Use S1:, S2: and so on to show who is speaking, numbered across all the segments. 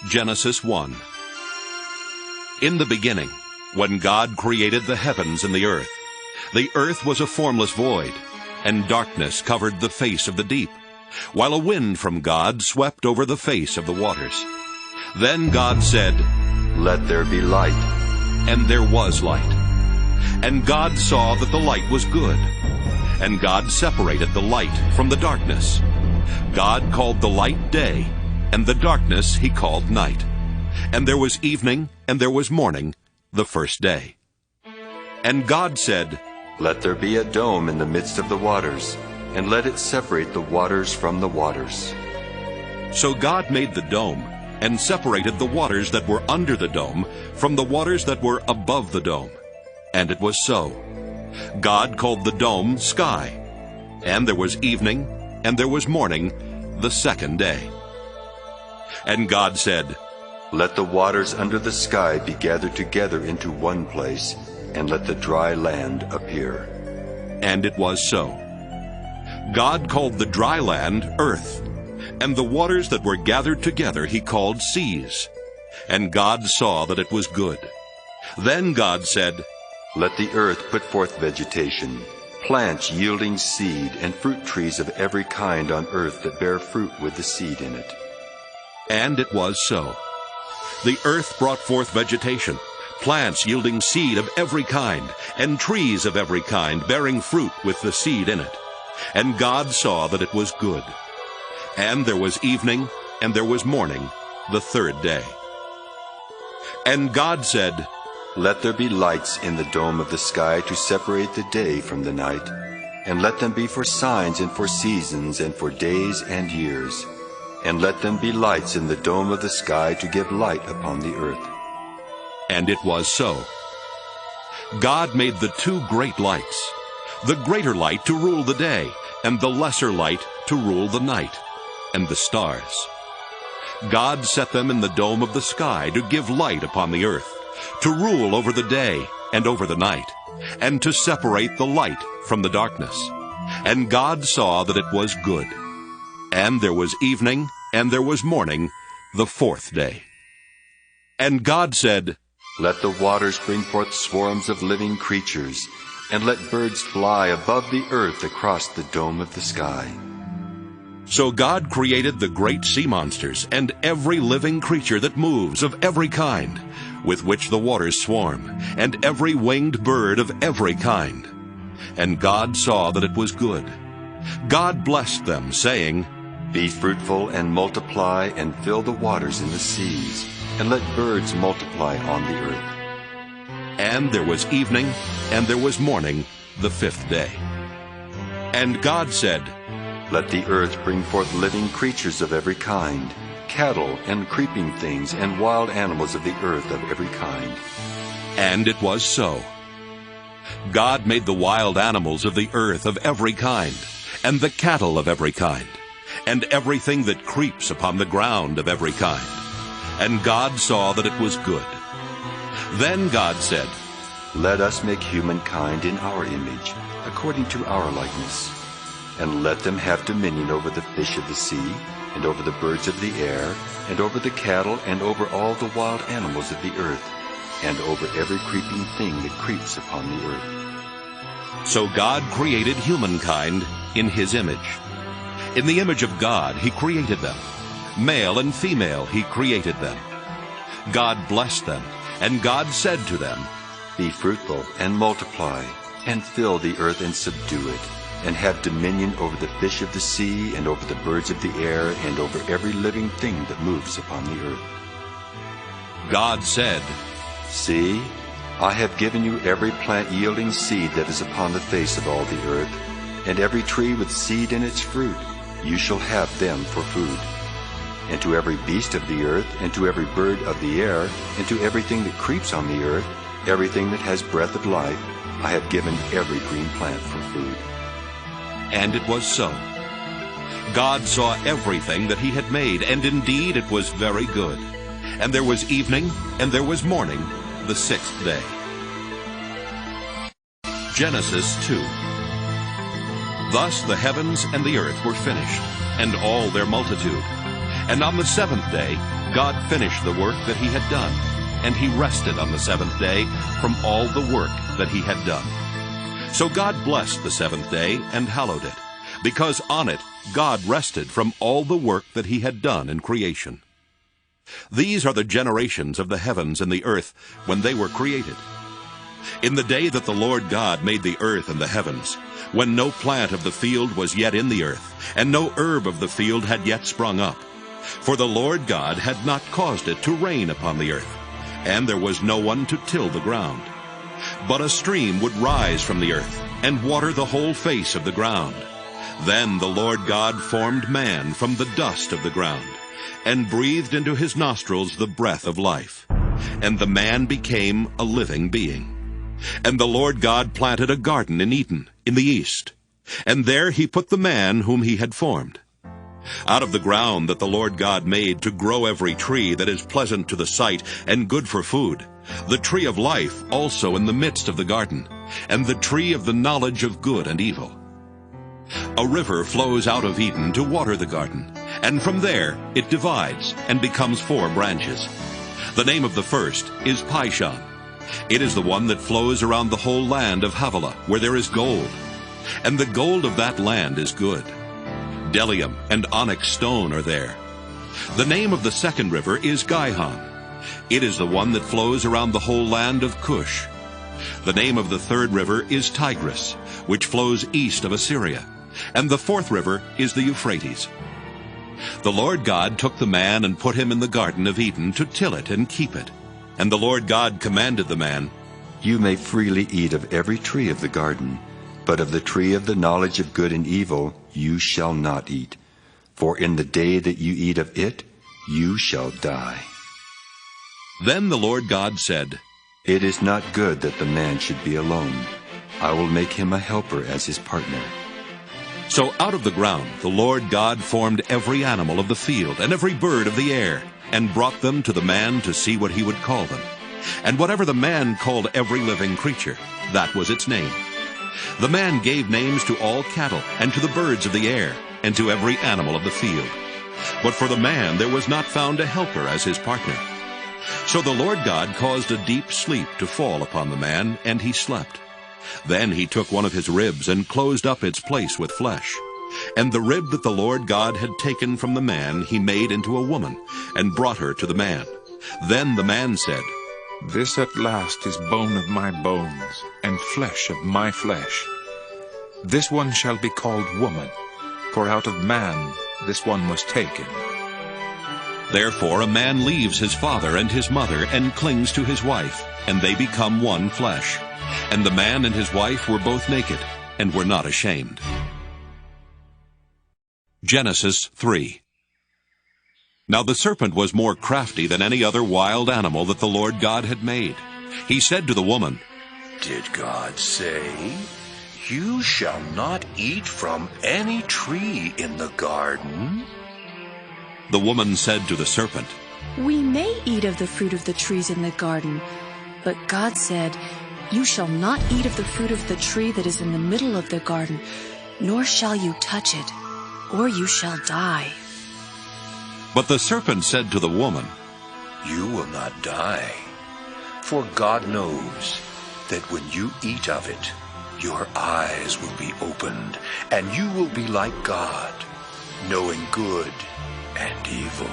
S1: Genesis 1. In the beginning, when God created the heavens and the earth was a formless void, and darkness covered the face of the deep, while a wind from God swept over the face of the waters. Then God said,
S2: "Let there be light."
S1: And there was light. And God saw that the light was good. And God separated the light from the darkness. God called the light day, and the darkness he called night. And there was evening, and there was morning, the first day. And God said,
S2: "Let there be a dome in the midst of the waters, and let it separate the waters from the waters."
S1: So God made the dome, and separated the waters that were under the dome from the waters that were above the dome. And it was so. God called the dome sky. And there was evening, and there was morning, the second day. And God said,
S2: "Let the waters under the sky be gathered together into one place, and let the dry land appear."
S1: And it was so. God called the dry land earth, and the waters that were gathered together he called seas. And God saw that it was good. Then God said,
S2: "Let the earth put forth vegetation, plants yielding seed, and fruit trees of every kind on earth that bear fruit with the seed in it."
S1: And it was so. The earth brought forth vegetation, plants yielding seed of every kind, and trees of every kind bearing fruit with the seed in it. And God saw that it was good. And there was evening, and there was morning, the third day. And God said,
S2: "Let there be lights in the dome of the sky to separate the day from the night, and let them be for signs and for seasons and for days and years. And let them be lights in the dome of the sky to give light upon the earth."
S1: And it was so. God made the two great lights, the greater light to rule the day, and the lesser light to rule the night, and the stars. God set them in the dome of the sky to give light upon the earth, to rule over the day and over the night, and to separate the light from the darkness. And God saw that it was good. And there was evening, and there was morning, the fourth day. And God said,
S2: "Let the waters bring forth swarms of living creatures, and let birds fly above the earth across the dome of the sky."
S1: So God created the great sea monsters and every living creature that moves of every kind, with which the waters swarm, and every winged bird of every kind. And God saw that it was good. God blessed them, saying,
S2: "Be fruitful and multiply, and fill the waters in the seas, and let birds multiply on the earth."
S1: And there was evening, and there was morning, the fifth day. And God said,
S2: "Let the earth bring forth living creatures of every kind, cattle and creeping things, and wild animals of the earth of every kind."
S1: And it was so. God made the wild animals of the earth of every kind, and the cattle of every kind, and everything that creeps upon the ground of every kind. And God saw that it was good. Then God said,
S2: "Let us make humankind in our image, according to our likeness. And let them have dominion over the fish of the sea, and over the birds of the air, and over the cattle, and over all the wild animals of the earth, and over every creeping thing that creeps upon the earth."
S1: So God created humankind in his image. In the image of God he created them. Male and female he created them. God blessed them, and God said to them,
S2: "Be fruitful and multiply, and fill the earth and subdue it, and have dominion over the fish of the sea, and over the birds of the air, and over every living thing that moves upon the earth."
S1: God said,
S2: "See, I have given you every plant yielding seed that is upon the face of all the earth, and every tree with seed in its fruit. You shall have them for food. And to every beast of the earth, and to every bird of the air, and to everything that creeps on the earth, everything that has breath of life, I have given every green plant for food."
S1: And it was so. God saw everything that he had made, and indeed it was very good. And there was evening, and there was morning, the sixth day. Genesis 2. Thus the heavens and the earth were finished, and all their multitude. And on the seventh day God finished the work that he had done, and he rested on the seventh day from all the work that he had done. So God blessed the seventh day and hallowed it, because on it God rested from all the work that he had done in creation. These are the generations of the heavens and the earth when they were created. In the day that the Lord God made the earth and the heavens, when no plant of the field was yet in the earth, and no herb of the field had yet sprung up, for the Lord God had not caused it to rain upon the earth, and there was no one to till the ground. But a stream would rise from the earth, and water the whole face of the ground. Then the Lord God formed man from the dust of the ground, and breathed into his nostrils the breath of life. And the man became a living being. And the Lord God planted a garden in Eden, in the east, and there he put the man whom he had formed. Out of the ground that the Lord God made to grow every tree that is pleasant to the sight and good for food, the tree of life also in the midst of the garden, and the tree of the knowledge of good and evil. A river flows out of Eden to water the garden, and from there it divides and becomes 4 branches. The name of the first is Pishon. It is the one that flows around the whole land of Havilah, where there is gold. And the gold of that land is good. Bdellium and onyx stone are there. The name of the second river is Gihon. It is the one that flows around the whole land of Cush. The name of the third river is Tigris, which flows east of Assyria. And the fourth river is the Euphrates. The Lord God took the man and put him in the garden of Eden to till it and keep it. And the Lord God commanded the man,
S2: You may freely eat of every tree of the garden, but of the tree of the knowledge of good and evil you shall not eat. For in the day that you eat of it, you shall die.
S1: Then the Lord God said,
S2: It is not good that the man should be alone. I will make him a helper as his partner.
S1: So out of the ground the Lord God formed every animal of the field and every bird of the air, and brought them to the man to see what he would call them. And whatever the man called every living creature, that was its name. The man gave names to all cattle, and to the birds of the air, and to every animal of the field. But for the man there was not found a helper as his partner. So the Lord God caused a deep sleep to fall upon the man, and he slept. Then he took one of his ribs and closed up its place with flesh. And the rib that the Lord God had taken from the man he made into a woman, and brought her to the man. Then the man said,
S3: This at last is bone of my bones, and flesh of my flesh. This one shall be called woman, for out of man this one was taken.
S1: Therefore a man leaves his father and his mother, and clings to his wife, and they become one flesh. And the man and his wife were both naked, and were not ashamed. Genesis 3. Now the serpent was more crafty than any other wild animal that the Lord God had made. He said to the woman,
S4: Did God say, You shall not eat from any tree in the garden?
S1: The woman said to the serpent,
S5: We may eat of the fruit of the trees in the garden, but God said, You shall not eat of the fruit of the tree that is in the middle of the garden, nor shall you touch it, or you shall die.
S1: But the serpent said to the woman,
S4: You will not die, for God knows that when you eat of it, your eyes will be opened, and you will be like God, knowing good and evil.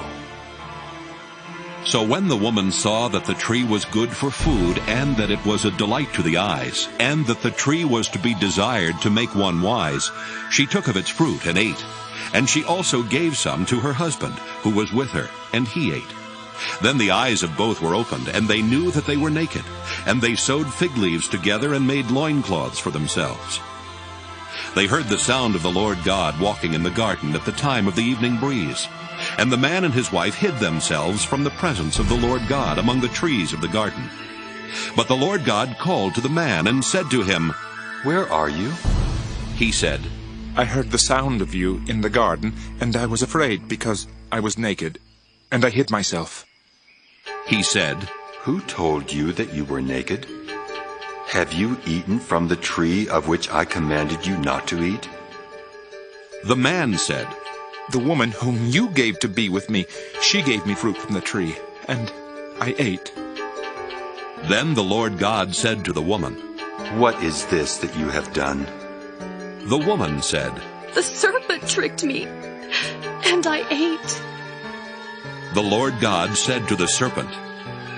S1: So when the woman saw that the tree was good for food, and that it was a delight to the eyes, and that the tree was to be desired to make one wise, she took of its fruit and ate. And she also gave some to her husband, who was with her, and he ate. Then the eyes of both were opened, and they knew that they were naked. And they sewed fig leaves together and made loincloths for themselves. They heard the sound of the Lord God walking in the garden at the time of the evening breeze. And the man and his wife hid themselves from the presence of the Lord God among the trees of the garden. But the Lord God called to the man and said to him,
S2: Where are you?
S1: He said,
S3: I heard the sound of you in the garden, and I was afraid because I was naked, and I hid myself.
S1: He said,
S2: Who told you that you were naked? Have you eaten from the tree of which I commanded you not to eat?
S1: The man said,
S3: The woman whom you gave to be with me, she gave me fruit from the tree, and I ate.
S1: Then the Lord God said to the woman,
S2: What is this that you have done?
S1: The woman said,
S5: The serpent tricked me, and I ate.
S1: The Lord God said to the serpent,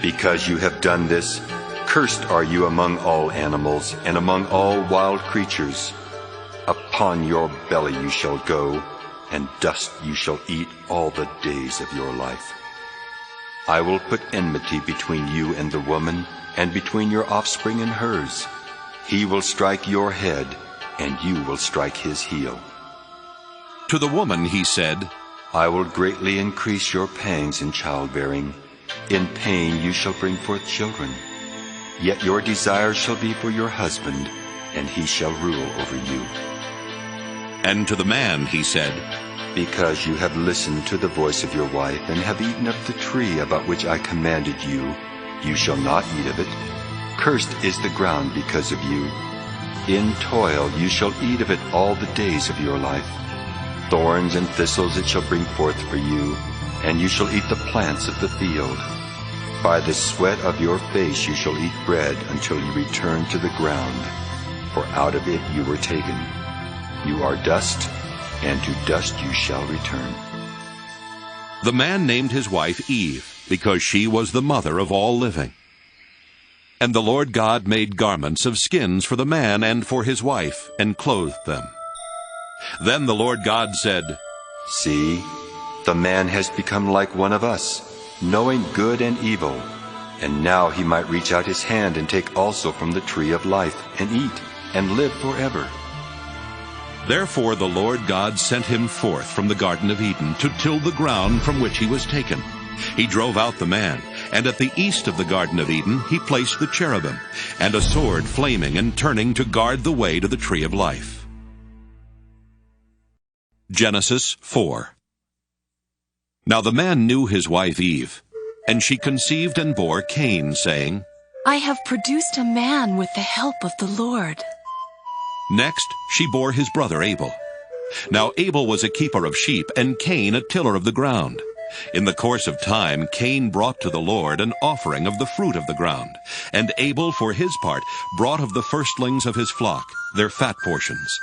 S2: Because you have done this, cursed are you among all animals and among all wild creatures. Upon your belly you shall go, and dust you shall eat all the days of your life. I will put enmity between you and the woman, and between your offspring and hers. He will strike your head, and you will strike his heel.
S1: To the woman he said,
S2: I will greatly increase your pangs in childbearing. In pain you shall bring forth children. Yet your desire shall be for your husband, and he shall rule over you.
S1: And to the man he said,
S2: Because you have listened to the voice of your wife, and have eaten of the tree about which I commanded you, you shall not eat of it. Cursed is the ground because of you. In toil you shall eat of it all the days of your life. Thorns and thistles it shall bring forth for you, and you shall eat the plants of the field. By the sweat of your face you shall eat bread until you return to the ground, for out of it you were taken. You are dust, and to dust you shall return.
S1: The man named his wife Eve, because she was the mother of all living. And the Lord God made garments of skins for the man and for his wife, and clothed them. Then the Lord God said,
S2: See, the man has become like one of us, knowing good and evil. And now he might reach out his hand and take also from the tree of life, and eat, and live forever.
S1: Therefore the Lord God sent him forth from the Garden of Eden to till the ground from which he was taken. He drove out the man, and at the east of the Garden of Eden he placed the cherubim, and a sword flaming and turning to guard the way to the tree of life. Genesis 4. Now the man knew his wife Eve, and she conceived and bore Cain, saying,
S5: I have produced a man with the help of the Lord.
S1: Next she bore his brother Abel. Now Abel was a keeper of sheep, and Cain a tiller of the ground. In the course of time Cain brought to the Lord an offering of the fruit of the ground, and Abel for his part brought of the firstlings of his flock, their fat portions.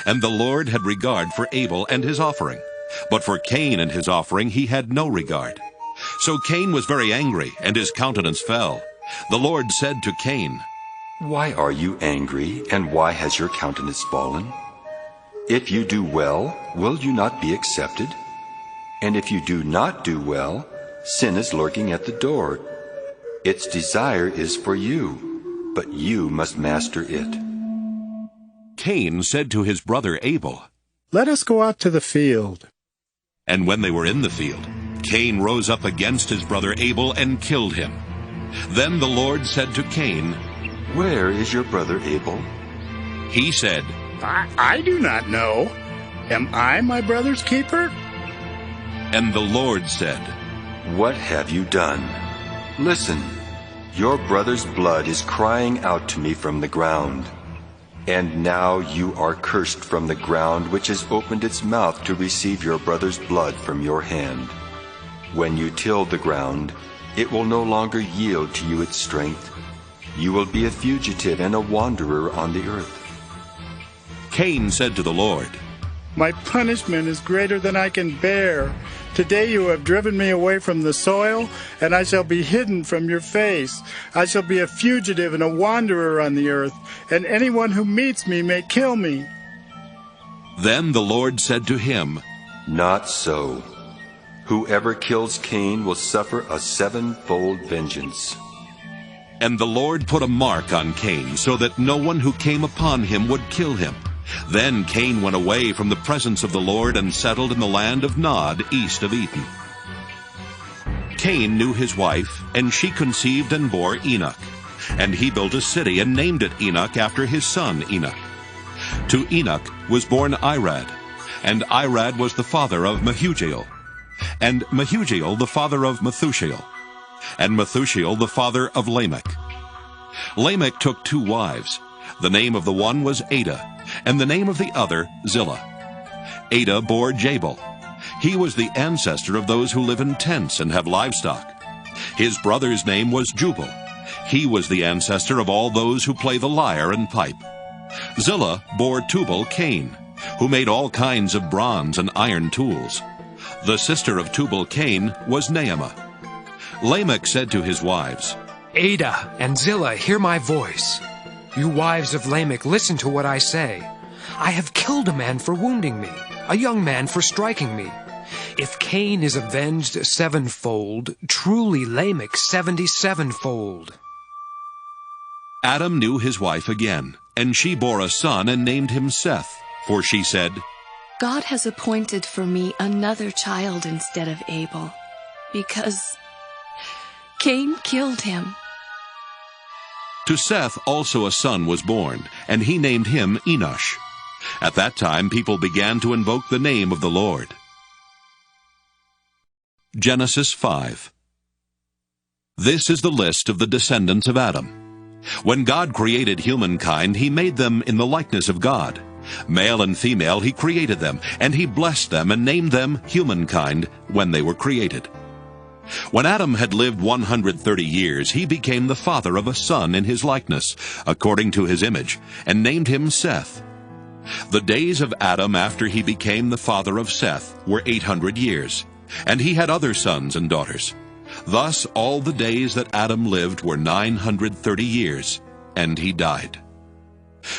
S1: And the Lord had regard for Abel and his offering, but for Cain and his offering he had no regard. So Cain was very angry, and his countenance fell. The Lord said to Cain,
S2: Why are you angry, and why has your countenance fallen? If you do well, will you not be accepted? And if you do not do well, sin is lurking at the door. Its desire is for you, but you must master it.
S1: Cain said to his brother Abel,
S6: Let us go out to the field.
S1: And when they were in the field, Cain rose up against his brother Abel and killed him. Then the Lord said to Cain,
S2: Where is your brother Abel?
S1: He said,
S6: I do not know. Am I my brother's keeper?
S1: And the Lord said,
S2: What have you done? Listen, your brother's blood is crying out to me from the ground. And now you are cursed from the ground, which has opened its mouth to receive your brother's blood from your hand. When you till the ground, it will no longer yield to you its strength. You will be a fugitive and a wanderer on the earth.
S1: Cain said to the Lord,
S6: My punishment is greater than I can bear. Today you have driven me away from the soil, and I shall be hidden from your face. I shall be a fugitive and a wanderer on the earth, and anyone who meets me may kill me.
S1: Then the Lord said to him,
S2: Not so. Whoever kills Cain will suffer a sevenfold vengeance.
S1: And the Lord put a mark on Cain, so that no one who came upon him would kill him. Then Cain went away from the presence of the Lord and settled in the land of Nod, east of Eden. Cain knew his wife, and she conceived and bore Enoch. And he built a city and named it Enoch after his son Enoch. To Enoch was born Irad, and Irad was the father of Mehujael, and Mehujael the father of Methushael. and Methuselah the father of Lamech. Lamech took 2 wives. The name of the one was Ada, and the name of the other Zillah. Ada bore Jabal. He was the ancestor of those who live in tents and have livestock. His brother's name was Jubal. He was the ancestor of all those who play the lyre and pipe. Zillah bore Tubal-Cain, who made all kinds of bronze and iron tools. The sister of Tubal-Cain was Naamah. Lamech said to his wives,
S7: Ada and Zillah, hear my voice. You wives of Lamech, listen to what I say. I have killed a man for wounding me, a young man for striking me. If Cain is avenged 7-fold, truly Lamech 77-fold.
S1: Adam knew his wife again, and she bore a son and named him Seth, for she said,
S5: God has appointed for me another child instead of Abel, because Cain killed him.
S1: To Seth also a son was born, and he named him Enosh. At that time people began to invoke the name of the Lord. Genesis 5. This is the list of the descendants of Adam. When God created humankind, he made them in the likeness of God. Male and female he created them, and he blessed them and named them humankind when they were created. When Adam had lived 130 years, he became the father of a son in his likeness, according to his image, and named him Seth. The days of Adam after he became the father of Seth were 800 years, and he had other sons and daughters. Thus all the days that Adam lived were 930 years, and he died.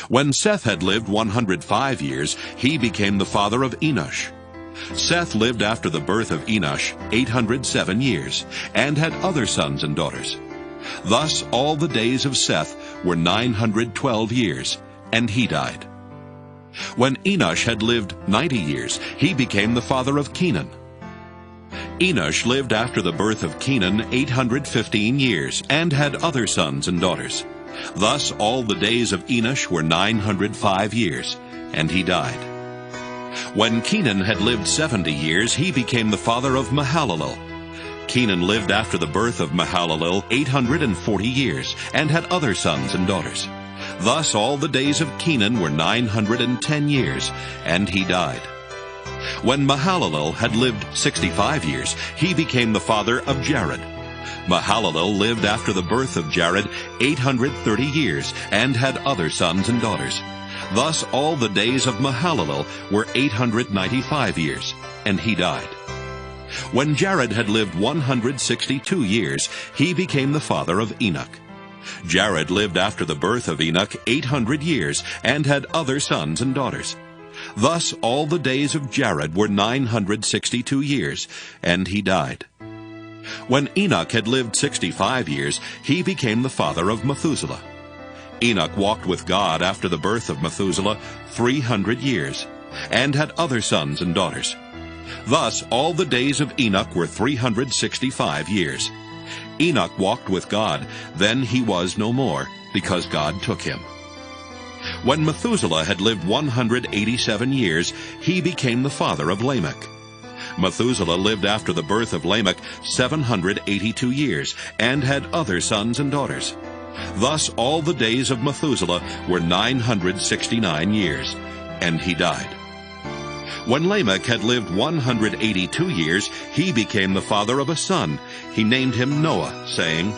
S1: When Seth had lived 105 years, he became the father of Enosh. Seth lived after the birth of Enosh 807 years, and had other sons and daughters. Thus all the days of Seth were 912 years, and he died. When Enosh had lived 90 years, he became the father of Kenan. Enosh lived after the birth of Kenan 815 years, and had other sons and daughters. Thus all the days of Enosh were 905 years, and he died. When Kenan had lived 70 years, he became the father of Mahalalel. Kenan lived after the birth of Mahalalel 840 years, and had other sons and daughters. Thus all the days of Kenan were 910 years, and he died. When Mahalalel had lived 65 years, he became the father of Jared. Mahalalel lived after the birth of Jared 830 years, and had other sons and daughters. Thus all the days of Mahalalel were 895 years, and he died. When Jared had lived 162 years, he became the father of Enoch. Jared lived after the birth of Enoch 800 years, and had other sons and daughters. Thus all the days of Jared were 962 years, and he died. When Enoch had lived 65 years, he became the father of Methuselah. Enoch walked with God after the birth of Methuselah 300 years, and had other sons and daughters. Thus all the days of Enoch were 365 years. Enoch walked with God, then he was no more, because God took him. When Methuselah had lived 187 years, he became the father of Lamech. Methuselah lived after the birth of Lamech 782 years, and had other sons and daughters. Thus all the days of Methuselah were 969 years, and he died. When Lamech had lived 182 years, he became the father of a son. He named him Noah, saying,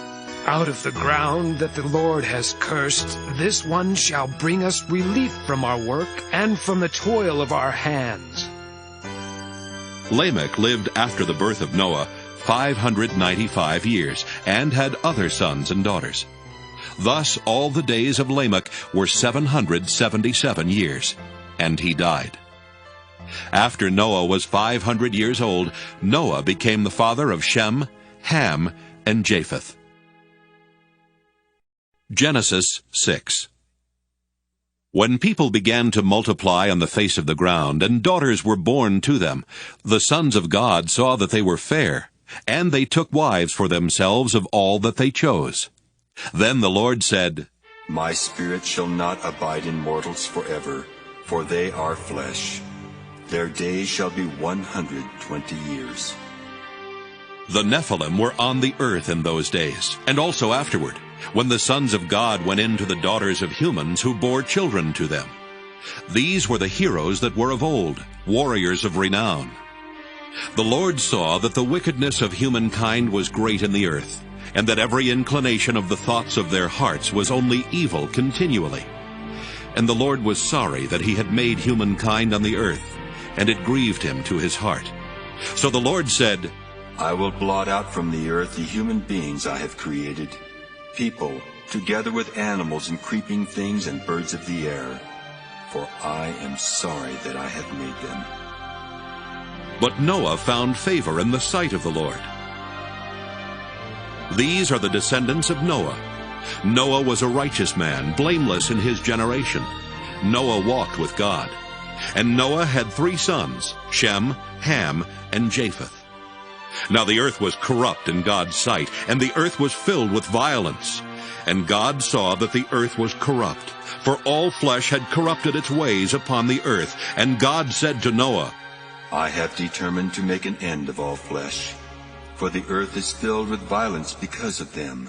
S7: Out of the ground that the Lord has cursed, this one shall bring us relief from our work and from the toil of our hands.
S1: Lamech lived after the birth of Noah 595 years, and had other sons and daughters. Thus all the days of Lamech were 777 years, and he died. After Noah was 500 years old, Noah became the father of Shem, Ham, and Japheth. Genesis 6. When people began to multiply on the face of the ground, and daughters were born to them, the sons of God saw that they were fair, and they took wives for themselves of all that they chose. Then the Lord said,
S2: My spirit shall not abide in mortals forever, for they are flesh. Their days shall be 120 years.
S1: The Nephilim were on the earth in those days, and also afterward, when the sons of God went in to the daughters of humans who bore children to them. These were the heroes that were of old, warriors of renown. The Lord saw that the wickedness of humankind was great in the earth, and that every inclination of the thoughts of their hearts was only evil continually. And the Lord was sorry that he had made humankind on the earth, and it grieved him to his heart. So the Lord said,
S2: I will blot out from the earth the human beings I have created, people, together with animals and creeping things and birds of the air, for I am sorry that I have made them.
S1: But Noah found favor in the sight of the Lord. These are the descendants of Noah. Noah was a righteous man, blameless in his generation. Noah walked with God. And Noah had 3 sons, Shem, Ham, and Japheth. Now the earth was corrupt in God's sight, and the earth was filled with violence. And God saw that the earth was corrupt, for all flesh had corrupted its ways upon the earth. And God said to Noah,
S2: I have determined to make an end of all flesh, for the earth is filled with violence because of them.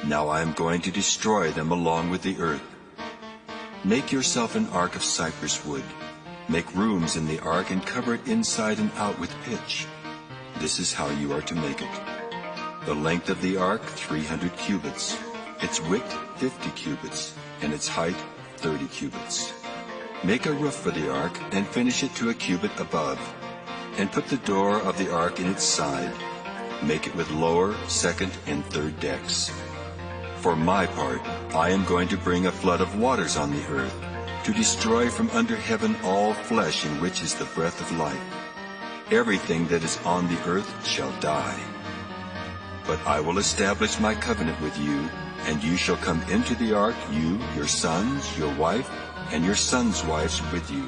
S2: Now I am going to destroy them along with the earth. Make yourself an ark of cypress wood. Make rooms in the ark and cover it inside and out with pitch. This is how you are to make it. The length of the ark, 300 cubits. Its width, 50 cubits. And its height, 30 cubits. Make a roof for the ark and finish it to a cubit above. And put the door of the ark in its side. Make it with lower, second, and third decks. For my part, I am going to bring a flood of waters on the earth, to destroy from under heaven all flesh in which is the breath of life. Everything that is on the earth shall die. But I will establish my covenant with you, and you shall come into the ark, you, your sons, your wife, and your sons' wives with you.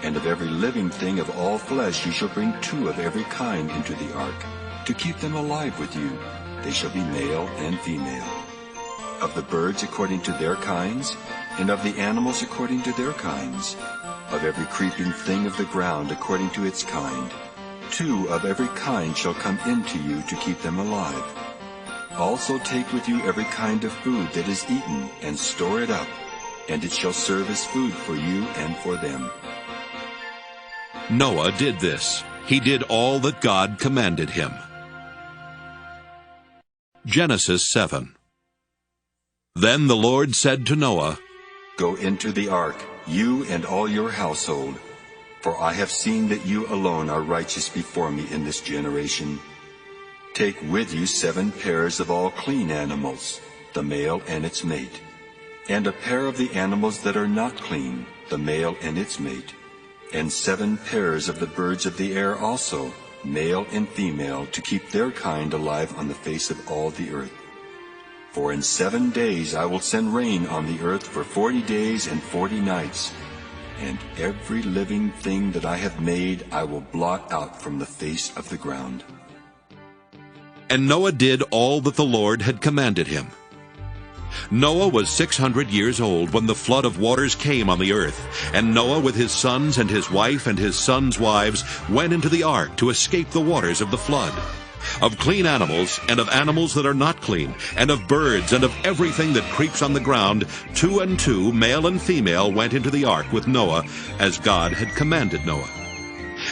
S2: And of every living thing of all flesh you shall bring 2 of every kind into the ark, to keep them alive with you. They shall be male and female. Of the birds according to their kinds, and of the animals according to their kinds, of every creeping thing of the ground according to its kind. 2 of every kind shall come into you to keep them alive. Also take with you every kind of food that is eaten, and store it up, and it shall serve as food for you and for them.
S1: Noah did this. He did all that God commanded him. Genesis 7. Then the Lord said to Noah,
S2: Go into the ark, you and all your household, for I have seen that you alone are righteous before me in this generation. Take with you 7 pairs of all clean animals, the male and its mate, and a pair of the animals that are not clean, the male and its mate, and 7 pairs of the birds of the air also, male and female, to keep their kind alive on the face of all the earth. For in 7 days I will send rain on the earth for 40 days and 40 nights, and every living thing that I have made I will blot out from the face of the ground.
S1: And Noah did all that the Lord had commanded him. Noah was 600 years old when the flood of waters came on the earth, and Noah with his sons and his wife and his sons' wives went into the ark to escape the waters of the flood. Of clean animals, and of animals that are not clean, and of birds, and of everything that creeps on the ground, 2 and 2, male and female, went into the ark with Noah, as God had commanded Noah.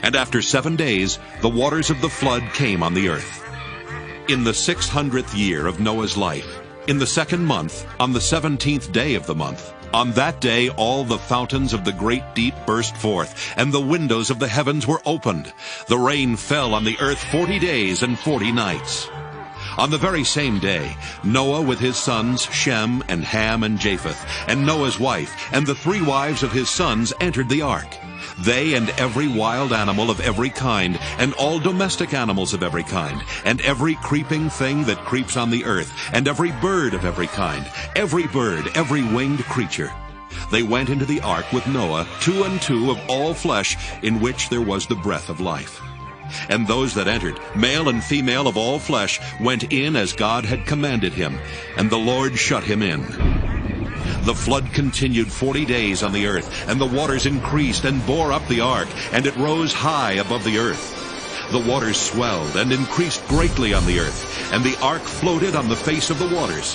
S1: And after 7 days, the waters of the flood came on the earth. In the 600th year of Noah's life, in the 2nd month, on the 17th day of the month, on that day all the fountains of the great deep burst forth, and the windows of the heavens were opened. The rain fell on the earth 40 days and 40 nights. On the very same day, Noah with his sons Shem and Ham and Japheth, and Noah's wife, and the 3 wives of his sons entered the ark. They and every wild animal of every kind, and all domestic animals of every kind, and every creeping thing that creeps on the earth, and every bird of every kind, every bird, every winged creature. They went into the ark with Noah, 2 and 2 of all flesh, in which there was the breath of life. And those that entered, male and female of all flesh, went in as God had commanded him, and the Lord shut him in. The flood continued 40 days on the earth, and the waters increased and bore up the ark, and it rose high above the earth. The waters swelled and increased greatly on the earth, and the ark floated on the face of the waters.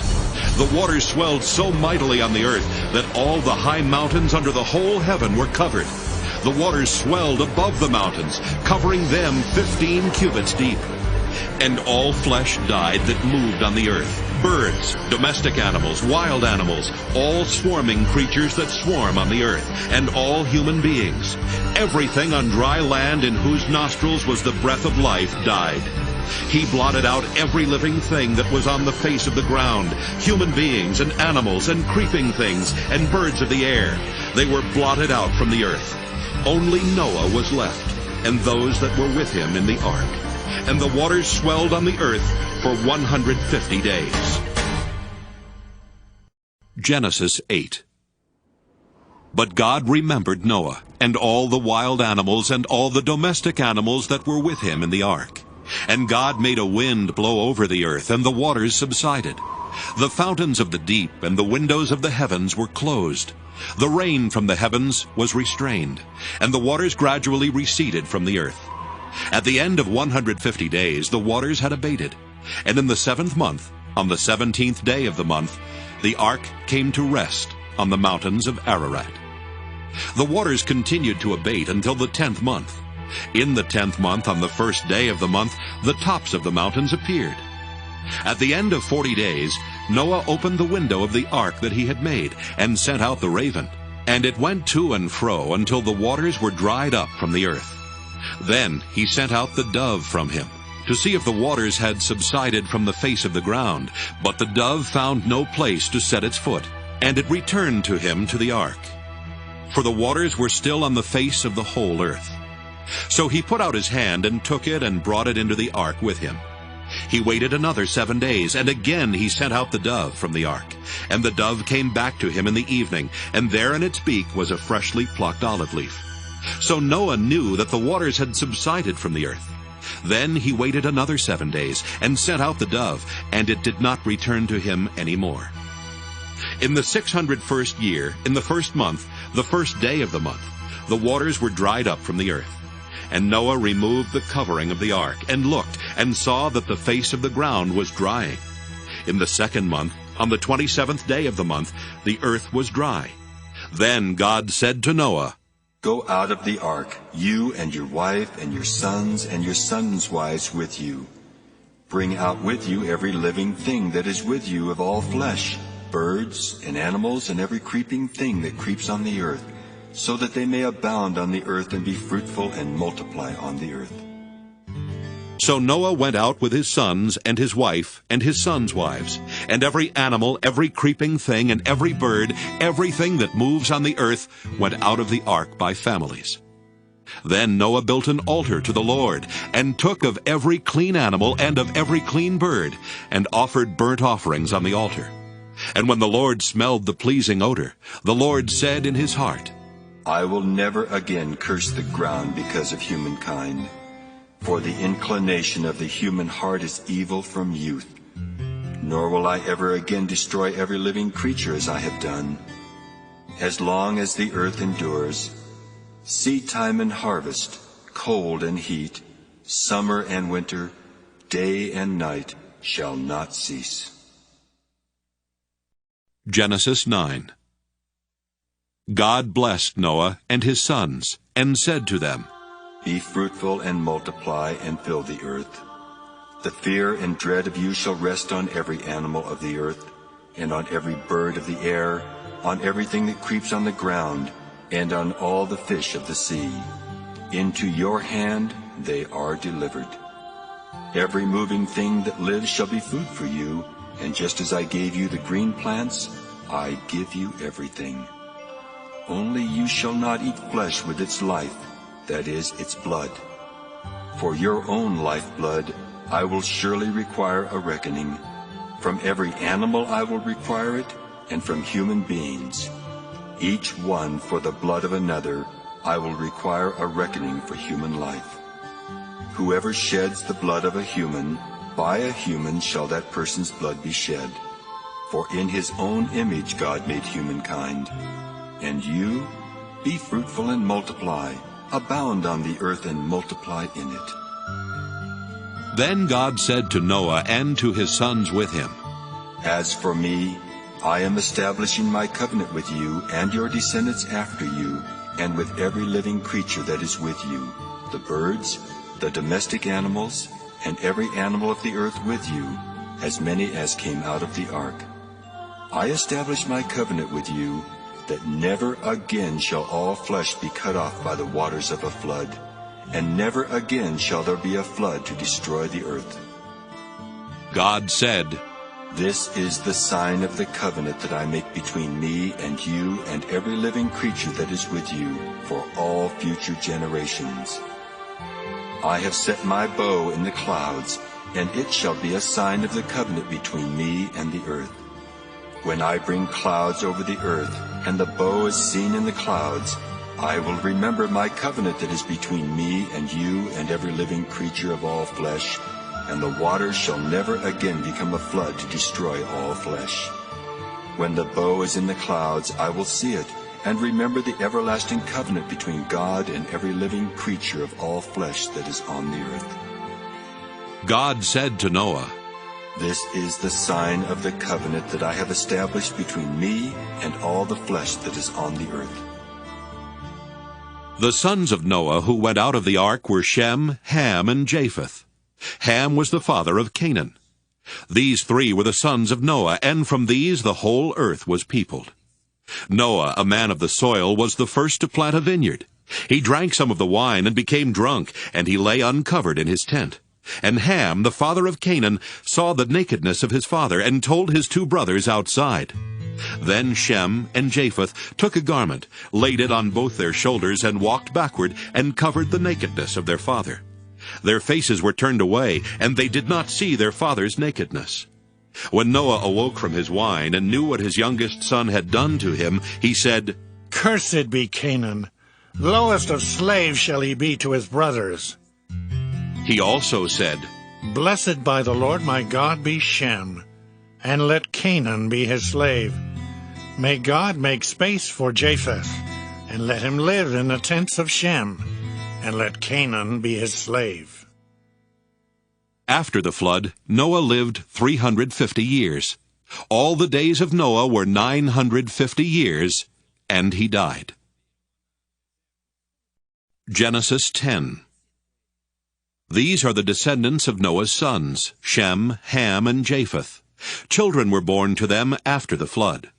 S1: The waters swelled so mightily on the earth that all the high mountains under the whole heaven were covered. The waters swelled above the mountains, covering them 15 cubits deep. And all flesh died that moved on the earth, birds, domestic animals, wild animals, all swarming creatures that swarm on the earth, and all human beings. Everything on dry land in whose nostrils was the breath of life died. He blotted out every living thing that was on the face of the ground, human beings and animals and creeping things and birds of the air. They were blotted out from the earth. Only Noah was left, and those that were with him in the ark. And the waters swelled on the earth for 150 days. Genesis 8. But God remembered Noah, and all the wild animals and all the domestic animals that were with him in the ark. And God made a wind blow over the earth, and the waters subsided. The fountains of the deep and the windows of the heavens were closed. The rain from the heavens was restrained, and the waters gradually receded from the earth. At the end of 150 days, the waters had abated. And in the 7th month, on the 17th day of the month, the ark came to rest on the mountains of Ararat. The waters continued to abate until the 10th month. In the 10th month, on the 1st day of the month, the tops of the mountains appeared. At the end of 40 days, Noah opened the window of the ark that he had made, and sent out the raven. And it went to and fro until the waters were dried up from the earth. Then he sent out the dove from him, to see if the waters had subsided from the face of the ground. But the dove found no place to set its foot, and it returned to him to the ark. For the waters were still on the face of the whole earth. So he put out his hand and took it and brought it into the ark with him. He waited another 7 days, and again he sent out the dove from the ark. And the dove came back to him in the evening, and there in its beak was a freshly plucked olive leaf. So Noah knew that the waters had subsided from the earth. Then he waited another 7 days, and sent out the dove, and it did not return to him any more. In the 601st year, in the 1st month, the 1st day of the month, the waters were dried up from the earth. And Noah removed the covering of the ark, and looked, and saw that the face of the ground was drying. In the 2nd month, on the 27th day of the month, the earth was dry. Then God said to Noah,
S2: Go out of the ark, you and your wife and your sons and your sons' wives with you. Bring out with you every living thing that is with you of all flesh, birds and animals and every creeping thing that creeps on the earth, so that they may abound on the earth and be fruitful and multiply on the earth.
S1: So Noah went out with his sons and his wife and his sons' wives, and every animal, every creeping thing, and every bird, everything that moves on the earth, went out of the ark by families. Then Noah built an altar to the Lord, and took of every clean animal and of every clean bird, and offered burnt offerings on the altar. And when the Lord smelled the pleasing odor, the Lord said in his heart,
S2: I will never again curse the ground because of humankind. For the inclination of the human heart is evil from youth. Nor will I ever again destroy every living creature as I have done. As long as the earth endures, seed time and harvest, cold and heat, summer and winter, day and night shall not cease.
S1: Genesis 9. God blessed Noah and his sons, and said to them,
S2: Be fruitful and multiply and fill the earth. The fear and dread of you shall rest on every animal of the earth, and on every bird of the air, on everything that creeps on the ground, and on all the fish of the sea. Into your hand they are delivered. Every moving thing that lives shall be food for you, and just as I gave you the green plants, I give you everything. Only you shall not eat flesh with its life, that is, its blood. For your own lifeblood I will surely require a reckoning. From every animal I will require it, and from human beings. Each one for the blood of another I will require a reckoning for human life. Whoever sheds the blood of a human, by a human shall that person's blood be shed. For in his own image God made humankind. And you, be fruitful and multiply, abound on the earth and multiply in it.
S1: Then God said to Noah and to his sons with him,
S2: As for me, I am establishing my covenant with you and your descendants after you, and with every living creature that is with you, the birds, the domestic animals, and every animal of the earth with you, as many as came out of the ark. I establish my covenant with you, that never again shall all flesh be cut off by the waters of a flood, and never again shall there be a flood to destroy the earth.
S1: God said,
S2: This is the sign of the covenant that I make between me and you and every living creature that is with you for all future generations. I have set my bow in the clouds, and it shall be a sign of the covenant between me and the earth. When I bring clouds over the earth, and the bow is seen in the clouds, I will remember my covenant that is between me and you and every living creature of all flesh, and the waters shall never again become a flood to destroy all flesh. When the bow is in the clouds, I will see it, and remember the everlasting covenant between God and every living creature of all flesh that is on the earth.
S1: God said to Noah,
S2: This is the sign of the covenant that I have established between me and all the flesh that is on the earth.
S1: The sons of Noah who went out of the ark were Shem, Ham, and Japheth. Ham was the father of Canaan. These three were the sons of Noah, and from these the whole earth was peopled. Noah, a man of the soil, was the first to plant a vineyard. He drank some of the wine and became drunk, and he lay uncovered in his tent. And Ham, the father of Canaan, saw the nakedness of his father, and told his two brothers outside. Then Shem and Japheth took a garment, laid it on both their shoulders, and walked backward, and covered the nakedness of their father. Their faces were turned away, and they did not see their father's nakedness. When Noah awoke from his wine, and knew what his youngest son had done to him, he said,
S8: Cursed be Canaan! Lowest of slaves shall he be to his brothers.
S1: He also said,
S8: Blessed by the Lord my God be Shem, and let Canaan be his slave. May God make space for Japheth, and let him live in the tents of Shem, and let Canaan be his slave.
S1: After the flood, Noah lived 350 years. All the days of Noah were 950 years, and he died. Genesis 10. These are the descendants of Noah's sons, Shem, Ham, and Japheth. Children were born to them after the flood.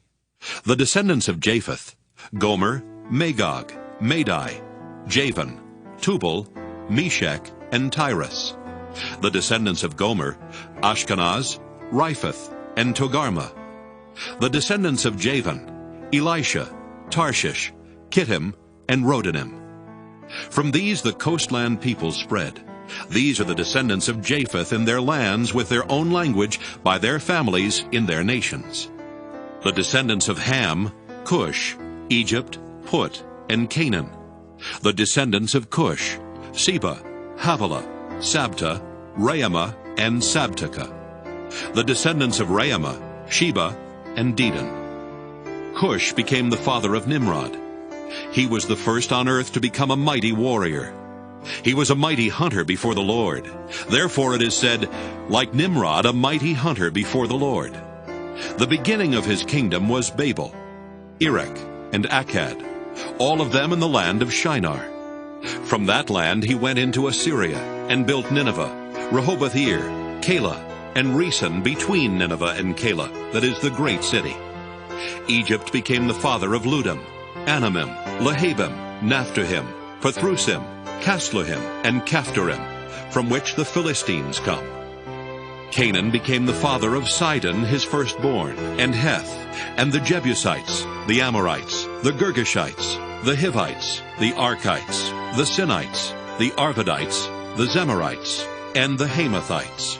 S1: The descendants of Japheth, Gomer, Magog, Madai, Javan, Tubal, Meshech, and Tyrus. The descendants of Gomer, Ashkenaz, Riphath, and Togarmah. The descendants of Javan, Elisha, Tarshish, Kittim, and Rodanim. From these the coastland peoples spread. These are the descendants of Japheth in their lands with their own language, by their families in their nations. The descendants of Ham, Cush, Egypt, Put, and Canaan. The descendants of Cush, Seba, Havilah, Sabta, Raamah, and Sabteka. The descendants of Raamah, Sheba, and Dedan. Cush became the father of Nimrod. He was the first on earth to become a mighty warrior. He was a mighty hunter before the Lord. Therefore it is said, like Nimrod, a mighty hunter before the Lord. The beginning of his kingdom was Babel, Erech, and Akkad, all of them in the land of Shinar. From that land he went into Assyria, and built Nineveh, Rehoboth-ir, Calah, and Resen between Nineveh and Calah, that is the great city. Egypt became the father of Ludum, Anamim, Lehabim, Naphtuhim, Pathrusim, Casluhim, and Caphtorim, from which the Philistines come. Canaan became the father of Sidon, his firstborn, and Heth, and the Jebusites, the Amorites, the Girgashites, the Hivites, the Arkites, the Sinites, the Arvadites, the Zemarites, and the Hamathites.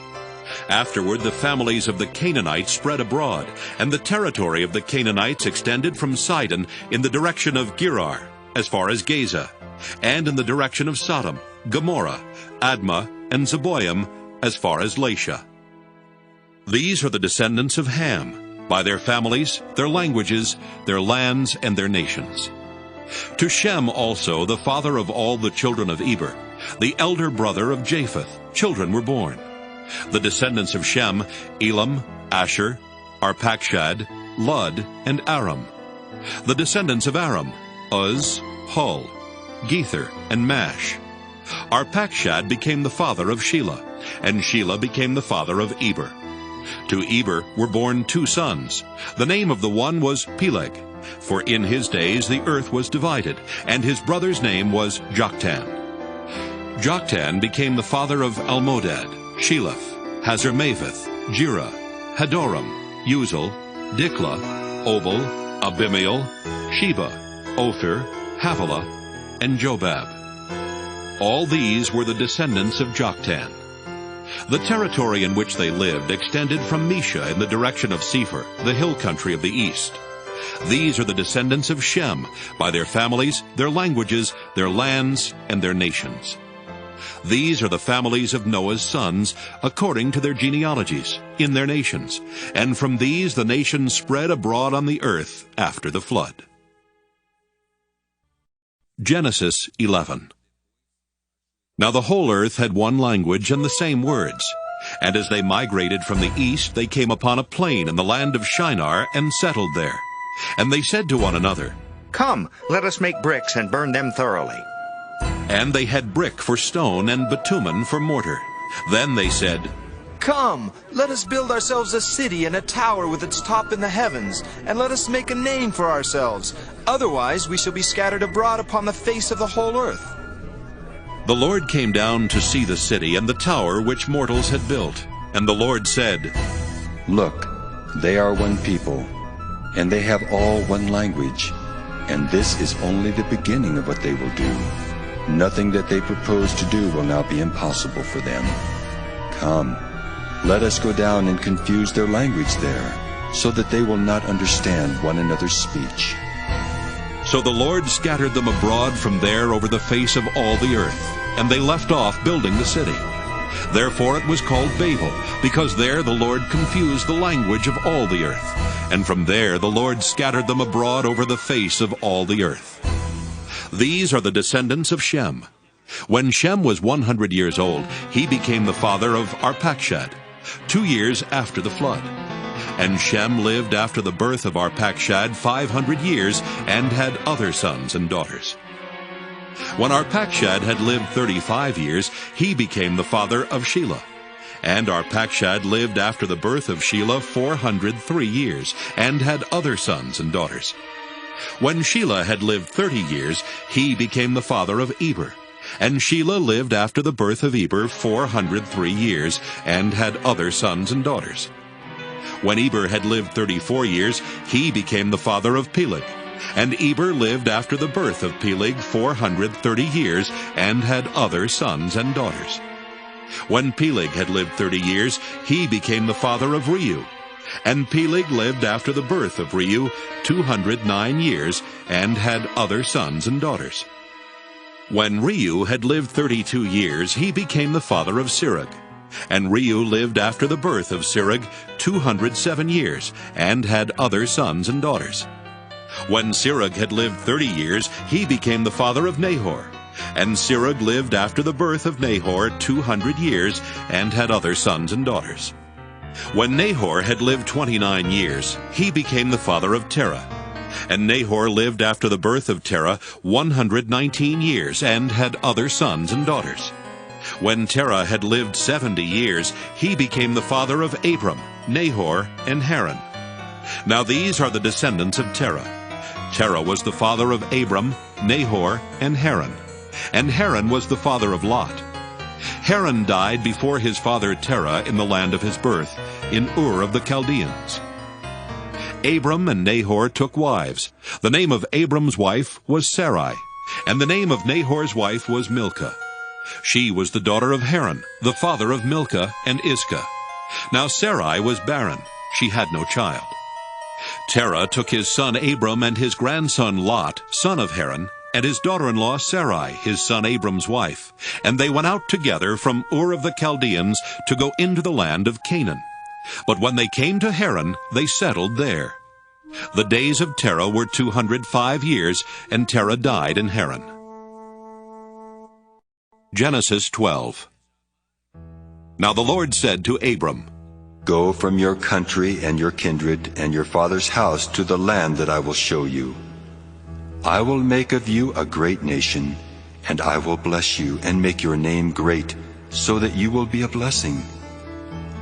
S1: Afterward the families of the Canaanites spread abroad, and the territory of the Canaanites extended from Sidon in the direction of Gerar, as far as Gaza, and in the direction of Sodom, Gomorrah, Admah, and Zeboim, as far as Lasha. These are the descendants of Ham, by their families, their languages, their lands, and their nations. To Shem also, the father of all the children of Eber, the elder brother of Japheth, children were born. The descendants of Shem, Elam, Asher, Arpachshad, Lud, and Aram. The descendants of Aram, Uz, Hul, Gether, and Mash. Arpachshad became the father of Shelah, and Shelah became the father of Eber. To Eber were born 2 sons. The name of the one was Peleg, for in his days the earth was divided, and his brother's name was Joktan. Joktan became the father of Almodad, Sheleph, Hazarmaveth, Jireh, Hadoram, Uzal, Diklah, Obal, Abimael, Sheba, Ophir, Havilah, and Jobab. All these were the descendants of Joktan. The territory in which they lived extended from Mesha in the direction of Sephir, the hill country of the east. These are the descendants of Shem, by their families, their languages, their lands, and their nations. These are the families of Noah's sons, according to their genealogies, in their nations, and from these the nations spread abroad on the earth after the flood. Genesis 11. Now the whole earth had one language and the same words. And as they migrated from the east, they came upon a plain in the land of Shinar and settled there. And they said to one another,
S9: Come, let us make bricks and burn them thoroughly.
S1: And they had brick for stone and bitumen for mortar. Then they said,
S10: Come, let us build ourselves a city and a tower with its top in the heavens, and let us make a name for ourselves. Otherwise we shall be scattered abroad upon the face of the whole earth.
S1: The Lord came down to see the city and the tower which mortals had built. And the Lord said,
S2: Look, they are one people, and they have all one language, and this is only the beginning of what they will do. Nothing that they propose to do will now be impossible for them. Come, let us go down and confuse their language there, so that they will not understand one another's speech.
S1: So the Lord scattered them abroad from there over the face of all the earth, and they left off building the city. Therefore it was called Babel, because there the Lord confused the language of all the earth. And from there the Lord scattered them abroad over the face of all the earth. These are the descendants of Shem. When Shem was 100 years old, he became the father of Arpachshad, 2 years after the flood. And Shem lived after the birth of Arpachshad 500 years, and had other sons and daughters. When Arpachshad had lived 35 years, he became the father of Shelah. And Arpachshad lived after the birth of Shelah 403 years, and had other sons and daughters. When Shelah had lived 30 years, he became the father of Eber. And Shelah lived after the birth of Eber 403 years, and had other sons and daughters. When Eber had lived 34 years, he became the father of Peleg. And Eber lived after the birth of Peleg 430 years, and had other sons and daughters. When Peleg had lived 30 years, he became the father of Reu. And Peleg lived after the birth of Reu 209 years, and had other sons and daughters. When Reu had lived 32 years, he became the father of Sirach. And Reu lived after the birth of Sirach 207 years, and had other sons and daughters. When Sirach had lived 30 years, he became the father of Nahor. And Sirach lived after the birth of Nahor 200 years, and had other sons and daughters. When Nahor had lived 29 years, he became the father of Terah. And Nahor lived after the birth of Terah 119 years, and had other sons and daughters. When Terah had lived 70 years, he became the father of Abram, Nahor, and Haran. Now these are the descendants of Terah. Terah was the father of Abram, Nahor, and Haran. And Haran was the father of Lot. Haran died before his father Terah in the land of his birth, in Ur of the Chaldeans. Abram and Nahor took wives. The name of Abram's wife was Sarai, and the name of Nahor's wife was Milcah. She was the daughter of Haran, the father of Milcah and Iscah. Now Sarai was barren. She had no child. Terah took his son Abram and his grandson Lot, son of Haran, and his daughter-in-law Sarai, his son Abram's wife, and they went out together from Ur of the Chaldeans to go into the land of Canaan. But when they came to Haran, they settled there. The days of Terah were 205 years, and Terah died in Haran. Genesis 12. Now the Lord said to Abram,
S2: Go from your country and your kindred and your father's house to the land that I will show you. I will make of you a great nation, and I will bless you and make your name great, so that you will be a blessing.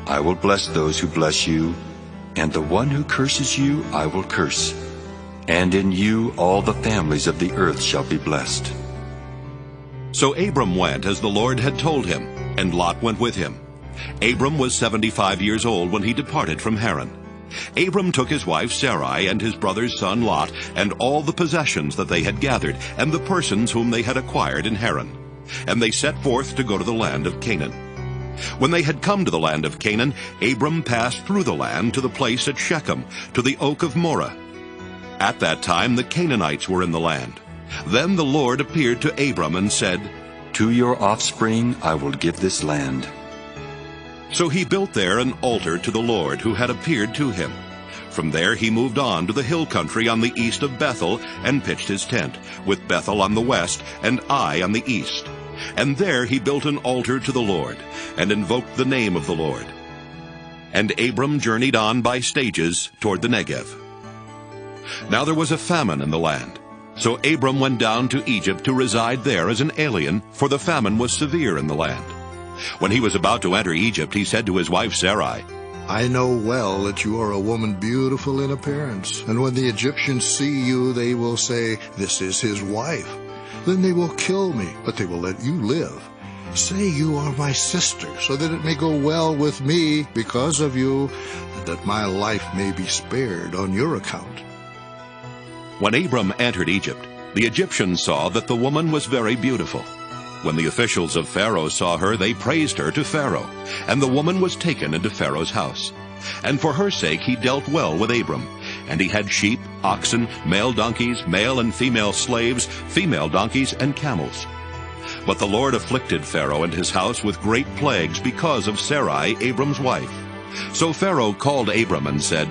S2: I will bless those who bless you, and the one who curses you I will curse. And in you all the families of the earth shall be blessed.
S1: So Abram went as the Lord had told him, and Lot went with him. Abram was 75 years old when he departed from Haran. Abram took his wife Sarai and his brother's son Lot, and all the possessions that they had gathered, and the persons whom they had acquired in Haran. And they set forth to go to the land of Canaan. When they had come to the land of Canaan, Abram passed through the land to the place at Shechem, to the oak of Moreh. At that time the Canaanites were in the land. Then the Lord appeared to Abram and said,
S2: To your offspring I will give this land.
S1: So he built there an altar to the Lord who had appeared to him. From there he moved on to the hill country on the east of Bethel and pitched his tent, with Bethel on the west and Ai on the east. And there he built an altar to the Lord, and invoked the name of the Lord. And Abram journeyed on by stages toward the Negev. Now there was a famine in the land. So Abram went down to Egypt to reside there as an alien, for the famine was severe in the land. When he was about to enter Egypt, he said to his wife Sarai,
S11: I know well that you are a woman beautiful in appearance, and when the Egyptians see you, they will say, This is his wife. Then they will kill me, but they will let you live. Say you are my sister, so that it may go well with me because of you, and that my life may be spared on your account.
S1: When Abram entered Egypt, the Egyptians saw that the woman was very beautiful. When the officials of Pharaoh saw her, they praised her to Pharaoh, and the woman was taken into Pharaoh's house. And for her sake he dealt well with Abram, and he had sheep, oxen, male donkeys, male and female slaves, female donkeys, and camels. But the Lord afflicted Pharaoh and his house with great plagues because of Sarai, Abram's wife. So Pharaoh called Abram and said,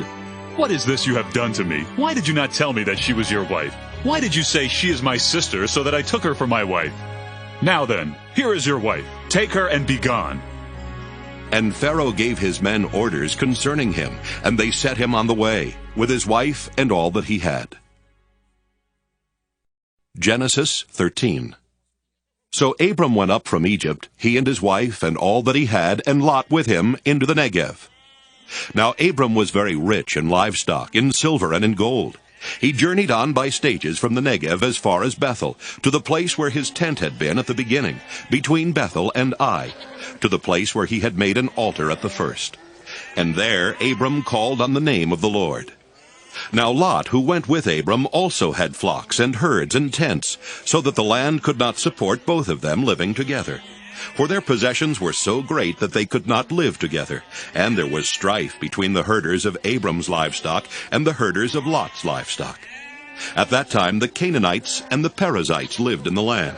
S12: What is this you have done to me? Why did you not tell me that she was your wife? Why did you say she is my sister, so that I took her for my wife? Now then, here is your wife. Take her and be gone.
S1: And Pharaoh gave his men orders concerning him, and they set him on the way, with his wife and all that he had. Genesis 13. So Abram went up from Egypt, he and his wife and all that he had, and Lot with him, into the Negev. Now Abram was very rich in livestock, in silver and in gold. He journeyed on by stages from the Negev as far as Bethel, to the place where his tent had been at the beginning, between Bethel and Ai, to the place where he had made an altar at the first. And there Abram called on the name of the Lord. Now Lot, who went with Abram, also had flocks and herds and tents, so that the land could not support both of them living together. For their possessions were so great that they could not live together, and there was strife between the herders of Abram's livestock and the herders of Lot's livestock. At that time the Canaanites and the Perizzites lived in the land.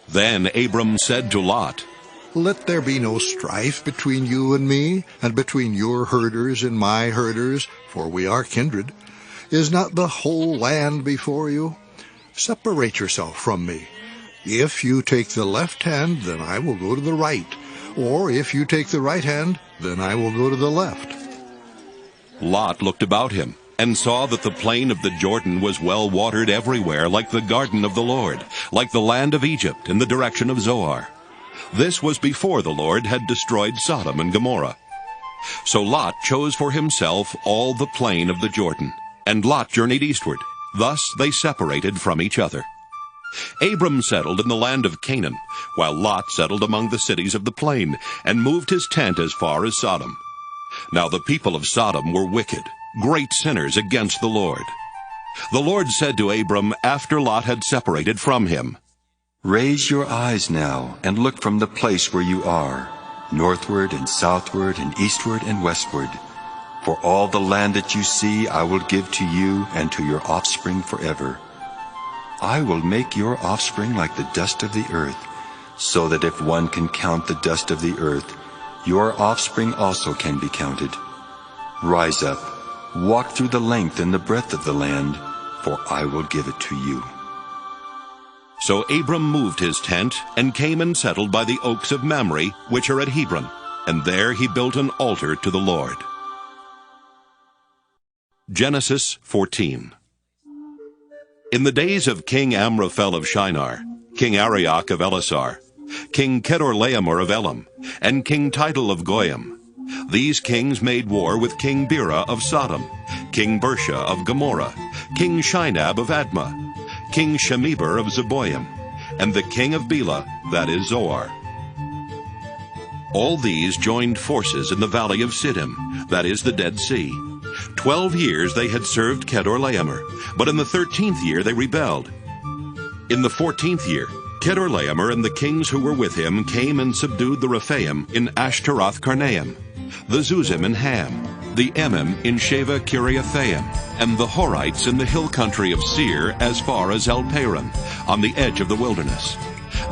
S1: Then Abram said to Lot,
S11: Let there be no strife between you and me, and between your herders and my herders, for we are kindred. Is not the whole land before you? Separate yourself from me. If you take the left hand, then I will go to the right. Or if you take the right hand, then I will go to the left.
S1: Lot looked about him, and saw that the plain of the Jordan was well watered everywhere, like the garden of the Lord, like the land of Egypt in the direction of Zoar. This was before the Lord had destroyed Sodom and Gomorrah. So Lot chose for himself all the plain of the Jordan, and Lot journeyed eastward. Thus they separated from each other. Abram settled in the land of Canaan, while Lot settled among the cities of the plain, and moved his tent as far as Sodom. Now the people of Sodom were wicked, great sinners against the Lord. The Lord said to Abram after Lot had separated from him,
S2: Raise your eyes now, and look from the place where you are, northward and southward and eastward and westward. For all the land that you see I will give to you and to your offspring forever. I will make your offspring like the dust of the earth, so that if one can count the dust of the earth, your offspring also can be counted. Rise up, walk through the length and the breadth of the land, for I will give it to you.
S1: So Abram moved his tent, and came and settled by the oaks of Mamre, which are at Hebron, and there he built an altar to the Lord. Genesis 14. In the days of King Amraphel of Shinar, King Arioch of Elasar, King Kedorlaomer of Elam, and King Tidal of Goyim, these kings made war with King Bera of Sodom, King Bersha of Gomorrah, King Shinab of Admah, King Shemeber of Zeboim, and the king of Bela, that is Zoar. All these joined forces in the valley of Siddim, that is the Dead Sea. 12 years they had served Kedorlaomer, but in the 13th year they rebelled. In the 14th year, Kedorlaomer and the kings who were with him came and subdued the Rephaim in Ashtaroth Karnaim, the Zuzim in Ham, the Emim in Sheva Kiriathaim, and the Horites in the hill country of Seir as far as El Paran, on the edge of the wilderness.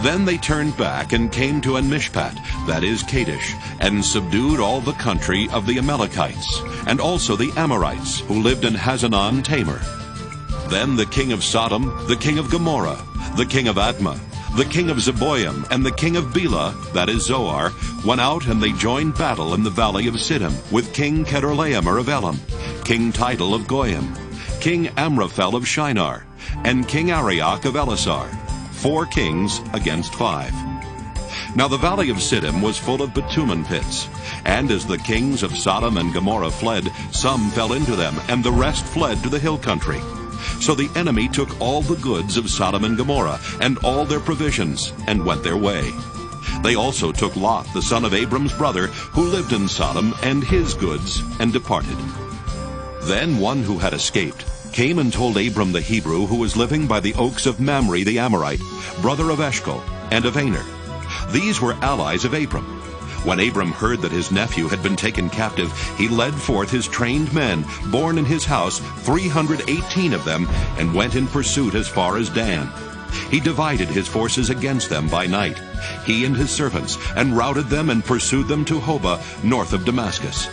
S1: Then they turned back and came to En-Mishpat, that is Kadesh, and subdued all the country of the Amalekites, and also the Amorites, who lived in Hazanon Tamar. Then the king of Sodom, the king of Gomorrah, the king of Admah, the king of Zeboim, and the king of Bela, that is Zoar, went out and they joined battle in the valley of Siddim with King Kedorlaomer of Elam, King Tidal of Goyim, King Amraphel of Shinar, and King Arioch of Elasar, 4 kings against 5. Now the valley of Siddim was full of bitumen pits, and as the kings of Sodom and Gomorrah fled, some fell into them, and the rest fled to the hill country. So the enemy took all the goods of Sodom and Gomorrah, and all their provisions, and went their way. They also took Lot, the son of Abram's brother, who lived in Sodom, and his goods, and departed. Then one who had escaped came and told Abram the Hebrew, who was living by the oaks of Mamre the Amorite, brother of Eshcol, and of Aner. These were allies of Abram. When Abram heard that his nephew had been taken captive, he led forth his trained men, born in his house, 318 of them, and went in pursuit as far as Dan. He divided his forces against them by night, he and his servants, and routed them and pursued them to Hobah, north of Damascus.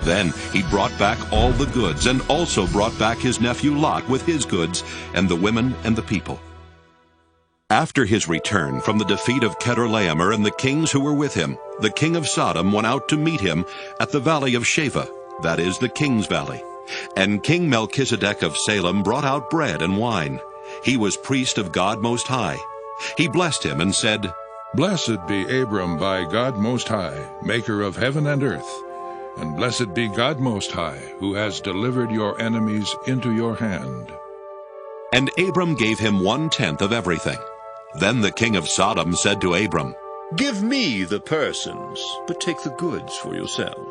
S1: Then he brought back all the goods, and also brought back his nephew Lot with his goods, and the women and the people. After his return from the defeat of Kedorlaomer and the kings who were with him, the king of Sodom went out to meet him at the valley of Sheva, that is the king's valley. And King Melchizedek of Salem brought out bread and wine. He was priest of God Most High. He blessed him and said,
S3: Blessed be Abram by God Most High, maker of heaven and earth. And blessed be God Most High, who has delivered your enemies into your hand.
S1: And Abram gave him 1/10 of everything. Then the king of Sodom said to Abram,
S4: Give me the persons, but take the goods for yourself.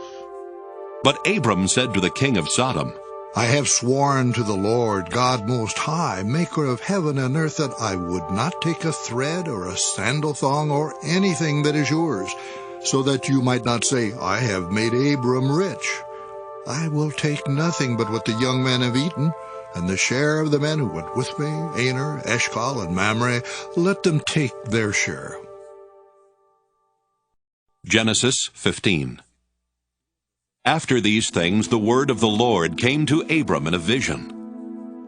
S1: But Abram said to the king of Sodom,
S11: I have sworn to the Lord God Most High, maker of heaven and earth, that I would not take a thread or a sandal thong or anything that is yours, so that you might not say, I have made Abram rich. I will take nothing but what the young men have eaten, and the share of the men who went with me, Aner, Eshcol, and Mamre, let them take their share.
S1: Genesis 15. After these things the word of the Lord came to Abram in a vision.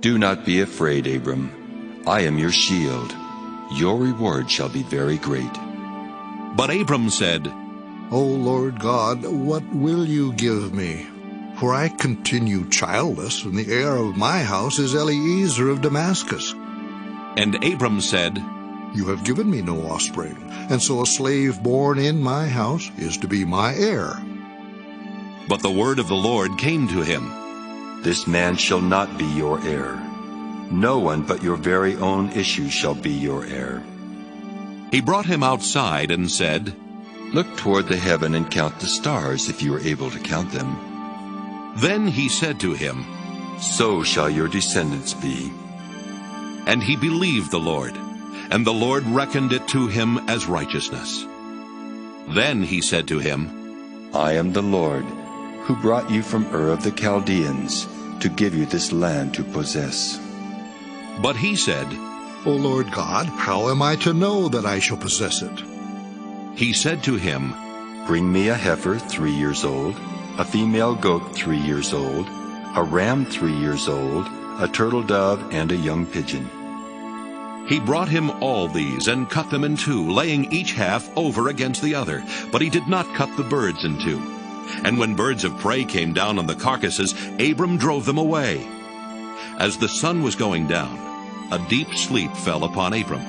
S2: Do not be afraid, Abram. I am your shield. Your reward shall be very great.
S1: But Abram said,
S11: O Lord God, what will you give me? For I continue childless, and the heir of my house is Eliezer of Damascus.
S1: And Abram said,
S11: You have given me no offspring, and so a slave born in my house is to be my heir.
S1: But the word of the Lord came to him,
S2: This man shall not be your heir. No one but your very own issue shall be your heir.
S1: He brought him outside and said,
S2: Look toward the heaven and count the stars, if you are able to count them.
S1: Then he said to him,
S2: So shall your descendants be.
S1: And he believed the Lord, and the Lord reckoned it to him as righteousness. Then he said to him,
S2: I am the Lord, who brought you from Ur of the Chaldeans, to give you this land to possess.
S1: But he said,
S11: O Lord God, how am I to know that I shall possess it?
S1: He said to him,
S2: Bring me a heifer 3 years old, a female goat 3 years old, a ram 3 years old, a turtle dove, and a young pigeon.
S1: He brought him all these and cut them in two, laying each half over against the other. But he did not cut the birds in two. And when birds of prey came down on the carcasses, Abram drove them away. As the sun was going down, a deep sleep fell upon Abram,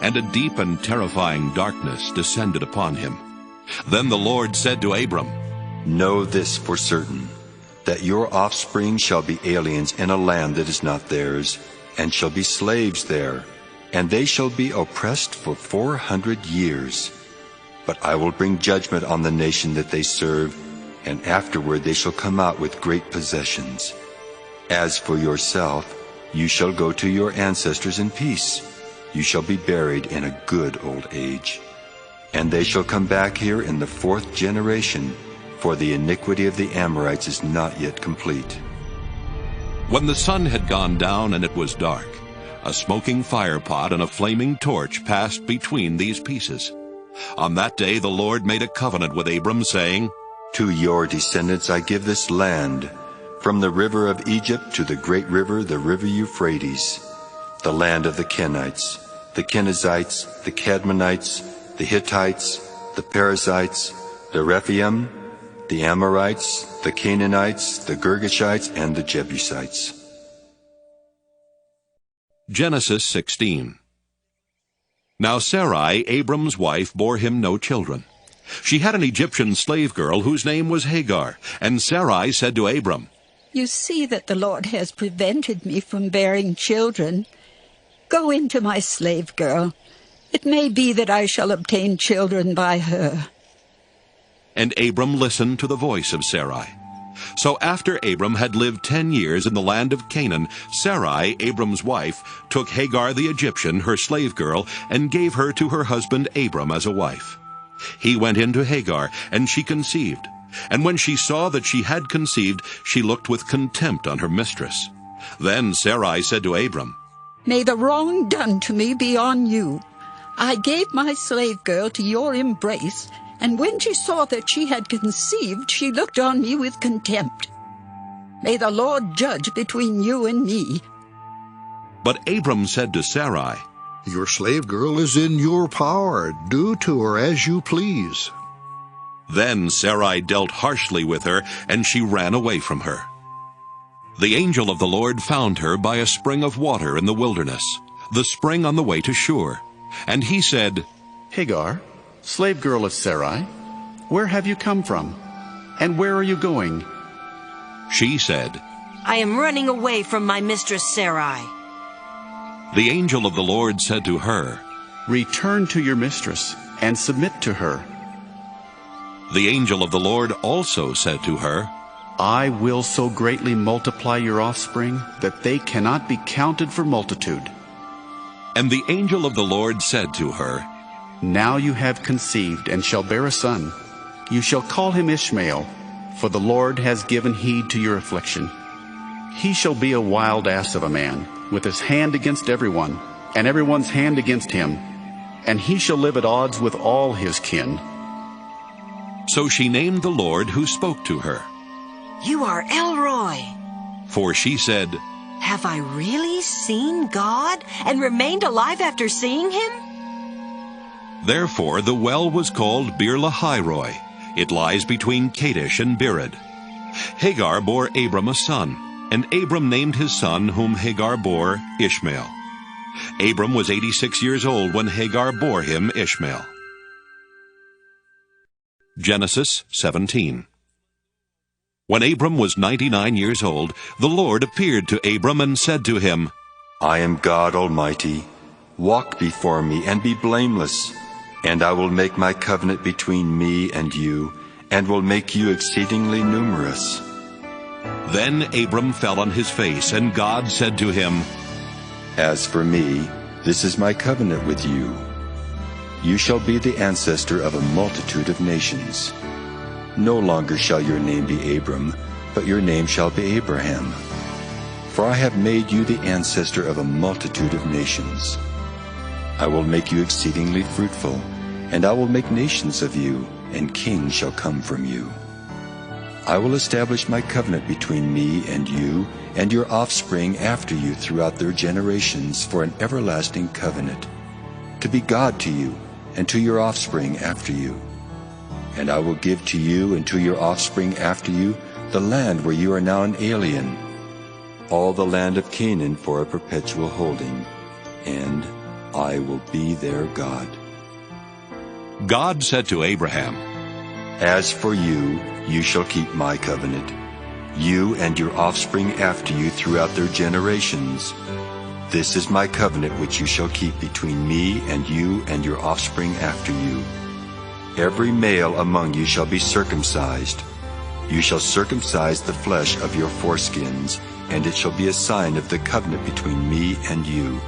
S1: and a deep and terrifying darkness descended upon him. Then the Lord said to Abram,
S2: Know this for certain, that your offspring shall be aliens in a land that is not theirs, and shall be slaves there, and they shall be oppressed for 400 years. But I will bring judgment on the nation that they serve, and afterward they shall come out with great possessions. As for yourself, you shall go to your ancestors in peace. You shall be buried in a good old age. And they shall come back here in the 4th generation, for the iniquity of the Amorites is not yet complete.
S1: When the sun had gone down and it was dark, a smoking firepot and a flaming torch passed between these pieces. On that day the Lord made a covenant with Abram, saying,
S2: To your descendants I give this land, from the river of Egypt to the great river, the river Euphrates, the land of the Kenites, the Kenizzites, the Cadmonites, the Hittites, the Perizzites, the Rephaim, the Amorites, the Canaanites, the Girgashites, and the Jebusites.
S1: Genesis 16. Now Sarai, Abram's wife, bore him no children. She had an Egyptian slave girl whose name was Hagar, and Sarai said to Abram,
S13: You see that the Lord has prevented me from bearing children. Go into my slave girl. It may be that I shall obtain children by her.
S1: And Abram listened to the voice of Sarai. So after Abram had lived 10 years in the land of Canaan, Sarai, Abram's wife, took Hagar the Egyptian, her slave girl, and gave her to her husband Abram as a wife. He went in to Hagar, and she conceived. And when she saw that she had conceived, she looked with contempt on her mistress. Then Sarai said to Abram,
S13: May the wrong done to me be on you. I gave my slave girl to your embrace, and when she saw that she had conceived, she looked on me with contempt. May the Lord judge between you and me.
S1: But Abram said to Sarai,
S11: Your slave girl is in your power. Do to her as you please.
S1: Then Sarai dealt harshly with her, and she ran away from her. The angel of the Lord found her by a spring of water in the wilderness, the spring on the way to Shur. And he said,
S14: Hagar, slave girl of Sarai, where have you come from? And where are you going?
S1: She said,
S15: I am running away from my mistress Sarai.
S1: The angel of the Lord said to her,
S14: Return to your mistress and submit to her.
S1: The angel of the Lord also said to her,
S14: I will so greatly multiply your offspring that they cannot be counted for multitude.
S1: And the angel of the Lord said to her,
S14: Now you have conceived and shall bear a son. You shall call him Ishmael, for the Lord has given heed to your affliction. He shall be a wild ass of a man, with his hand against everyone, and everyone's hand against him, and he shall live at odds with all his kin.
S1: So she named the Lord who spoke to her.
S15: You are Elroy.
S1: For she said,
S15: Have I really seen God and remained alive after seeing him?
S1: Therefore the well was called Beer-lahai-roi. It lies between Kadesh and Bered. Hagar bore Abram a son, and Abram named his son, whom Hagar bore, Ishmael. Abram was 86 years old when Hagar bore him Ishmael. Genesis 17. When Abram was 99 years old, the Lord appeared to Abram and said to him,
S2: I am God Almighty. Walk before me and be blameless, and I will make my covenant between me and you, and will make you exceedingly numerous.
S1: Then Abram fell on his face, and God said to him,
S2: As for me, this is my covenant with you. You shall be the ancestor of a multitude of nations. No longer shall your name be Abram, but your name shall be Abraham. For I have made you the ancestor of a multitude of nations. I will make you exceedingly fruitful, and I will make nations of you, and kings shall come from you. I will establish my covenant between me and you and your offspring after you throughout their generations for an everlasting covenant, to be God to you and to your offspring after you. And I will give to you and to your offspring after you the land where you are now an alien, all the land of Canaan for a perpetual holding, and I will be their God.
S1: God said to Abraham,
S2: As for you, you shall keep my covenant, you and your offspring after you throughout their generations. This is my covenant which you shall keep between me and you and your offspring after you. Every male among you shall be circumcised. You shall circumcise the flesh of your foreskins, and it shall be a sign of the covenant between me and you.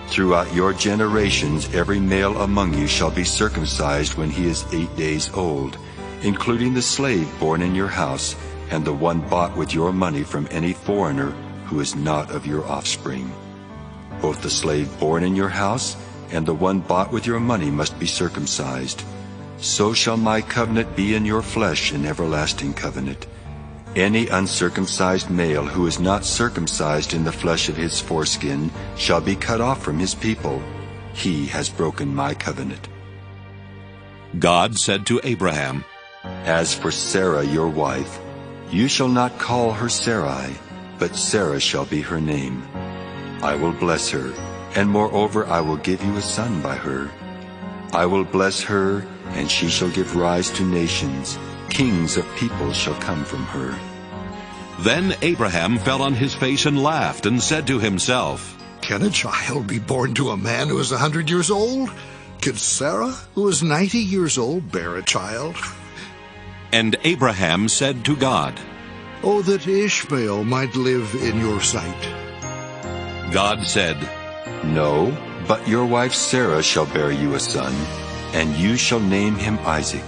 S2: Throughout your generations every male among you shall be circumcised when he is 8 days old, including the slave born in your house, and the one bought with your money from any foreigner who is not of your offspring. Both the slave born in your house and the one bought with your money must be circumcised. So shall my covenant be in your flesh, an everlasting covenant. Any uncircumcised male who is not circumcised in the flesh of his foreskin shall be cut off from his people. He has broken my covenant.
S1: God said to Abraham,
S2: As for Sarah your wife, you shall not call her Sarai, but Sarah shall be her name. I will bless her, and moreover I will give you a son by her. I will bless her, and she shall give rise to nations. Kings of peoples shall come from her.
S1: Then Abraham fell on his face and laughed, and said to himself,
S11: Can a child be born to a man who is 100 years old? Can Sarah, who is 90 years old, bear a child?
S1: And Abraham said to God,
S11: Oh, that Ishmael might live in your sight.
S1: God said,
S2: No, but your wife Sarah shall bear you a son, and you shall name him Isaac.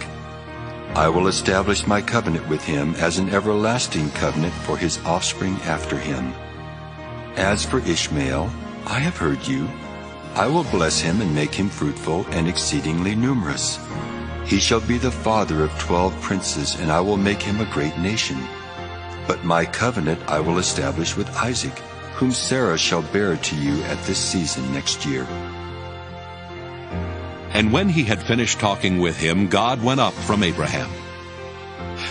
S2: I will establish my covenant with him as an everlasting covenant for his offspring after him. As for Ishmael, I have heard you. I will bless him and make him fruitful and exceedingly numerous. He shall be the father of 12 princes, and I will make him a great nation. But my covenant I will establish with Isaac, whom Sarah shall bear to you at this season next year.
S1: And when he had finished talking with him, God went up from Abraham.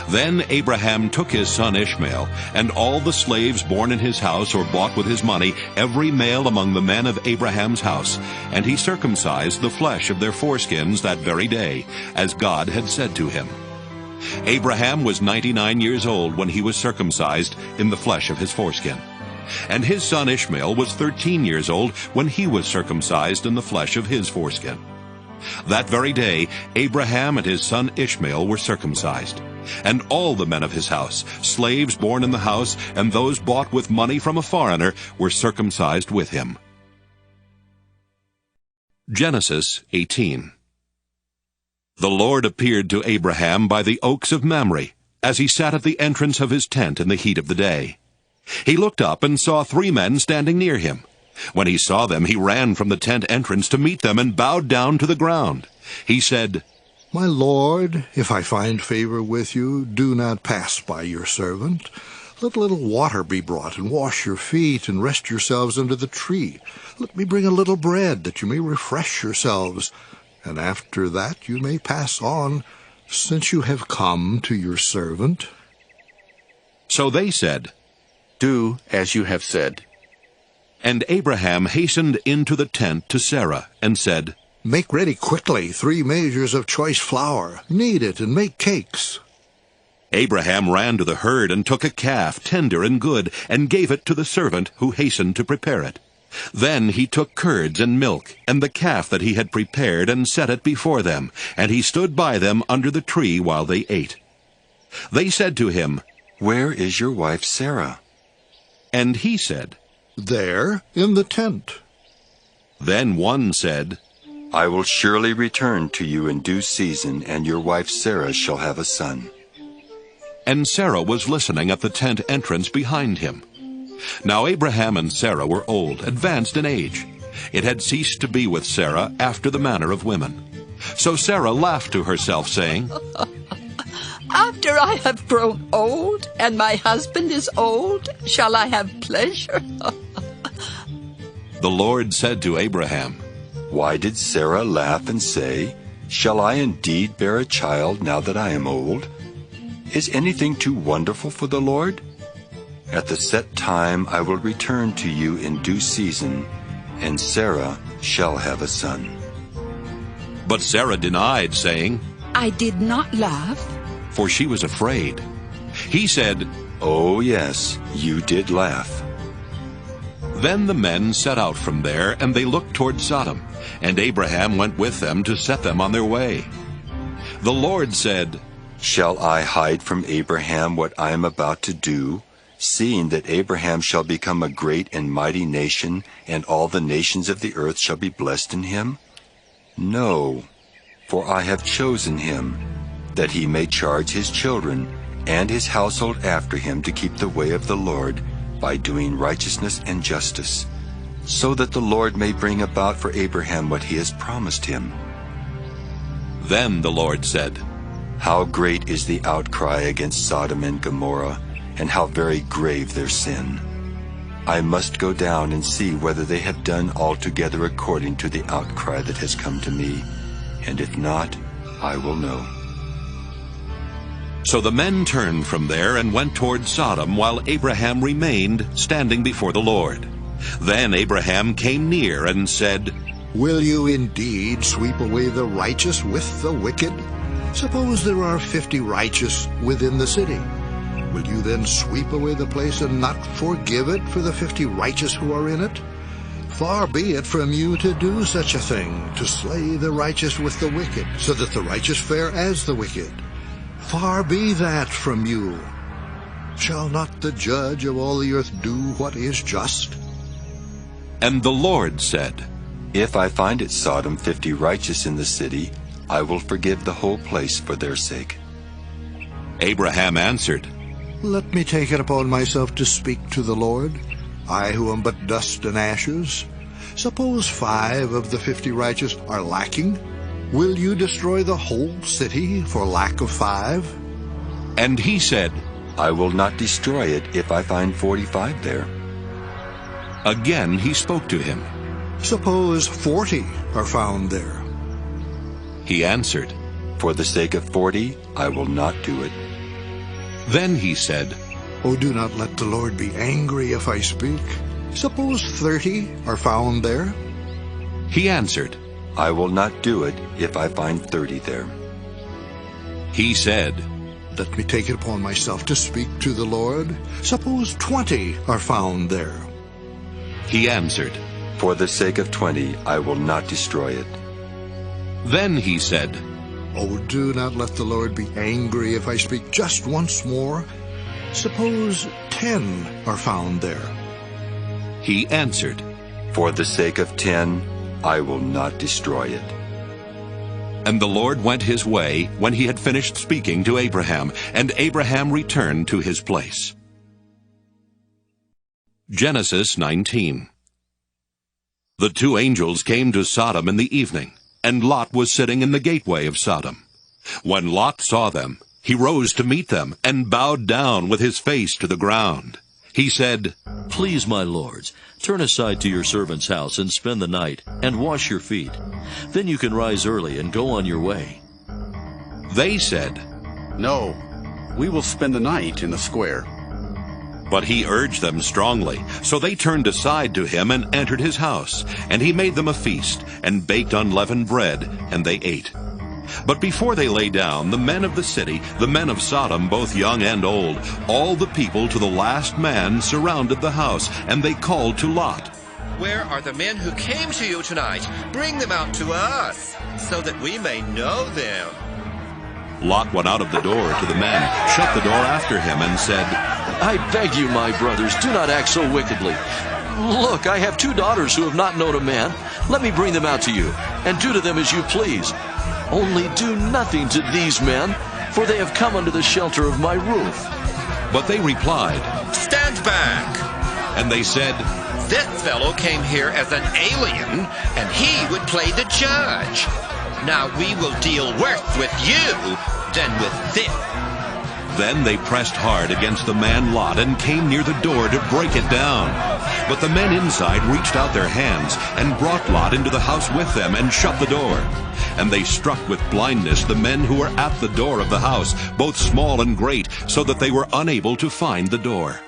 S1: Then Abraham took his son Ishmael, and all the slaves born in his house or bought with his money, every male among the men of Abraham's house, and he circumcised the flesh of their foreskins that very day, as God had said to him. Abraham was 99 years old when he was circumcised in the flesh of his foreskin. And his son Ishmael was 13 years old when he was circumcised in the flesh of his foreskin. That very day Abraham and his son Ishmael were circumcised. And all the men of his house, slaves born in the house, and those bought with money from a foreigner, were circumcised with him. Genesis 18. The Lord appeared to Abraham by the oaks of Mamre, as he sat at the entrance of his tent in the heat of the day. He looked up and saw 3 men standing near him. When he saw them, he ran from the tent entrance to meet them and bowed down to the ground. He said,
S11: My Lord, if I find favor with you, do not pass by your servant. Let a little water be brought, and wash your feet, and rest yourselves under the tree. Let me bring a little bread, that you may refresh yourselves, and after that you may pass on, since you have come to your servant.
S1: So they said,
S14: Do as you have said.
S1: And Abraham hastened into the tent to Sarah, and said,
S11: Make ready quickly 3 measures of choice flour. Knead it and make cakes.
S1: Abraham ran to the herd and took a calf, tender and good, and gave it to the servant who hastened to prepare it. Then he took curds and milk, and the calf that he had prepared, and set it before them, and he stood by them under the tree while they ate. They said to him,
S2: Where is your wife Sarah?
S1: And he said,
S11: There, in the tent.
S1: Then one said,
S2: I will surely return to you in due season, and your wife Sarah shall have a son.
S1: And Sarah was listening at the tent entrance behind him. Now Abraham and Sarah were old, advanced in age. It had ceased to be with Sarah after the manner of women. So Sarah laughed to herself, saying,
S13: After I have grown old and my husband is old, shall I have pleasure?
S1: The Lord said to Abraham,
S2: Why did Sarah laugh and say, Shall I indeed bear a child now that I am old? Is anything too wonderful for the Lord? At the set time I will return to you in due season, and Sarah shall have a son.
S1: But Sarah denied, saying,
S13: I did not laugh.
S1: For she was afraid. He said,
S2: Oh, yes, you did laugh.
S1: Then the men set out from there, and they looked toward Sodom, and Abraham went with them to set them on their way. The Lord said,
S2: Shall I hide from Abraham what I am about to do, seeing that Abraham shall become a great and mighty nation, and all the nations of the earth shall be blessed in him? No, for I have chosen him, that he may charge his children and his household after him to keep the way of the Lord by doing righteousness and justice, so that the Lord may bring about for Abraham what he has promised him.
S1: Then the Lord said,
S2: How great is the outcry against Sodom and Gomorrah, and how very grave their sin. I must go down and see whether they have done altogether according to the outcry that has come to me, and if not, I will know.
S1: So the men turned from there and went toward Sodom, while Abraham remained standing before the Lord. Then Abraham came near and said,
S11: Will you indeed sweep away the righteous with the wicked? Suppose there are 50 righteous within the city. Will you then sweep away the place and not forgive it for the 50 righteous who are in it? Far be it from you to do such a thing, to slay the righteous with the wicked, so that the righteous fare as the wicked. Far be that from you. Shall not the judge of all the earth do what is just?
S1: And the Lord said,
S2: If I find at Sodom 50 righteous in the city, I will forgive the whole place for their sake.
S1: Abraham answered,
S11: Let me take it upon myself to speak to the Lord, I who am but dust and ashes. Suppose 5 of the 50 righteous are lacking. Will you destroy the whole city for lack of 5?
S1: And he said,
S2: I will not destroy it if I find 45 there.
S1: Again he spoke to him.
S11: Suppose 40 are found there.
S1: He answered,
S2: For the sake of 40, I will not do it.
S1: Then he said,
S11: Oh, do not let the Lord be angry if I speak. Suppose 30 are found there.
S1: He answered,
S2: I will not do it if I find 30 there.
S1: He said,
S11: Let me take it upon myself to speak to the Lord. Suppose 20 are found there.
S1: He answered,
S2: For the sake of 20, I will not destroy it.
S1: Then he said,
S11: Oh, do not let the Lord be angry if I speak just once more. Suppose 10 are found there.
S1: He answered,
S2: For the sake of 10, I will not destroy it.
S1: And the Lord went his way when he had finished speaking to Abraham, and Abraham returned to his place. Genesis 19. The 2 angels came to Sodom in the evening, and Lot was sitting in the gateway of Sodom. When Lot saw them, he rose to meet them, and bowed down with his face to the ground. He said,
S16: Please, my lords, turn aside to your servant's house and spend the night, and wash your feet. Then you can rise early and go on your way.
S1: They said,
S14: No, we will spend the night in the square.
S1: But he urged them strongly, so they turned aside to him and entered his house. And he made them a feast, and baked unleavened bread, and they ate. But before they lay down, the men of the city, the men of Sodom, both young and old, all the people to the last man, surrounded the house, and they called to Lot.
S17: Where are the men who came to you tonight? Bring them out to us, so that we may know them.
S1: Lot went out of the door to the men, shut the door after him, and said,
S16: I beg you, my brothers, do not act so wickedly. Look, I have 2 daughters who have not known a man. Let me bring them out to you, and do to them as you please. Only do nothing to these men, for they have come under the shelter of my roof.
S1: But they replied,
S17: Stand back!
S1: And they said,
S17: This fellow came here as an alien, and he would play the judge. Now we will deal worse with you than with them.
S1: Then they pressed hard against the man Lot and came near the door to break it down. But the men inside reached out their hands and brought Lot into the house with them and shut the door. And they struck with blindness the men who were at the door of the house, both small and great, so that they were unable to find the door.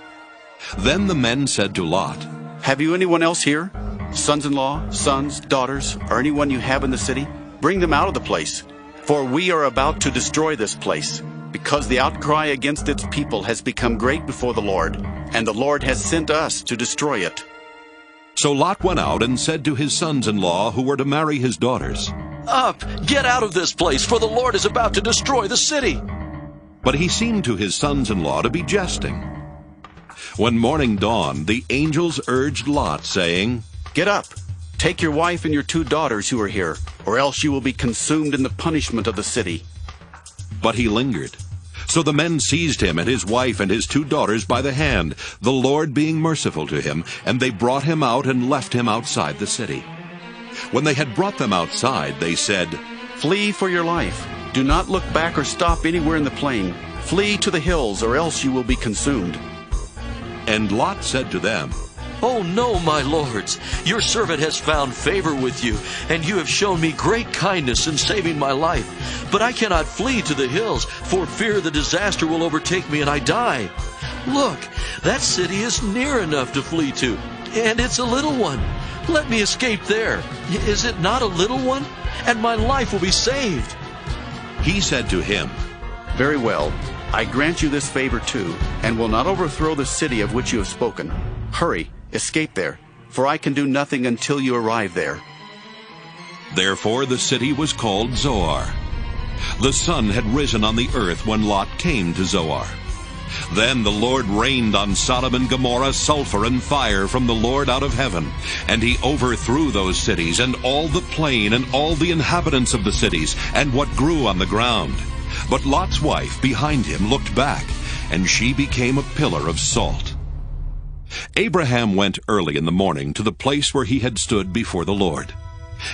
S1: Then the men said to Lot,
S14: "Have you anyone else here? Sons-in-law, sons, daughters, or anyone you have in the city? Bring them out of the place, for we are about to destroy this place, because the outcry against its people has become great before the Lord, and the Lord has sent us to destroy it."
S1: So Lot went out and said to his sons-in-law who were to marry his daughters,
S16: "Up, get out of this place, for the Lord is about to destroy the city."
S1: But he seemed to his sons-in-law to be jesting. When morning dawned, the angels urged Lot, saying,
S14: "Get up, take your wife and your 2 daughters who are here, or else you will be consumed in the punishment of the city."
S1: But he lingered. So the men seized him and his wife and his 2 daughters by the hand, the Lord being merciful to him, and they brought him out and left him outside the city. When they had brought them outside, they said,
S14: "Flee for your life. Do not look back or stop anywhere in the plain. Flee to the hills, or else you will be consumed."
S1: And Lot said to them,
S16: "Oh no, my lords, your servant has found favor with you, and you have shown me great kindness in saving my life. But I cannot flee to the hills, for fear the disaster will overtake me and I die. Look, that city is near enough to flee to, and it's a little one. Let me escape there. Is it not a little one? And my life will be saved."
S1: He said to him,
S14: "Very well. I grant you this favor too, and will not overthrow the city of which you have spoken. Hurry, escape there, for I can do nothing until you arrive there."
S1: Therefore the city was called Zoar. The sun had risen on the earth when Lot came to Zoar. Then the Lord rained on Sodom and Gomorrah sulfur and fire from the Lord out of heaven, and he overthrew those cities and all the plain and all the inhabitants of the cities and what grew on the ground. But Lot's wife behind him looked back, and she became a pillar of salt. Abraham went early in the morning to the place where he had stood before the Lord.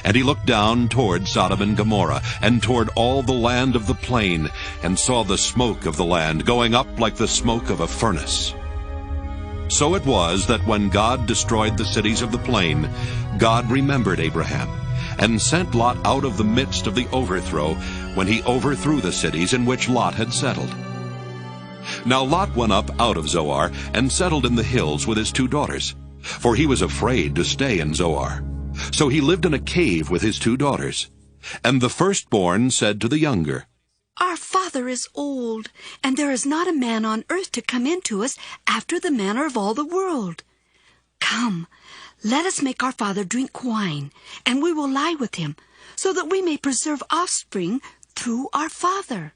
S1: And he looked down toward Sodom and Gomorrah, and toward all the land of the plain, and saw the smoke of the land going up like the smoke of a furnace. So it was that when God destroyed the cities of the plain, God remembered Abraham, and sent Lot out of the midst of the overthrow, when he overthrew the cities in which Lot had settled. Now Lot went up out of Zoar, and settled in the hills with his 2 daughters, for he was afraid to stay in Zoar. So he lived in a cave with his 2 daughters. And the firstborn said to the younger,
S18: "Our father is old, and there is not a man on earth to come in to us after the manner of all the world. Come, let us make our father drink wine, and we will lie with him, so that we may preserve offspring through our father."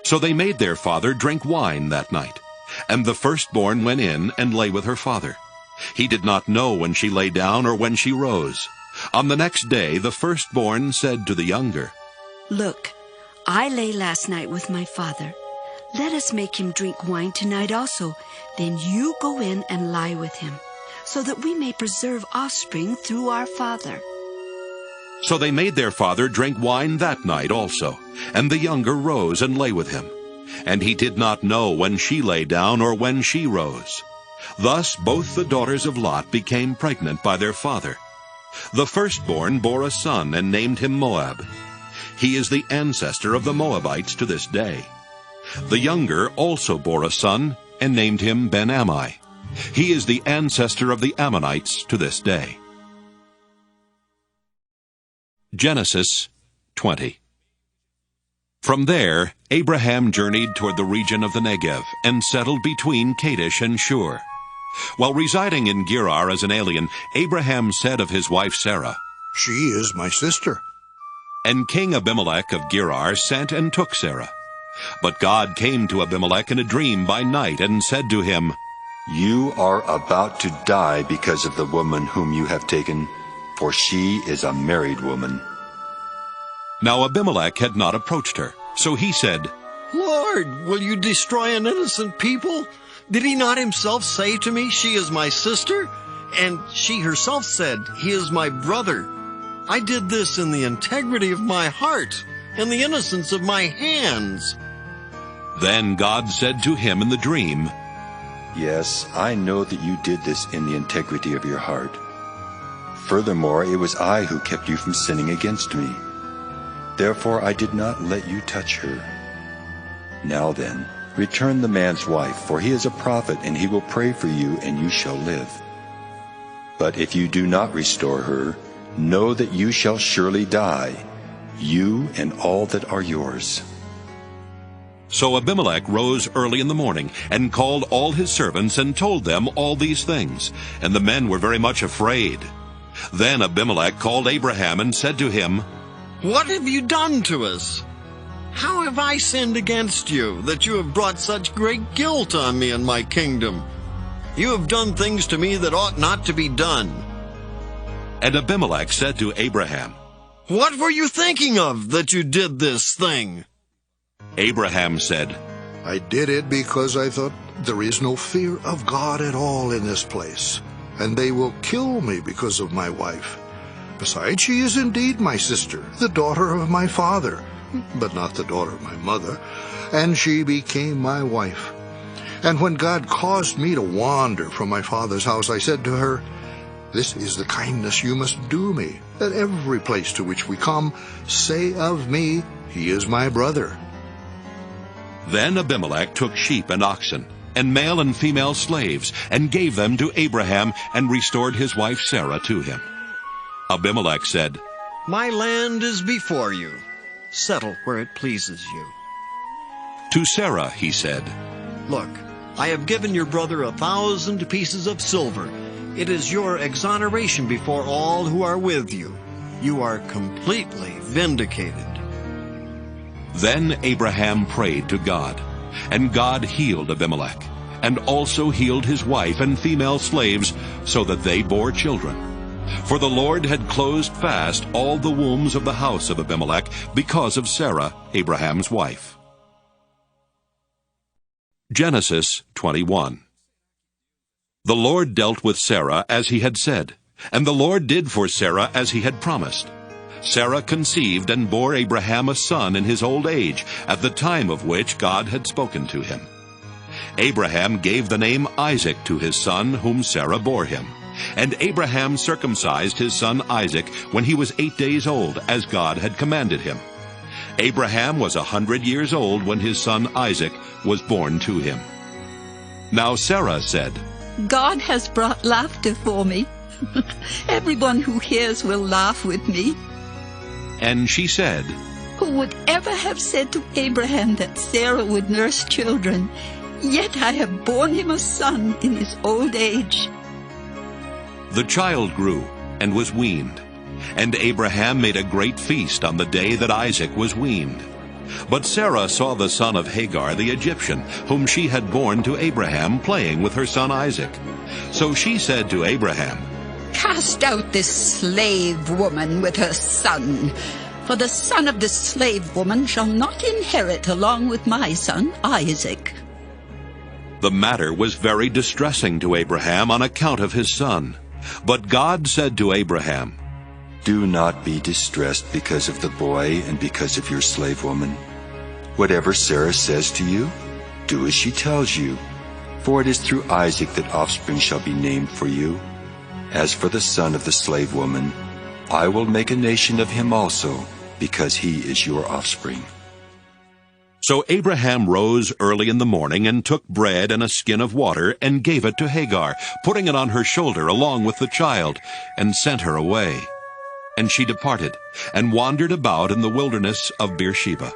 S1: So they made their father drink wine that night. And the firstborn went in and lay with her father. He did not know when she lay down or when she rose. On the next day the firstborn said to the younger,
S18: "Look, I lay last night with my father. Let us make him drink wine tonight also. Then you go in and lie with him, so that we may preserve offspring through our father."
S1: So they made their father drink wine that night also. And the younger rose and lay with him. And he did not know when she lay down or when she rose. Thus both the daughters of Lot became pregnant by their father. The firstborn bore a son and named him Moab. He is the ancestor of the Moabites to this day. The younger also bore a son and named him Ben-Ammi. He is the ancestor of the Ammonites to this day. Genesis 20. From there, Abraham journeyed toward the region of the Negev and settled between Kadesh and Shur. While residing in Gerar as an alien, Abraham said of his wife Sarah,
S11: "She is my sister."
S1: And King Abimelech of Gerar sent and took Sarah. But God came to Abimelech in a dream by night and said to him,
S2: "You are about to die because of the woman whom you have taken, for she is a married woman."
S1: Now Abimelech had not approached her, so he said,
S19: "Lord, will you destroy an innocent people? Did he not himself say to me, 'She is my sister'? And she herself said, 'He is my brother.' I did this in the integrity of my heart and the innocence of my hands."
S1: Then God said to him in the dream,
S2: Yes, I know that you did this in the integrity of your heart. Furthermore, it was I who kept you from sinning against me. Therefore I did not let you touch her. Now then, return the man's wife, for he is a prophet, and he will pray for you, and you shall live. But if you do not restore her, know that you shall surely die, you and all that are yours.
S1: So Abimelech rose early in the morning, and called all his servants, and told them all these things. And the men were very much afraid. Then Abimelech called Abraham, and said to him,
S19: What have you done to us? How have I sinned against you, that you have brought such great guilt on me and my kingdom? You have done things to me that ought not to be done.
S1: And Abimelech said to Abraham,
S19: What were you thinking of, that you did this thing?
S1: Abraham said,
S11: I did it because I thought there is no fear of God at all in this place, and they will kill me because of my wife. Besides, she is indeed my sister, the daughter of my father, but not the daughter of my mother, and she became my wife. And when God caused me to wander from my father's house, I said to her, This is the kindness you must do me. At every place to which we come, say of me, He is my brother.
S1: Then Abimelech took sheep and oxen, and male and female slaves, and gave them to Abraham, and restored his wife Sarah to him. Abimelech said,
S19: My land is before you. Settle where it pleases you.
S1: To Sarah he said,
S19: Look, I have given your brother 1,000 pieces of silver. It is your exoneration before all who are with you. You are completely vindicated.
S1: Then Abraham prayed to God, and God healed Abimelech, and also healed his wife and female slaves, so that they bore children. For the Lord had closed fast all the wombs of the house of Abimelech because of Sarah, Abraham's wife. Genesis 21. The Lord dealt with Sarah as he had said, and the Lord did for Sarah as he had promised. Sarah conceived and bore Abraham a son in his old age, at the time of which God had spoken to him. Abraham gave the name Isaac to his son, whom Sarah bore him. And Abraham circumcised his son Isaac when he was 8 days old, as God had commanded him. Abraham was 100 years old when his son Isaac was born to him. Now Sarah said,
S13: God has brought laughter for me. Everyone who hears will laugh with me.
S1: And she said,
S13: Who would ever have said to Abraham that Sarah would nurse children? Yet I have borne him a son in his old age.
S1: The child grew and was weaned, and Abraham made a great feast on the day that Isaac was weaned. But Sarah saw the son of Hagar the Egyptian, whom she had borne to Abraham, playing with her son Isaac. So she said to Abraham,
S13: Cast out this slave woman with her son, for the son of this slave woman shall not inherit along with my son Isaac.
S1: The matter was very distressing to Abraham on account of his son. But God said to Abraham,
S2: Do not be distressed because of the boy and because of your slave woman. Whatever Sarah says to you, do as she tells you, for it is through Isaac that offspring shall be named for you. As for the son of the slave woman, I will make a nation of him also, because he is your offspring.
S1: So Abraham rose early in the morning and took bread and a skin of water and gave it to Hagar, putting it on her shoulder along with the child, and sent her away. And she departed and wandered about in the wilderness of Beersheba.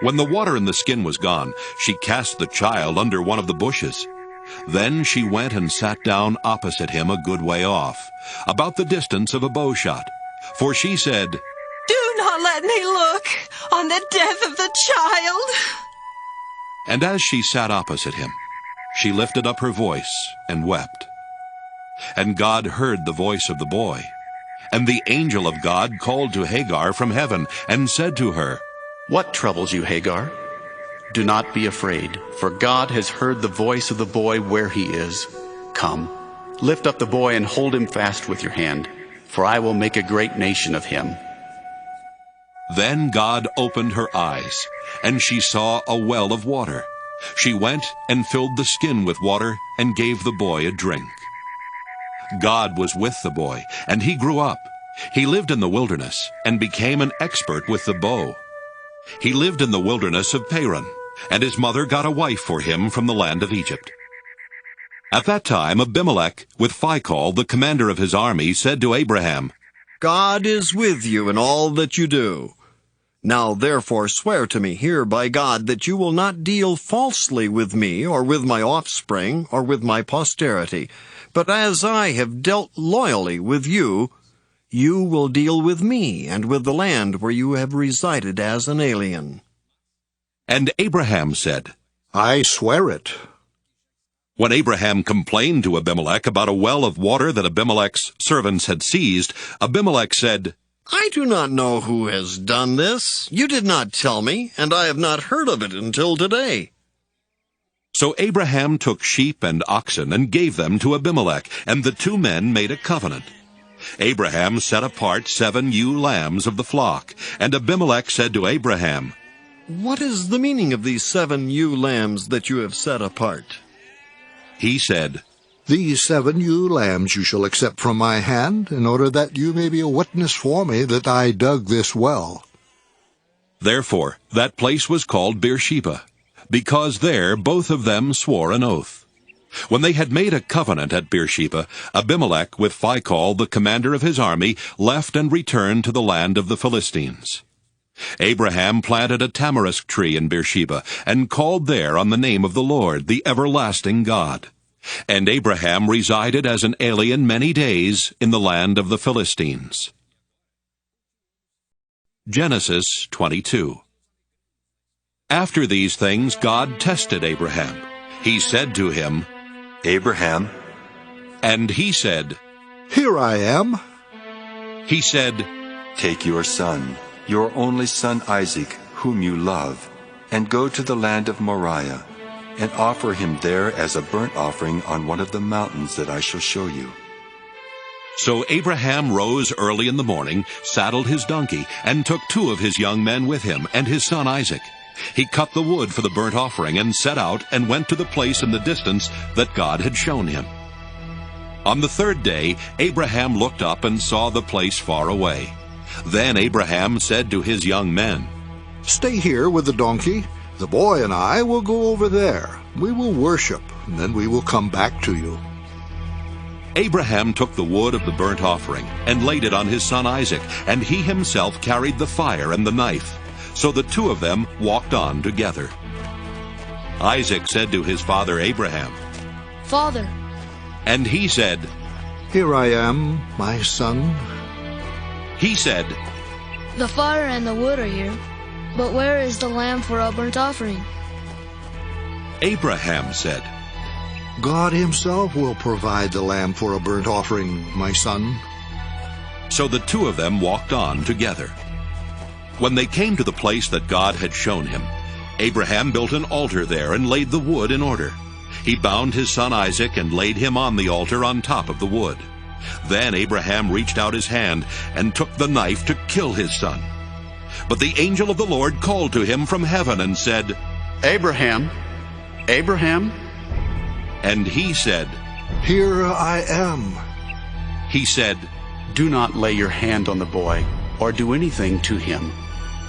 S1: When the water in the skin was gone, she cast the child under one of the bushes. Then she went and sat down opposite him a good way off, about the distance of a bow shot. For she said,
S15: Do not let me look on the death of the child.
S1: And as she sat opposite him, she lifted up her voice and wept. And God heard the voice of the boy. And the angel of God called to Hagar from heaven and said to her,
S14: What troubles you, Hagar? Do not be afraid, for God has heard the voice of the boy where he is. Come, lift up the boy and hold him fast with your hand, for I will make a great nation of him.
S1: Then God opened her eyes, and she saw a well of water. She went and filled the skin with water and gave the boy a drink. God was with the boy, and he grew up. He lived in the wilderness and became an expert with the bow. He lived in the wilderness of Paran, and his mother got a wife for him from the land of Egypt. At that time Abimelech, with Phicol, the commander of his army, said to Abraham,
S19: God is with you in all that you do. Now therefore swear to me here by God that you will not deal falsely with me, or with my offspring, or with my posterity. But as I have dealt loyally with you, you will deal with me and with the land where you have resided as an alien.
S1: And Abraham said,
S11: I swear it.
S1: When Abraham complained to Abimelech about a well of water that Abimelech's servants had seized, Abimelech said,
S19: I do not know who has done this. You did not tell me, and I have not heard of it until today.
S1: So Abraham took sheep and oxen and gave them to Abimelech, and the two men made a covenant. Abraham set apart 7 ewe lambs of the flock, and Abimelech said to Abraham,
S19: What is the meaning of these 7 ewe lambs that you have set apart?
S1: He said,
S11: These 7 ewe lambs you shall accept from my hand, in order that you may be a witness for me that I dug this well.
S1: Therefore that place was called Beersheba, because there both of them swore an oath. When they had made a covenant at Beersheba, Abimelech, with Phicol, the commander of his army, left and returned to the land of the Philistines. Abraham planted a tamarisk tree in Beersheba, and called there on the name of the Lord, the everlasting God. And Abraham resided as an alien many days in the land of the Philistines. Genesis 22. After these things God tested Abraham. He said to him,
S2: Abraham.
S1: And he said,
S11: Here I am.
S1: He said,
S2: Take your son, your only son Isaac, whom you love, and go to the land of Moriah, and offer him there as a burnt offering on one of the mountains that I shall show you.
S1: So Abraham rose early in the morning, saddled his donkey, and took 2 of his young men with him, and his son Isaac. He cut the wood for the burnt offering, and set out, and went to the place in the distance that God had shown him. On the 3rd day Abraham looked up and saw the place far away. Then Abraham said to his young men,
S11: Stay here with the donkey. The boy and I will go over there. We will worship, and then we will come back to you.
S1: Abraham took the wood of the burnt offering, and laid it on his son Isaac, and he himself carried the fire and the knife. So the 2 of them walked on together. Isaac said to his father Abraham,
S20: Father.
S1: And he said,
S11: Here I am, my son.
S1: He said,
S20: The fire and the wood are here, but where is the lamb for a burnt offering?
S1: Abraham said,
S11: God himself will provide the lamb for a burnt offering, my son.
S1: So the 2 of them walked on together. When they came to the place that God had shown him, Abraham built an altar there and laid the wood in order. He bound his son Isaac and laid him on the altar on top of the wood. Then Abraham reached out his hand and took the knife to kill his son. But the angel of the Lord called to him from heaven and said,
S14: Abraham, Abraham.
S1: And he said,
S11: Here I am.
S1: He said,
S14: Do not lay your hand on the boy, or do anything to him.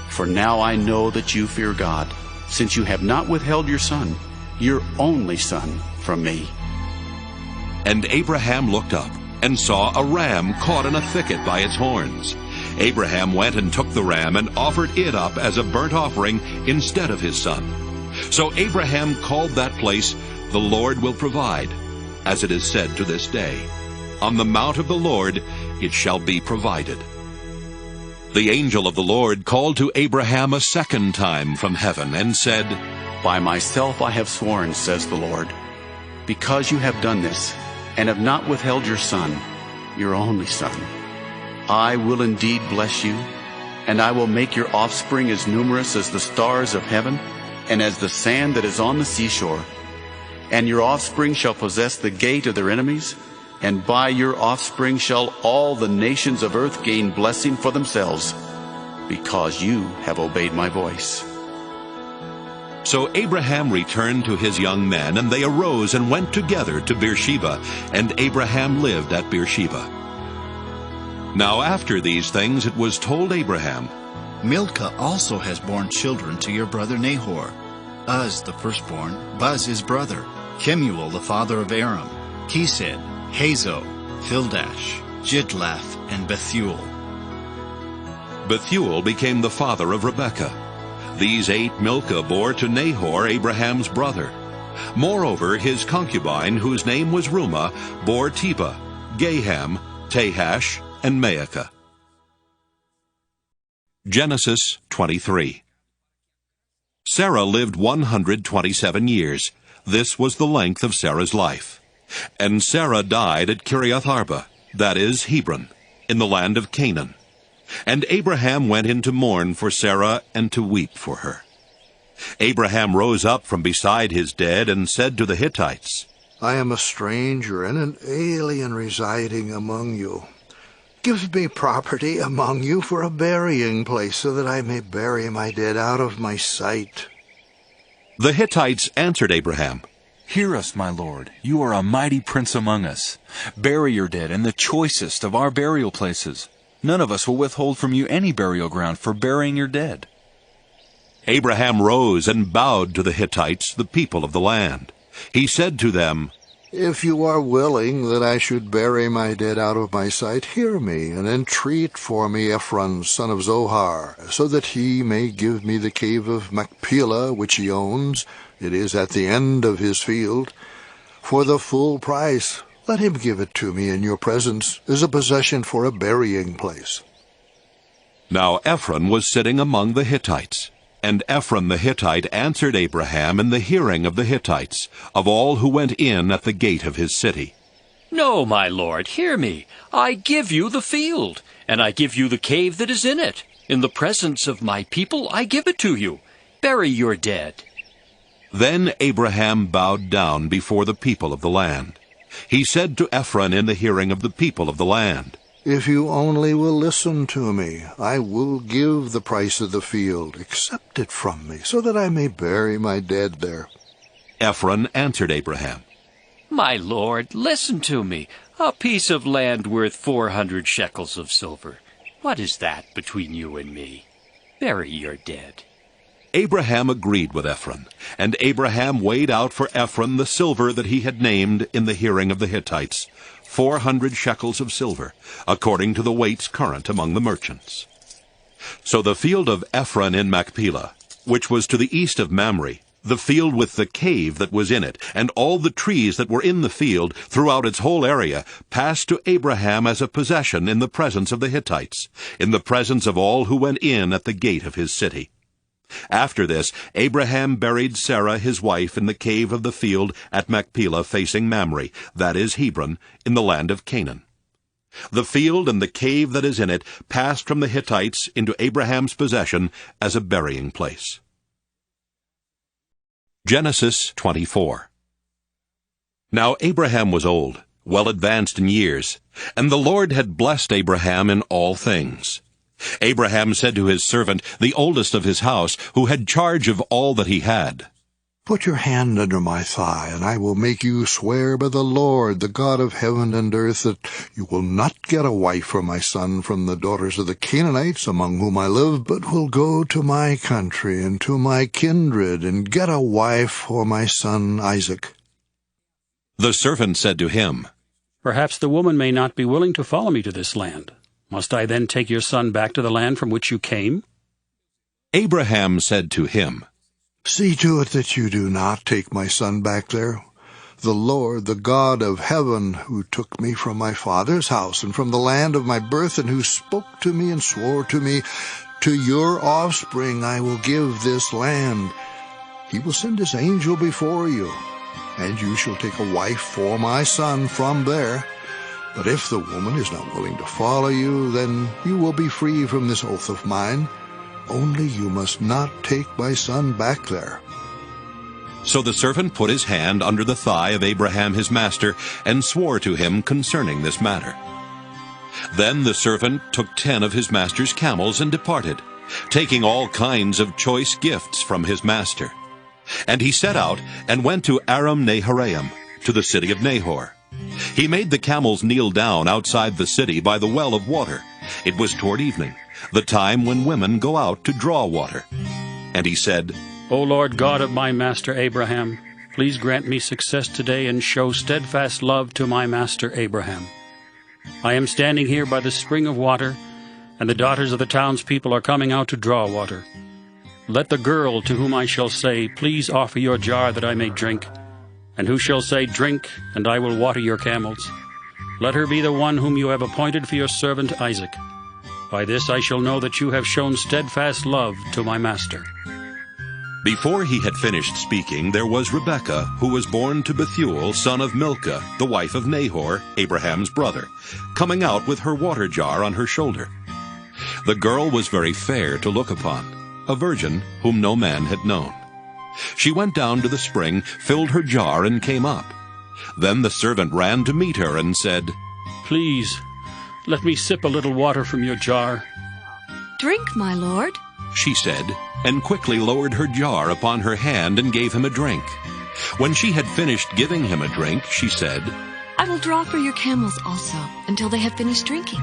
S14: For now I know that you fear God, since you have not withheld your son, your only son, from me.
S1: And Abraham looked up and saw a ram caught in a thicket by its horns. Abraham went and took the ram and offered it up as a burnt offering instead of his son. So Abraham called that place, The Lord Will Provide, as it is said to this day, On the mount of the Lord it shall be provided. The angel of the Lord called to Abraham a second time from heaven and said,
S14: By myself I have sworn, says the Lord, because you have done this, and have not withheld your son, your only son, I will indeed bless you, and I will make your offspring as numerous as the stars of heaven, and as the sand that is on the seashore. And your offspring shall possess the gate of their enemies, and by your offspring shall all the nations of earth gain blessing for themselves. because you have obeyed my voice.
S1: So Abraham returned to his young men, and they arose and went together to Beersheba, and Abraham lived at Beersheba. Now after these things it was told Abraham,
S21: Milcah also has borne children to your brother Nahor. Uz the firstborn, Buz his brother, Kemuel the father of Aram, Kesed, Hazo, Pildash, Jidlaph, and Bethuel.
S1: Bethuel became the father of Rebekah. These 8 Milcah bore to Nahor, Abraham's brother. Moreover, his concubine, whose name was Reumah, bore Tebah, Gaham, Tahash, and Maacah. Genesis 23. Sarah lived 127 years. This was the length of Sarah's life. And Sarah died at Kiriath-arba, that is, Hebron, in the land of Canaan. And Abraham went in to mourn for Sarah and to weep for her. Abraham rose up from beside his dead and said to the Hittites,
S11: I am a stranger and an alien residing among you. Give me property among you for a burying place, so that I may bury my dead out of my sight.
S1: The Hittites answered Abraham,
S22: Hear us, my lord. You are a mighty prince among us. Bury your dead in the choicest of our burial places. None of us will withhold from you any burial ground for burying your dead.
S1: Abraham rose and bowed to the Hittites, the people of the land. He said to them,
S11: If you are willing that I should bury my dead out of my sight, hear me, and entreat for me Ephron, son of Zohar, so that he may give me the cave of Machpelah, which he owns. It is at the end of his field. For the full price, let him give it to me in your presence, as a possession for a burying place.
S1: Now Ephron was sitting among the Hittites. And Ephron the Hittite answered Abraham in the hearing of the Hittites, of all who went in at the gate of his city.
S23: No, my lord, hear me. I give you the field, and I give you the cave that is in it. In the presence of my people I give it to you. Bury your dead.
S1: Then Abraham bowed down before the people of the land. He said to Ephron in the hearing of the people of the land,
S11: If you only will listen to me, I will give the price of the field. Accept it from me, so that I may bury my dead there.
S1: Ephron answered Abraham,
S23: My lord, listen to me. A piece of land worth 400 shekels of silver. What is that between you and me? Bury your dead.
S1: Abraham agreed with Ephron, and Abraham weighed out for Ephron the silver that he had named in the hearing of the Hittites, 400 shekels of silver, according to the weights current among the merchants. So the field of Ephron in Machpelah, which was to the east of Mamre, the field with the cave that was in it, and all the trees that were in the field throughout its whole area, passed to Abraham as a possession in the presence of the Hittites, in the presence of all who went in at the gate of his city. After this, Abraham buried Sarah his wife in the cave of the field at Machpelah facing Mamre, that is Hebron, in the land of Canaan. The field and the cave that is in it passed from the Hittites into Abraham's possession as a burying place. Genesis 24. Now Abraham was old, well advanced in years, and the Lord had blessed Abraham in all things. Abraham said to his servant, the oldest of his house, who had charge of all that he had,
S11: Put your hand under my thigh, and I will make you swear by the Lord, the God of heaven and earth, that you will not get a wife for my son from the daughters of the Canaanites among whom I live, but will go to my country and to my kindred, and get a wife for my son Isaac.
S1: The servant said to him,
S24: Perhaps the woman may not be willing to follow me to this land. Must I then take your son back to the land from which you came?
S1: Abraham said to him,
S11: See to it that you do not take my son back there. The Lord, the God of heaven, who took me from my father's house and from the land of my birth, and who spoke to me and swore to me, To your offspring I will give this land. He will send his angel before you, and you shall take a wife for my son from there. But if the woman is not willing to follow you, then you will be free from this oath of mine. Only you must not take my son back there.
S1: So the servant put his hand under the thigh of Abraham his master, and swore to him concerning this matter. Then the servant took 10 of his master's camels and departed, taking all kinds of choice gifts from his master. And he set out and went to Aram Naharaim, to the city of Nahor. He made the camels kneel down outside the city by the well of water. It was toward evening, the time when women go out to draw water. And he said,
S24: O Lord God of my master Abraham, please grant me success today and show steadfast love to my master Abraham. I am standing here by the spring of water, and the daughters of the townspeople are coming out to draw water. Let the girl to whom I shall say, Please offer your jar that I may drink, and who shall say, Drink, and I will water your camels. Let her be the one whom you have appointed for your servant Isaac. By this I shall know that you have shown steadfast love to my master.
S1: Before he had finished speaking, there was Rebekah, who was born to Bethuel, son of Milcah, the wife of Nahor, Abraham's brother, coming out with her water jar on her shoulder. The girl was very fair to look upon, a virgin whom no man had known. She went down to the spring, filled her jar, and came up. Then the servant ran to meet her and said,
S24: Please, let me sip a little water from your jar.
S18: Drink, my lord,
S1: she said, and quickly lowered her jar upon her hand and gave him a drink. When she had finished giving him a drink, she said,
S5: I will draw for your camels also, until they have finished drinking.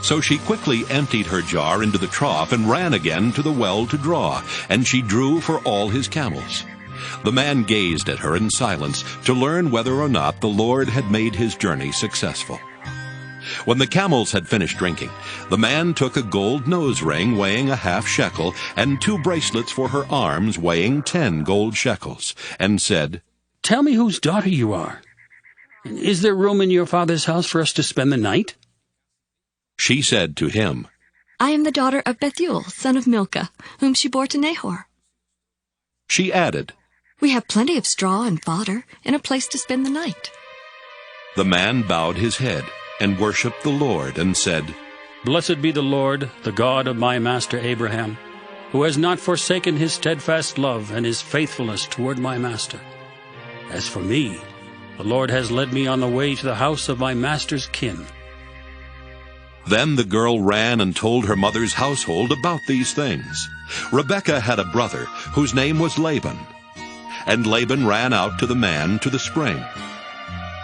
S1: So she quickly emptied her jar into the trough and ran again to the well to draw, and she drew for all his camels. The man gazed at her in silence to learn whether or not the Lord had made his journey successful. When the camels had finished drinking, the man took a gold nose ring weighing a half shekel and 2 bracelets for her arms weighing 10 gold shekels, and said,
S24: Tell me whose daughter you are. Is there room in your father's house for us to spend the night?
S1: She said to him,
S5: I am the daughter of Bethuel, son of Milcah, whom she bore to Nahor.
S1: She added,
S5: We have plenty of straw and fodder, and a place to spend the night.
S1: The man bowed his head and worshipped the Lord and said,
S24: Blessed be the Lord, the God of my master Abraham, who has not forsaken his steadfast love and his faithfulness toward my master. As for me, the Lord has led me on the way to the house of my master's kin.
S1: Then the girl ran and told her mother's household about these things. Rebekah had a brother whose name was Laban. And Laban ran out to the man to the spring.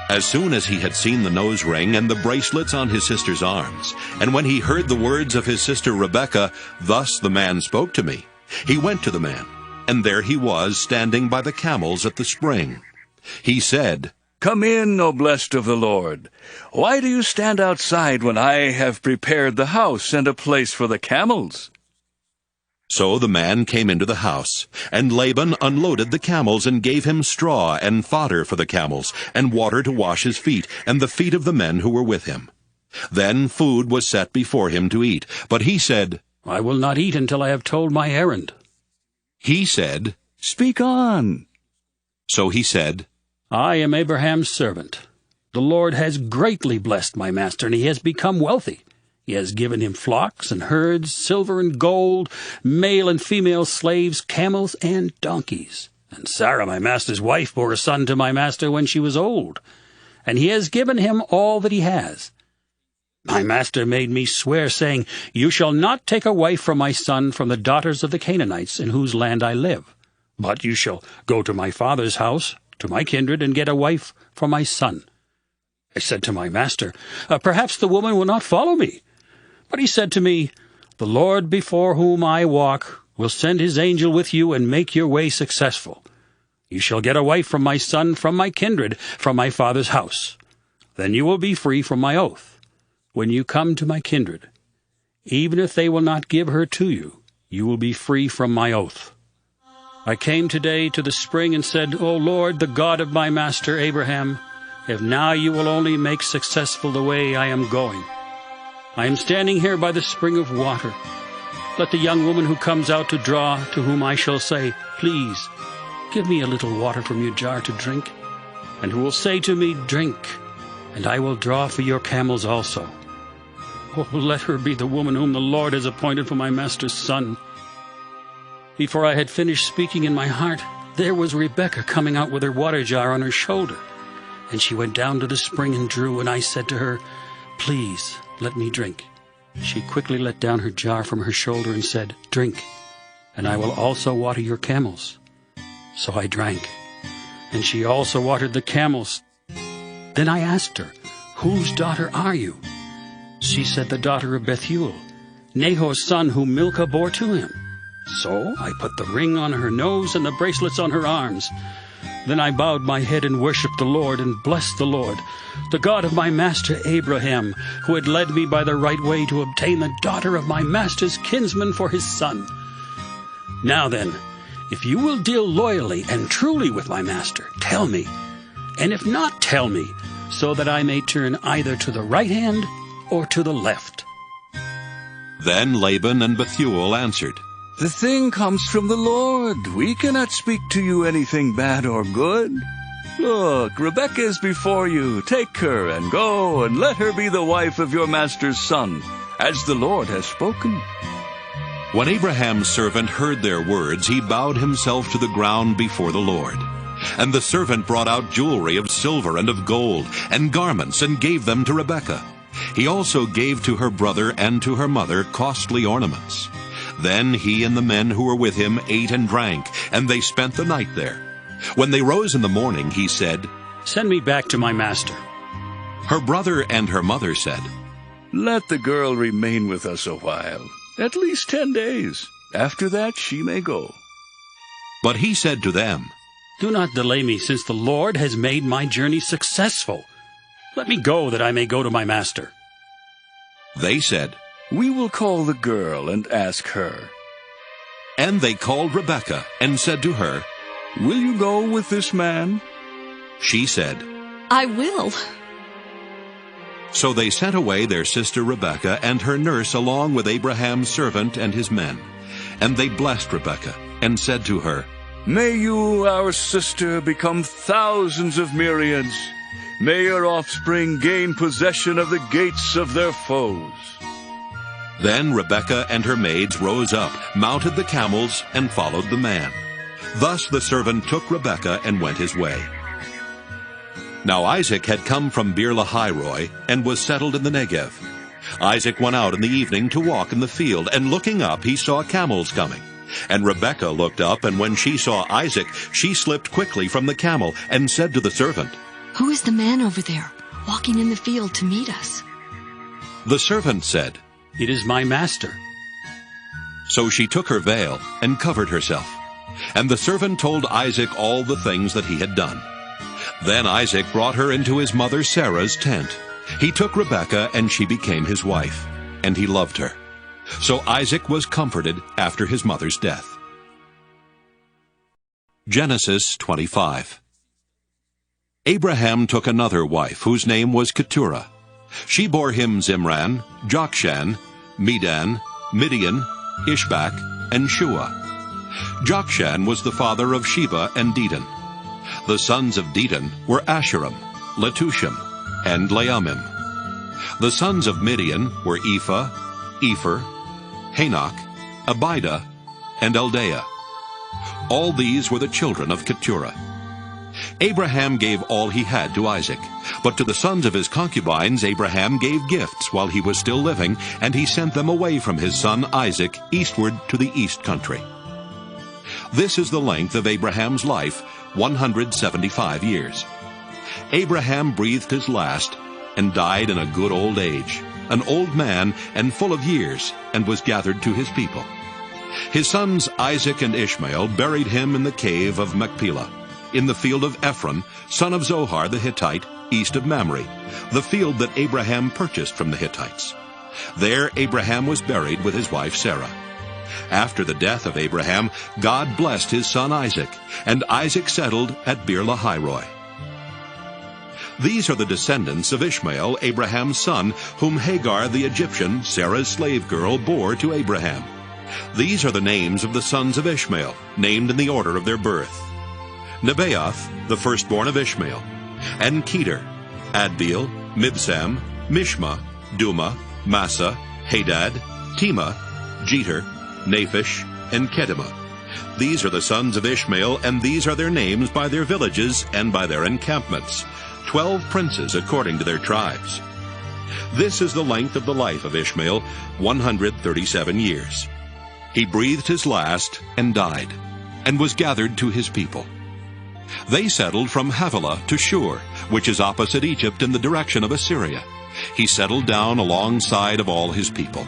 S1: As soon as he had seen the nose ring and the bracelets on his sister's arms, and when he heard the words of his sister Rebekah, Thus the man spoke to me, he went to the man, and there he was standing by the camels at the spring. He said,
S6: Come in, O blessed of the Lord. Why do you stand outside when I have prepared the house and a place for the camels?
S1: So the man came into the house, and Laban unloaded the camels and gave him straw and fodder for the camels, and water to wash his feet, and the feet of the men who were with him. Then food was set before him to eat, but he said,
S24: I will not eat until I have told my errand.
S1: He said,
S6: Speak on.
S1: So he said,
S24: I am Abraham's servant. The Lord has greatly blessed my master, and he has become wealthy. He has given him flocks and herds, silver and gold, male and female slaves, camels and donkeys. And Sarah, my master's wife, bore a son to my master when she was old. And he has given him all that he has. My master made me swear, saying, You shall not take a wife for my son from the daughters of the Canaanites, in whose land I live. But you shall go to my father's house, to my kindred, and get a wife for my son. I said to my master, Perhaps the woman will not follow me. But he said to me, The Lord before whom I walk will send his angel with you and make your way successful. You shall get a wife from my son, from my kindred, from my father's house. Then you will be free from my oath. When you come to my kindred, even if they will not give her to you, you will be free from my oath. I came today to the spring and said, O Lord, the God of my master Abraham, if now you will only make successful the way I am going. I am standing here by the spring of water. Let the young woman who comes out to draw, to whom I shall say, Please, give me a little water from your jar to drink, and who will say to me, Drink, and I will draw for your camels also. Oh, let her be the woman whom the Lord has appointed for my master's son. Before I had finished speaking in my heart, there was Rebekah coming out with her water jar on her shoulder. And she went down to the spring and drew, and I said to her, Please, let me drink. She quickly let down her jar from her shoulder and said, "Drink, and I will also water your camels." So I drank, and she also watered the camels. Then I asked her, "Whose daughter are you?" She said, "The daughter of Bethuel, Nahor's son whom Milcah bore to him." So I put the ring on her nose and the bracelets on her arms. Then I bowed my head and worshipped the Lord and blessed the Lord, the God of my master Abraham, who had led me by the right way to obtain the daughter of my master's kinsman for his son. Now then, if you will deal loyally and truly with my master, tell me, and if not, tell me, so that I may turn either to the right hand or to the left."
S1: Then Laban and Bethuel answered,
S6: "The thing comes from the Lord. We cannot speak to you anything bad or good. Look, Rebekah is before you. Take her and go, and let her be the wife of your master's son, as the Lord has spoken."
S1: When Abraham's servant heard their words, he bowed himself to the ground before the Lord. And the servant brought out jewelry of silver and of gold, and garments, and gave them to Rebekah. He also gave to her brother and to her mother costly ornaments. Then he and the men who were with him ate and drank, and they spent the night there. When they rose in the morning, he said,
S24: "Send me back to my master."
S1: Her brother and her mother said,
S6: "Let the girl remain with us a while, at least 10 days. After that she may go."
S1: But he said to them,
S24: "Do not delay me, since the Lord has made my journey successful. Let me go, that I may go to my master."
S1: They said,
S6: "We will call the girl and ask her."
S1: And they called Rebekah and said to her,
S6: "Will you go with this man?"
S1: She said,
S5: "I will."
S1: So they sent away their sister Rebekah and her nurse along with Abraham's servant and his men. And they blessed Rebekah and said to her,
S6: "May you, our sister, become thousands of myriads. May your offspring gain possession of the gates of their foes."
S1: Then Rebekah and her maids rose up, mounted the camels, and followed the man. Thus the servant took Rebekah and went his way. Now Isaac had come from Beer-lahai-roi and was settled in the Negev. Isaac went out in the evening to walk in the field, and looking up he saw camels coming. And Rebekah looked up, and when she saw Isaac, she slipped quickly from the camel and said to the servant,
S5: "Who is the man over there, walking in the field to meet us?"
S1: The servant said,
S24: "It is my master."
S1: So she took her veil and covered herself. And the servant told Isaac all the things that he had done. Then Isaac brought her into his mother Sarah's tent. He took Rebekah, and she became his wife, and he loved her. So Isaac was comforted after his mother's death. Genesis 25. Abraham took another wife, whose name was Keturah. She bore him Zimran, Jokshan, Medan, Midian, Ishbak, and Shua. Jokshan was the father of Sheba and Dedan. The sons of Dedan were Asherim, Letushim, and Leamim. The sons of Midian were Ephah, Epher, Hanok, Abida, and Eldaah. All these were the children of Keturah. Abraham gave all he had to Isaac, but to the sons of his concubines Abraham gave gifts while he was still living, and he sent them away from his son Isaac eastward to the east country. This is the length of Abraham's life, 175 years. Abraham breathed his last and died in a good old age, an old man and full of years, and was gathered to his people. His sons Isaac and Ishmael buried him in the cave of Machpelah, in the field of Ephron, son of Zohar the Hittite, east of Mamre, the field that Abraham purchased from the Hittites. There Abraham was buried with his wife Sarah. After the death of Abraham, God blessed his son Isaac, and Isaac settled at Beer-lahai-roi. These are the descendants of Ishmael, Abraham's son, whom Hagar the Egyptian, Sarah's slave girl, bore to Abraham. These are the names of the sons of Ishmael, named in the order of their birth: Nebaioth, the firstborn of Ishmael, and Kedar, Adbeel, Mibsam, Mishma, Duma, Massa, Hadad, Tema, Jeter, Naphish, and Kedemah. These are the sons of Ishmael, and these are their names by their villages and by their encampments, 12 princes according to their tribes. This is the length of the life of Ishmael, 137 years. He breathed his last and died, and was gathered to his people. They settled from Havilah to Shur, which is opposite Egypt in the direction of Assyria. He settled down alongside of all his people.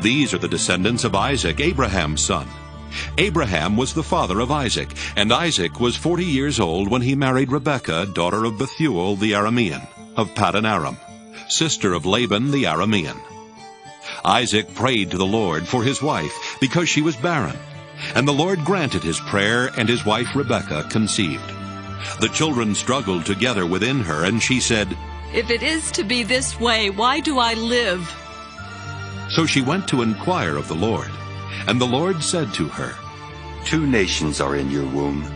S1: These are the descendants of Isaac, Abraham's son. Abraham was the father of Isaac, and Isaac was 40 years old when he married Rebekah, daughter of Bethuel the Aramean, of Paddan Aram, sister of Laban the Aramean. Isaac prayed to the Lord for his wife, because she was barren. And the Lord granted his prayer, and his wife Rebekah conceived. The children struggled together within her, and she said,
S7: "If it is to be this way, why do I live?"
S1: So she went to inquire of the Lord. And the Lord said to her,
S2: 2 nations are in your womb,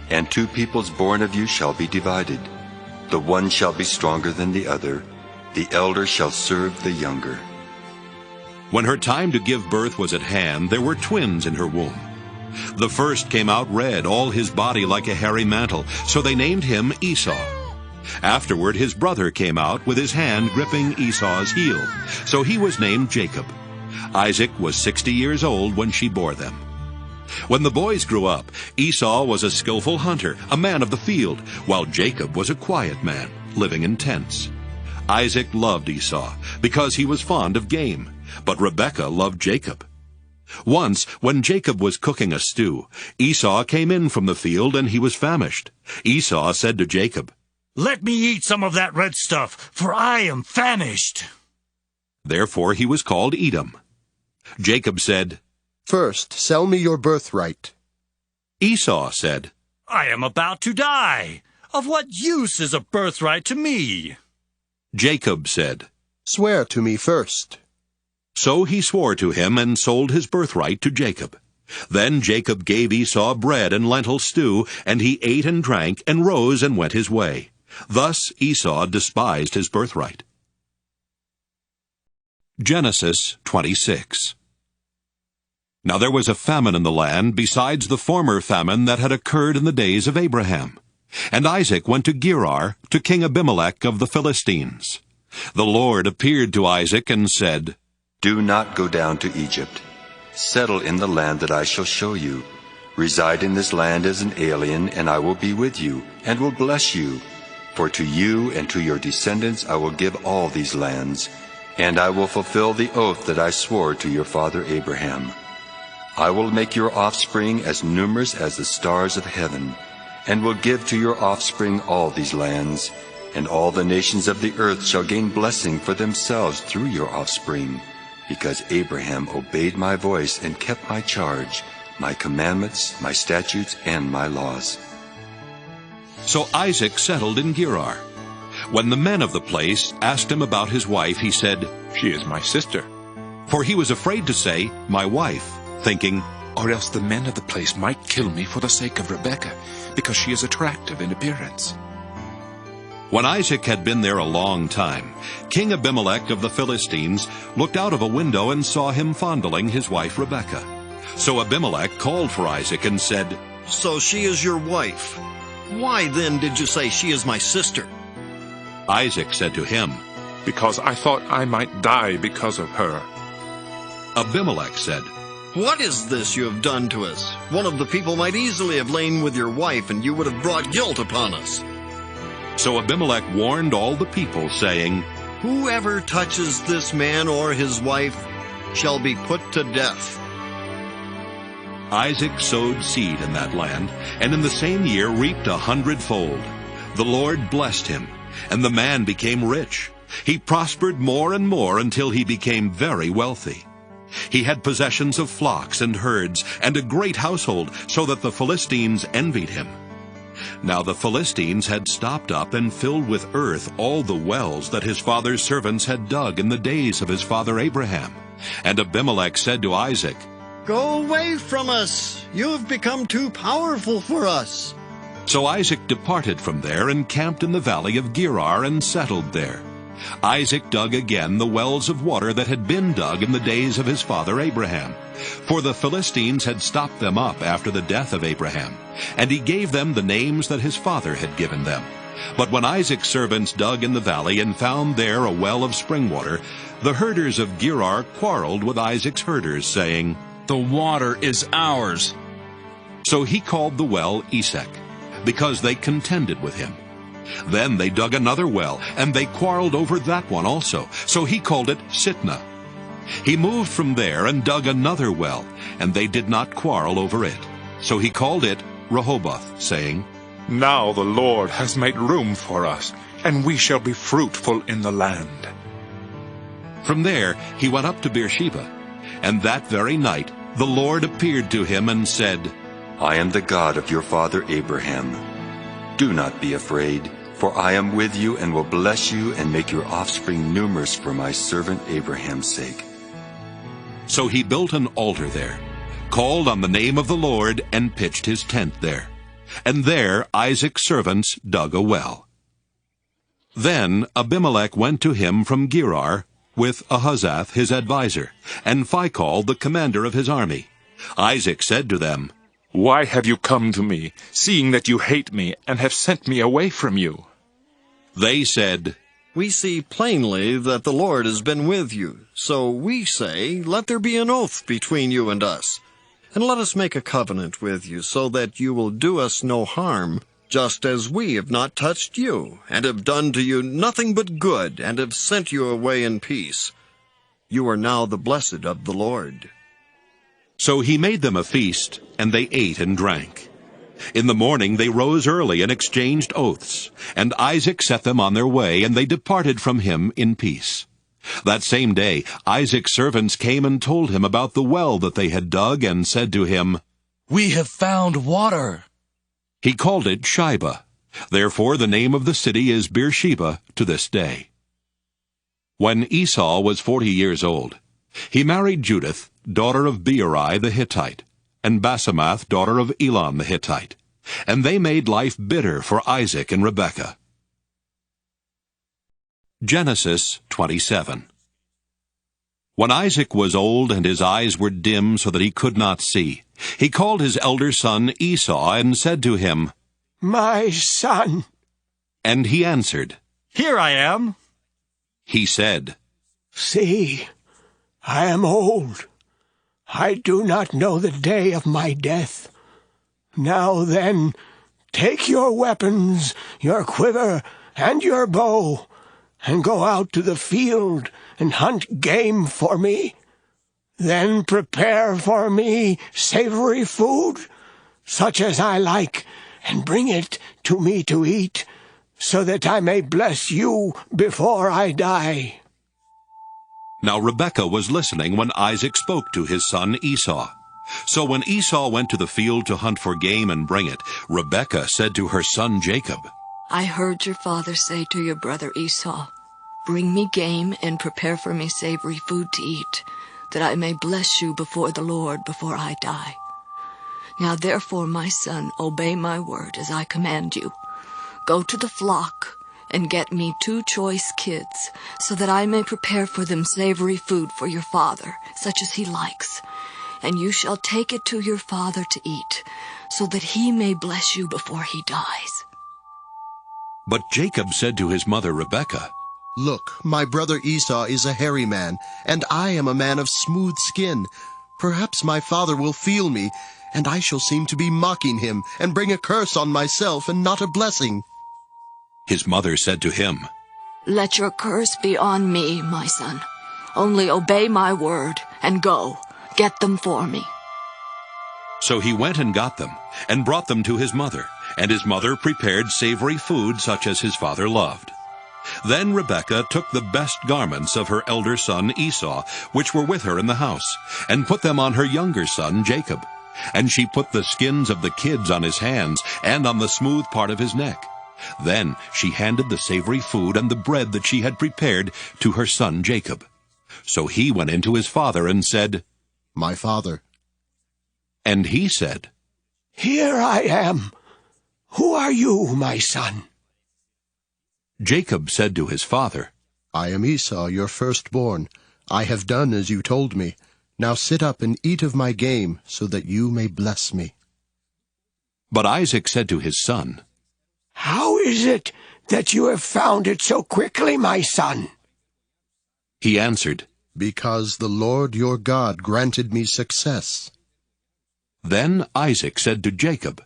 S2: and 2 peoples born of you shall be divided. The one shall be stronger than the other. The elder shall serve the younger.
S1: When her time to give birth was at hand, there were twins in her womb. The first came out red, all his body like a hairy mantle, so they named him Esau. Afterward his brother came out with his hand gripping Esau's heel, so he was named Jacob. Isaac was 60 years old when she bore them. When the boys grew up, Esau was a skillful hunter, a man of the field, while Jacob was a quiet man, living in tents. Isaac loved Esau because he was fond of game, but Rebekah loved Jacob. Once, when Jacob was cooking a stew, Esau came in from the field and he was famished. Esau said to Jacob,
S8: "Let me eat some of that red stuff, for I am famished."
S1: Therefore he was called Edom. Jacob said,
S9: "First, sell me your birthright."
S1: Esau said,
S8: "I am about to die. Of what use is a birthright to me?"
S1: Jacob said,
S9: "Swear to me first."
S1: So he swore to him and sold his birthright to Jacob. Then Jacob gave Esau bread and lentil stew, and he ate and drank, and rose and went his way. Thus Esau despised his birthright. Genesis 26. Now there was a famine in the land, besides the former famine that had occurred in the days of Abraham. And Isaac went to Gerar, to King Abimelech of the Philistines. The Lord appeared to Isaac and said,
S2: Do not go down to Egypt. Settle in the land that I shall show you. Reside in this land as an alien, and I will be with you, and will bless you. For to you and to your descendants I will give all these lands, and I will fulfill the oath that I swore to your father Abraham. I will make your offspring as numerous as the stars of heaven, and will give to your offspring all these lands, and all the nations of the earth shall gain blessing for themselves through your offspring, because Abraham obeyed my voice and kept my charge, my commandments, my statutes, and my laws.
S1: So Isaac settled in Gerar. When the men of the place asked him about his wife, he said,
S3: She is my sister.
S1: For he was afraid to say, my wife, thinking,
S3: Or else the men of the place might kill me for the sake of Rebekah, because she is attractive in appearance.
S1: When Isaac had been there a long time, King Abimelech of the Philistines looked out of a window and saw him fondling his wife Rebekah. So Abimelech called for Isaac and said,
S19: So she is your wife. Why then did you say she is my sister?
S1: Isaac said to him,
S3: Because I thought I might die because of her.
S1: Abimelech said,
S19: What is this you have done to us? One of the people might easily have lain with your wife, and you would have brought guilt upon us.
S1: So Abimelech warned all the people, saying,
S19: Whoever touches this man or his wife shall be put to death.
S1: Isaac sowed seed in that land, and in the same year reaped 100-fold. The Lord blessed him, and the man became rich. He prospered more and more until he became very wealthy. He had possessions of flocks and herds, and a great household, so that the Philistines envied him. Now the Philistines had stopped up and filled with earth all the wells that his father's servants had dug in the days of his father Abraham. And Abimelech said to Isaac,
S19: Go away from us! You have become too powerful for us.
S1: So Isaac departed from there and camped in the valley of Gerar and settled there. Isaac dug again the wells of water that had been dug in the days of his father Abraham. For the Philistines had stopped them up after the death of Abraham, and he gave them the names that his father had given them. But when Isaac's servants dug in the valley and found there a well of spring water, the herders of Gerar quarreled with Isaac's herders, saying,
S22: "The water is ours."
S1: So he called the well Esek, because they contended with him. Then they dug another well, and they quarreled over that one also. So he called it Sitnah. He moved from there and dug another well, and they did not quarrel over it. So he called it Rehoboth, saying,
S3: "Now the Lord has made room for us, and we shall be fruitful in the land."
S1: From there he went up to Beersheba, and that very night the Lord appeared to him and said,
S2: I am the God of your father Abraham. Do not be afraid, for I am with you and will bless you and make your offspring numerous for my servant Abraham's sake.
S1: So he built an altar there, called on the name of the Lord, and pitched his tent there. And there Isaac's servants dug a well. Then Abimelech went to him from Gerar with Ahuzzath his adviser, and Phicol the commander of his army. Isaac said to them,
S3: "Why have you come to me, seeing that you hate me and have sent me away from you?"
S1: They said,
S19: "We see plainly that the Lord has been with you. So we say, let there be an oath between you and us. And let us make a covenant with you, so that you will do us no harm, just as we have not touched you, and have done to you nothing but good, and have sent you away in peace. You are now the blessed of the Lord."
S1: So he made them a feast, and they ate and drank. In the morning they rose early and exchanged oaths, and Isaac set them on their way, and they departed from him in peace. That same day Isaac's servants came and told him about the well that they had dug, and said to him,
S22: "We have found water."
S1: He called it Shibah. Therefore the name of the city is Beersheba to this day. When Esau was 40 years old, he married Judith, daughter of Beeri the Hittite, and Basemath, daughter of Elon the Hittite. And they made life bitter for Isaac and Rebekah. Genesis 27. When Isaac was old and his eyes were dim so that he could not see, he called his elder son Esau and said to him,
S4: "My son."
S1: And he answered,
S8: "Here I am."
S1: He said,
S4: "See, I am old. I do not know the day of my death. Now then, take your weapons, your quiver, and your bow, and go out to the field and hunt game for me. Then prepare for me savory food, such as I like, and bring it to me to eat, so that I may bless you before I die."
S1: Now Rebekah was listening when Isaac spoke to his son Esau. So when Esau went to the field to hunt for game and bring it, Rebekah said to her son Jacob,
S5: I heard your father say to your brother Esau, Bring me game and prepare for me savory food to eat, that I may bless you before the Lord before I die. Now therefore, my son, obey my word as I command you. Go to the flock and get me 2 choice kids, so that I may prepare for them savory food for your father, such as he likes. And you shall take it to your father to eat, so that he may bless you before he dies.
S1: But Jacob said to his mother Rebekah,
S9: Look, my brother Esau is a hairy man, and I am a man of smooth skin. Perhaps my father will feel me, and I shall seem to be mocking him, and bring a curse on myself and not a blessing.
S1: His mother said to him,
S5: Let your curse be on me, my son. Only obey my word, and go. Get them for me.
S1: So he went and got them, and brought them to his mother, and his mother prepared savory food such as his father loved. Then Rebekah took the best garments of her elder son Esau, which were with her in the house, and put them on her younger son Jacob. And she put the skins of the kids on his hands, and on the smooth part of his neck. Then she handed the savory food and the bread that she had prepared to her son Jacob. So he went in to his father and said,
S9: My father.
S1: And he said,
S4: Here I am. Who are you, my son?
S1: Jacob said to his father,
S9: I am Esau, your firstborn. I have done as you told me. Now sit up and eat of my game, so that you may bless me.
S1: But Isaac said to his son,
S4: "How is it that you have found it so quickly, my son?"
S1: He answered,
S9: "Because the Lord your God granted me success."
S1: Then Isaac said to Jacob,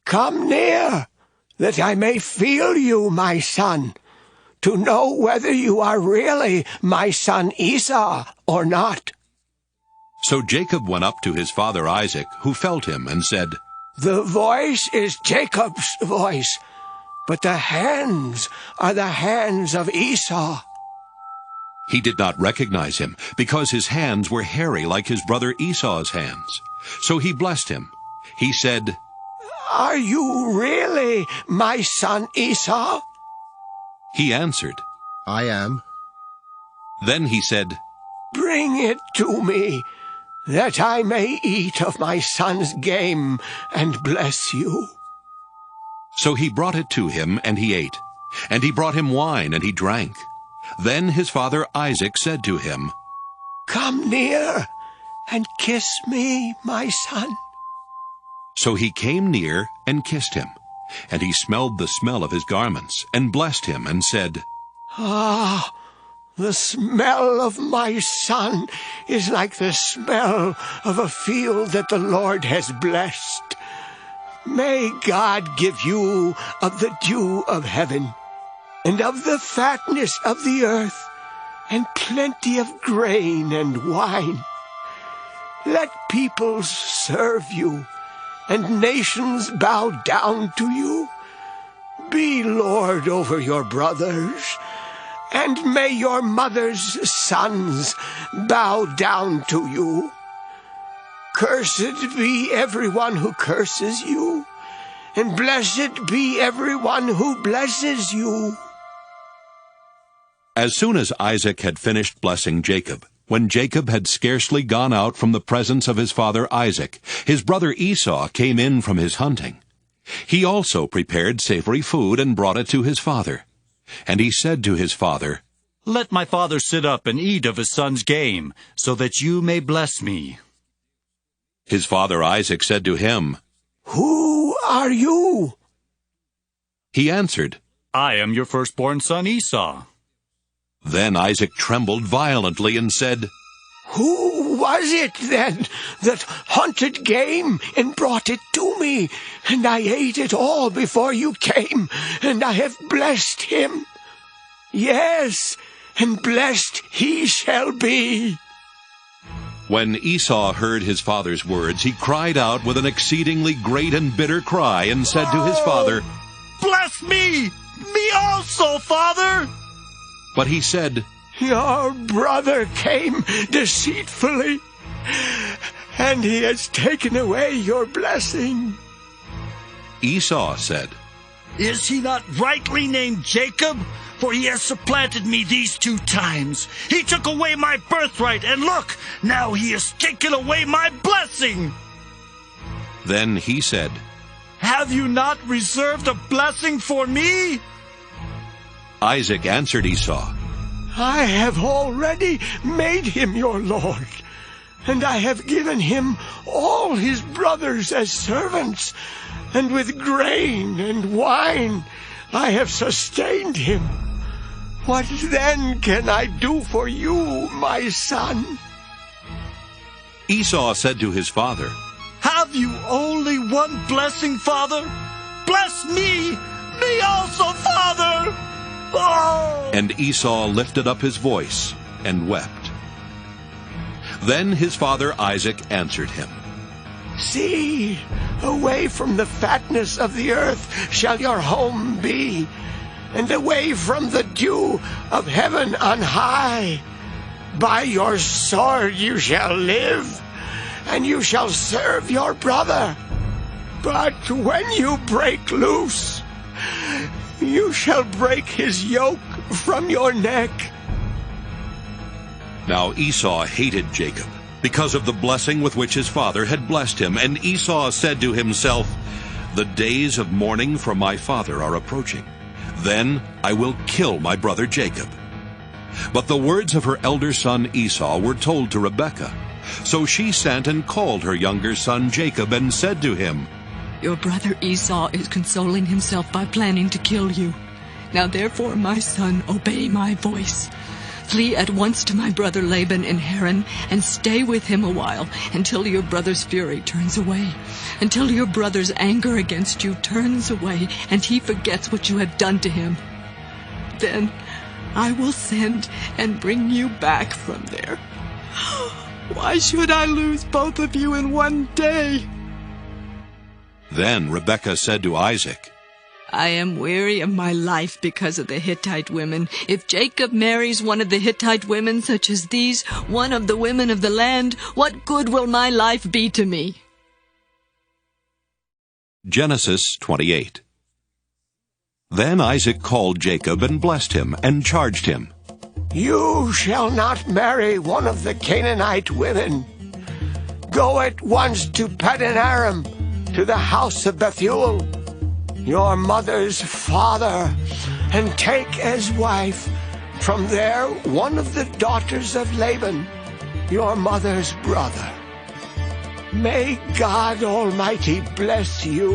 S4: "Come near, that I may feel you, my son, to know whether you are really my son Esau or not."
S1: So Jacob went up to his father Isaac, who felt him, and said,
S4: "The voice is Jacob's voice, but the hands are the hands of Esau."
S1: He did not recognize him, because his hands were hairy like his brother Esau's hands. So he blessed him. He said,
S4: "Are you really my son Esau?"
S1: He answered,
S9: "I am."
S1: Then he said,
S4: "Bring it to me, that I may eat of my son's game and bless you."
S1: So he brought it to him, and he ate. And he brought him wine, and he drank. Then his father Isaac said to him,
S4: "Come near and kiss me, my son."
S1: So he came near and kissed him. And he smelled the smell of his garments, and blessed him, and said,
S4: "Ah, the smell of my son is like the smell of a field that the Lord has blessed. May God give you of the dew of heaven, and of the fatness of the earth, and plenty of grain and wine. Let peoples serve you, and nations bow down to you. Be Lord over your brothers, and may your mother's sons bow down to you. Cursed be everyone who curses you, and blessed be everyone who blesses you."
S1: As soon as Isaac had finished blessing Jacob, when Jacob had scarcely gone out from the presence of his father Isaac, his brother Esau came in from his hunting. He also prepared savory food and brought it to his father. And he said to his father,
S8: "Let my father sit up and eat of his son's game, so that you may bless me."
S1: His father Isaac said to him,
S4: "Who are you?"
S1: He answered,
S8: "I am your firstborn son Esau."
S1: Then Isaac trembled violently and said,
S4: "Who was it then that hunted game and brought it to me? And I ate it all before you came, and I have blessed him. Yes, and blessed he shall be."
S1: When Esau heard his father's words, he cried out with an exceedingly great and bitter cry, and said to his father,
S8: "Bless me! Me also, father!"
S1: But he said,
S4: "Your brother came deceitfully, and he has taken away your blessing."
S1: Esau said,
S8: "Is he not rightly named Jacob? For he has supplanted me these 2 times. He took away my birthright, and look, now he has taken away my blessing."
S1: Then he said,
S8: "Have you not reserved a blessing for me?"
S1: Isaac answered Esau,
S4: "I have already made him your lord, and I have given him all his brothers as servants, and with grain and wine I have sustained him. What then can I do for you, my son?"
S1: Esau said to his father,
S8: "Have you only one blessing, father? Bless me! Me also, father!" Oh!
S1: And Esau lifted up his voice and wept. Then his father Isaac answered him,
S4: "See, away from the fatness of the earth shall your home be, and away from the dew of heaven on high. By your sword you shall live, and you shall serve your brother. But when you break loose, you shall break his yoke from your neck."
S1: Now Esau hated Jacob, because of the blessing with which his father had blessed him. And Esau said to himself, "The days of mourning for my father are approaching. Then I will kill my brother Jacob." But the words of her elder son Esau were told to Rebekah. So she sent and called her younger son Jacob, and said to him,
S5: Your brother Esau is consoling himself by planning to kill you. Now therefore, my son, obey my voice. Flee at once to my brother Laban in Haran, and stay with him a while, until your brother's fury turns away, until your brother's anger against you turns away, and he forgets what you have done to him. Then I will send and bring you back from there. Why should I lose both of you in one day?
S1: Then Rebekah said to Isaac,
S5: I am weary of my life because of the Hittite women. If Jacob marries one of the Hittite women, such as these, one of the women of the land, what good will my life be to me?
S1: Genesis 28. Then Isaac called Jacob and blessed him and charged him,
S4: You shall not marry one of the Canaanite women. Go at once to Paddan Aram, to the house of Bethuel, your mother's father, and take as wife from there one of the daughters of Laban, your mother's brother. May God Almighty bless you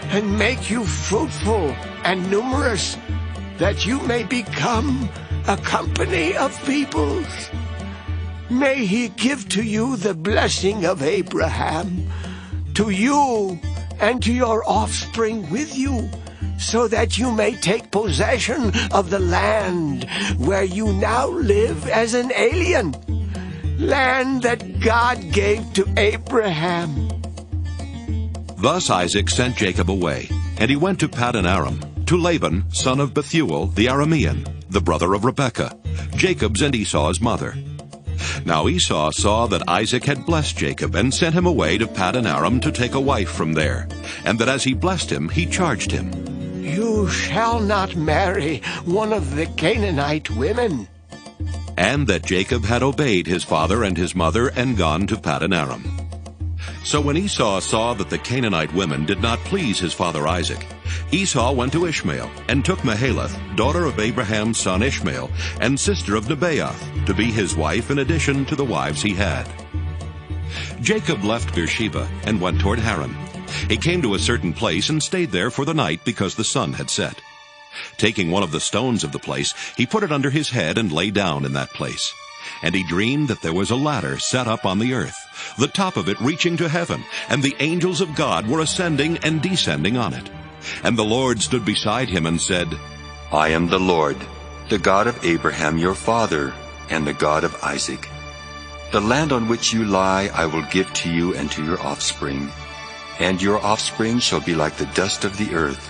S4: and make you fruitful and numerous, that you may become a company of peoples. May he give to you the blessing of Abraham, to you and to your offspring with you, so that you may take possession of the land where you now live as an alien, land that God gave to Abraham.
S1: Thus Isaac sent Jacob away, and he went to Paddan Aram, to Laban, son of Bethuel the Aramean, the brother of Rebekah, Jacob's and Esau's mother. Now Esau saw that Isaac had blessed Jacob, and sent him away to Paddan Aram to take a wife from there, and that as he blessed him, he charged him,
S4: You shall not marry one of the Canaanite women.
S1: and that Jacob had obeyed his father and his mother and gone to Paddan Aram. So when Esau saw that the Canaanite women did not please his father Isaac, Esau went to Ishmael, and took Mahalath, daughter of Abraham's son Ishmael, and sister of Nebaioth, to be his wife in addition to the wives he had. Jacob left Beersheba and went toward Haran. He came to a certain place and stayed there for the night because the sun had set. Taking one of the stones of the place, he put it under his head and lay down in that place. And he dreamed that there was a ladder set up on the earth, the top of it reaching to heaven, and the angels of God were ascending and descending on it. And the Lord stood beside him and said,
S2: I am the Lord, the God of Abraham your father, and the God of Isaac. The land on which you lie I will give to you and to your offspring, and your offspring shall be like the dust of the earth,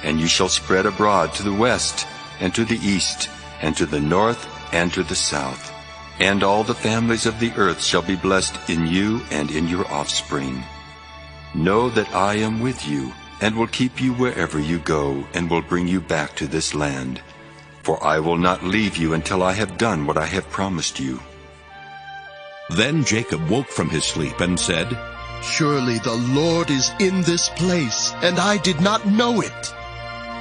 S2: and you shall spread abroad to the west, and to the east, and to the north, and to the south. And all the families of the earth shall be blessed in you and in your offspring. Know that I am with you, and will keep you wherever you go, and will bring you back to this land. For I will not leave you until I have done what I have promised you.
S1: Then Jacob woke from his sleep and said,
S9: Surely the Lord is in this place, and I did not know it.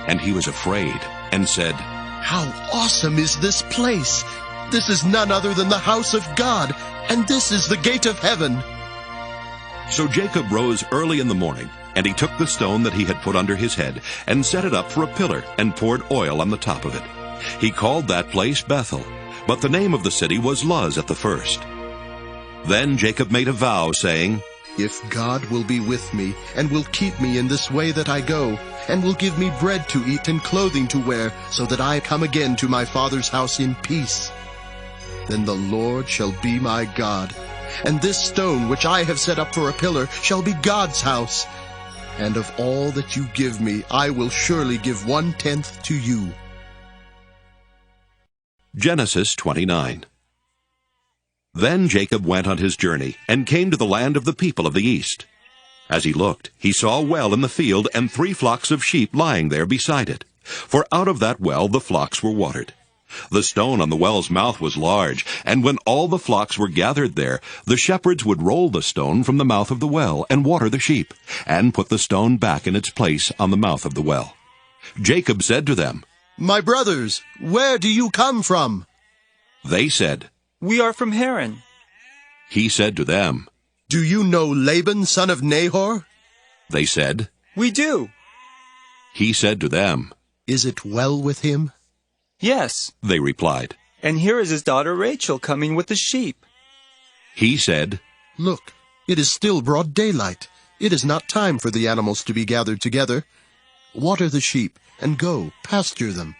S1: And he was afraid, and said,
S9: How awesome is this place! This is none other than the house of God, and this is the gate of heaven.
S1: So Jacob rose early in the morning, and he took the stone that he had put under his head, and set it up for a pillar, and poured oil on the top of it. He called that place Bethel, but the name of the city was Luz at the first. Then Jacob made a vow, saying,
S9: If God will be with me, and will keep me in this way that I go, and will give me bread to eat and clothing to wear, so that I come again to my father's house in peace, then the Lord shall be my God, and this stone which I have set up for a pillar shall be God's house. And of all that you give me, I will surely give 1/10 to you.
S1: Genesis 29. Then Jacob went on his journey, and came to the land of the people of the east. As he looked, he saw a well in the field, and 3 flocks of sheep lying there beside it. For out of that well the flocks were watered. The stone on the well's mouth was large, and when all the flocks were gathered there, the shepherds would roll the stone from the mouth of the well, and water the sheep, and put the stone back in its place on the mouth of the well. Jacob said to them,
S9: My brothers, where do you come from?
S1: They said,
S10: We are from Haran.
S1: He said to them,
S9: Do you know Laban, son of Nahor?
S1: They said,
S10: "We do."
S1: He said to them,
S9: "Is it well with him?"
S10: "Yes."
S1: They replied.
S10: "And here is his daughter Rachel coming with the sheep."
S1: He said,
S9: "Look, it is still broad daylight. It is not time for the animals to be gathered together. Water the sheep, and go, pasture them."